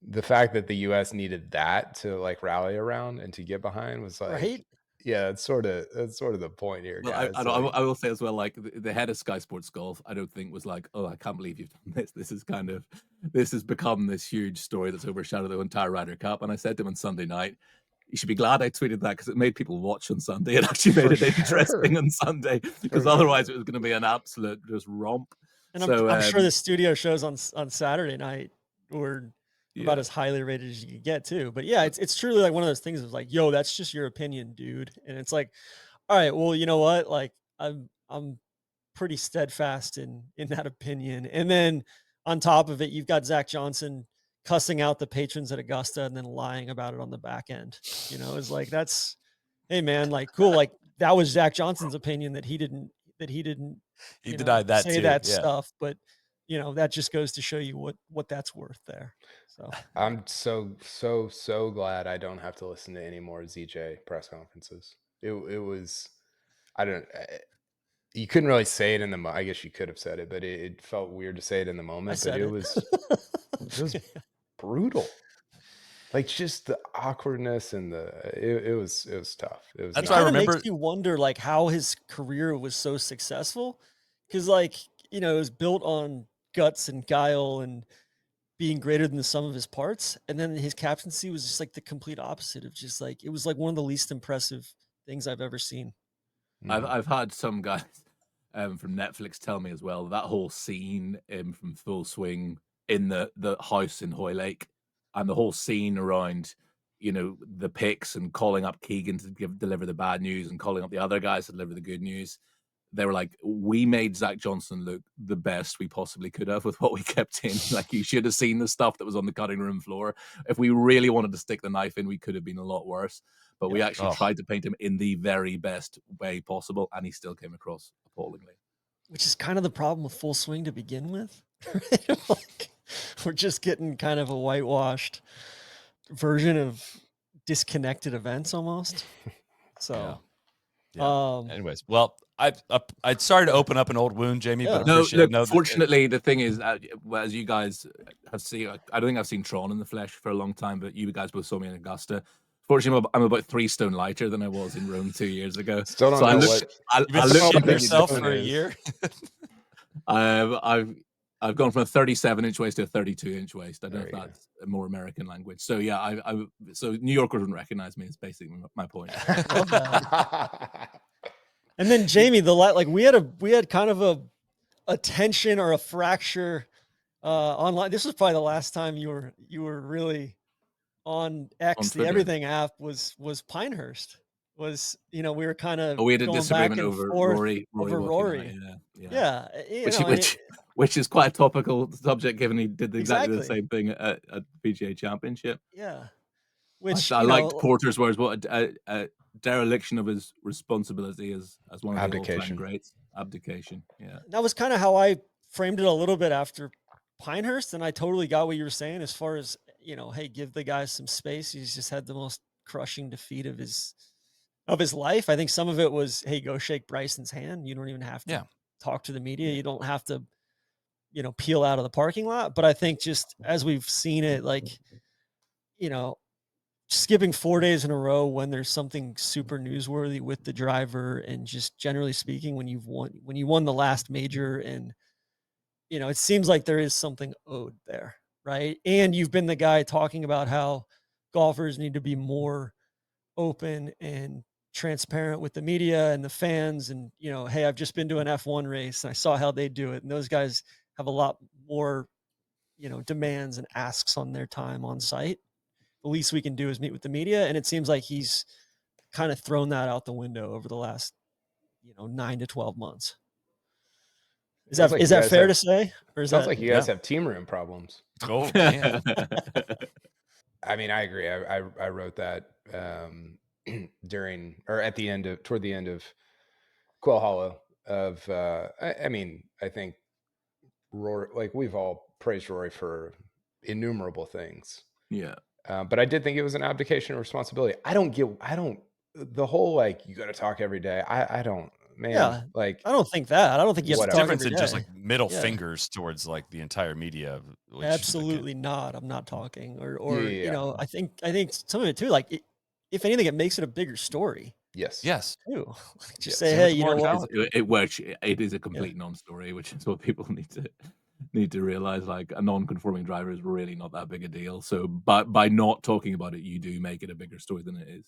the fact that the US needed that to like rally around and to get behind was like,
right?
Yeah, that's sort of the point here, guys.
Well, I will say as well, like the head of Sky Sports Golf, I don't think was like, oh, I can't believe you've done this. This has become this huge story that's overshadowed the entire Ryder Cup. And I said to him on Sunday night, you should be glad I tweeted that, because it made people watch on Sunday. It actually made it interesting on Sunday, because otherwise it was going to be an absolute just romp.
And I'm sure the studio shows on Saturday night were about as highly rated as you could get too. But yeah, it's truly like one of those things of like, yo, that's just your opinion, dude. And it's like, all right, well, you know what? Like I'm pretty steadfast in that opinion. And then on top of it, you've got Zach Johnson cussing out the patrons at Augusta and then lying about it on the back end. It's like, that's, hey man, like cool. Like that was Zach Johnson's opinion that he didn't
he denied that
say
too.
That stuff. But that just goes to show you what that's worth there. So
I'm so glad I don't have to listen to any more ZJ press conferences. It was, you couldn't really say it in the, I guess you could have said it, but it felt weird to say it in the moment, but it was brutal. Like just the awkwardness and it was tough. It was.
That's why I remember.
Makes you wonder like how his career was so successful, because like it was built on guts and guile and being greater than the sum of his parts, and then his captaincy was just like the complete opposite of just like, it was like one of the least impressive things I've ever seen.
I've had some guys from Netflix tell me as well that whole scene from Full Swing in the house in Hoylake, and the whole scene around the picks and calling up Keegan to deliver the bad news and calling up the other guys to deliver the good news. They were like, we made Zach Johnson look the best we possibly could have with what we kept in. Like, you should have seen the stuff that was on the cutting room floor. If we really wanted to stick the knife in, we could have been a lot worse. But we actually tried to paint him in the very best way possible, and he still came across appallingly.
Which is kind of the problem with Full Swing to begin with. we're just getting kind of a whitewashed version of disconnected events almost. So,
Yeah. Anyways, well, I'd sorry to open up an old wound, Jamie, but
No,
appreciate.
look, fortunately, the thing is, well, as you guys have seen, I don't think I've seen Tron in the flesh for a long time, but you guys both saw me in Augusta. Fortunately, I'm about 3 stone lighter than I was in Rome 2 years ago.
Still don't
So
know
you've
been shitting yourself for a year.
I've gone from a 37-inch waist to a 32-inch waist. I don't know if
There you
that's a more American language. So yeah, so New Yorkers wouldn't recognize me. Is basically my point.
love that. And then Jamie, we had kind of a tension or a fracture online. This was probably the last time you were really on X. The
Twitter.
Everything app was Pinehurst. We were kind of
We had a
going
disagreement
back and
over
forth
Rory.
over Rory. Yeah.
Which is quite a topical subject, given he did exactly the
Exactly.
same thing at PGA Championship.
Yeah. Which
I liked Porter's words. What a dereliction of his responsibility as one of the all-time greats. Abdication. Yeah.
That was kind of how I framed it a little bit after Pinehurst, and I totally got what you were saying as far as, hey, give the guy some space. He's just had the most crushing defeat of his life. I think some of it was, hey, go shake Bryson's hand. You don't even have to talk to the media. You don't have to, peel out of the parking lot. But I think just as we've seen it, skipping 4 days in a row when there's something super newsworthy with the driver, and just generally speaking, when you won the last major, and it seems like there is something owed there, right? And you've been the guy talking about how golfers need to be more open and transparent with the media and the fans, and hey, I've just been to an F1 race and I saw how they do it, and those guys have a lot more demands and asks on their time on site. The least we can do is meet with the media, and it seems like he's kind of thrown that out the window over the last 9 to 12 months. Is that fair to say? Or
sounds like you guys have team room problems.
Oh, man.
I mean, I agree. I wrote that toward the end of Quail Hollow I think Rory, like, we've all praised Rory for innumerable things.
Yeah.
But I did think it was an abdication of responsibility. The whole, like, you got to talk every day. I don't, man.
Yeah,
like,
I don't think that. I don't think you have to talk
difference
every
in
day.
just like middle fingers towards like the entire media.
Absolutely not. I'm not talking. Or I think some of it too. Like, if anything, it makes it a bigger story.
Yes.
Too. Just say, hey, you know what?
It is a complete non-story, which is what people need to realize. Like, a non-conforming driver is really not that big a deal. So, by not talking about it, you do make it a bigger story than it is.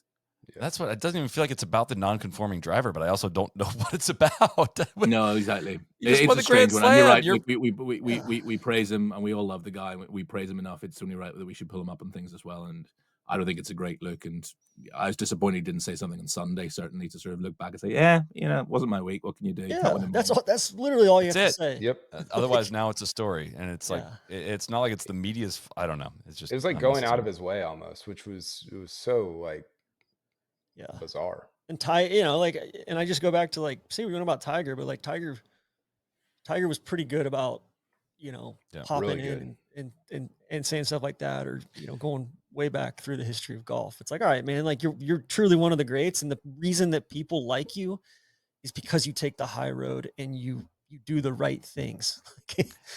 Yeah. That's what it doesn't even feel like it's about the non-conforming driver, but I also don't know what it's about.
No, exactly.
It's a Grand Slam.
You're right. We praise him, and we all love the guy. We praise him enough. It's only right that we should pull him up on things as well. And I don't think it's a great look. And I was disappointed he didn't say something on Sunday, certainly, to sort of look back and say, it wasn't my week. What can you do?
Yeah, that's literally all you have to say.
Yep.
Otherwise, now it's a story, and it's like it's not like it's the media's. I don't know. It was
like going out of his way almost, which was so like bizarre.
And and I just go back to, like, say we're going about Tiger, but like Tiger was pretty good about popping
really
in and saying stuff like that, or going way back through the history of golf. It's like, all right, man, like, you're truly one of the greats, and the reason that people like you is because you take the high road and you do the right things.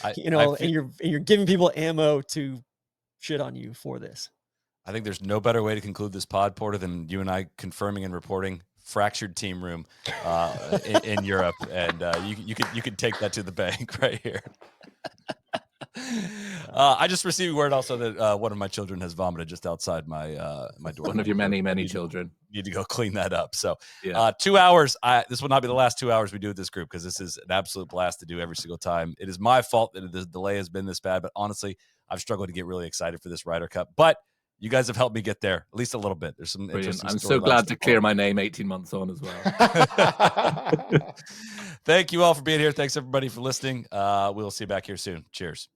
And you're giving people ammo to shit on you for this.
I think there's no better way to conclude this pod, Porter, than you and I confirming and reporting fractured team room in Europe, and you could take that to the bank right here. I just received word also that one of my children has vomited just outside my door.
One of your many children.
Need to go clean that up. So 2 hours. This will not be the last 2 hours we do with this group, because this is an absolute blast to do every single time. It is my fault that the delay has been this bad, but honestly, I've struggled to get really excited for this Ryder Cup. But you guys have helped me get there at least a little bit. There's some interesting.
I'm so glad to clear my name 18 months on as well.
Thank you all for being here. Thanks everybody for listening. We'll see you back here soon. Cheers.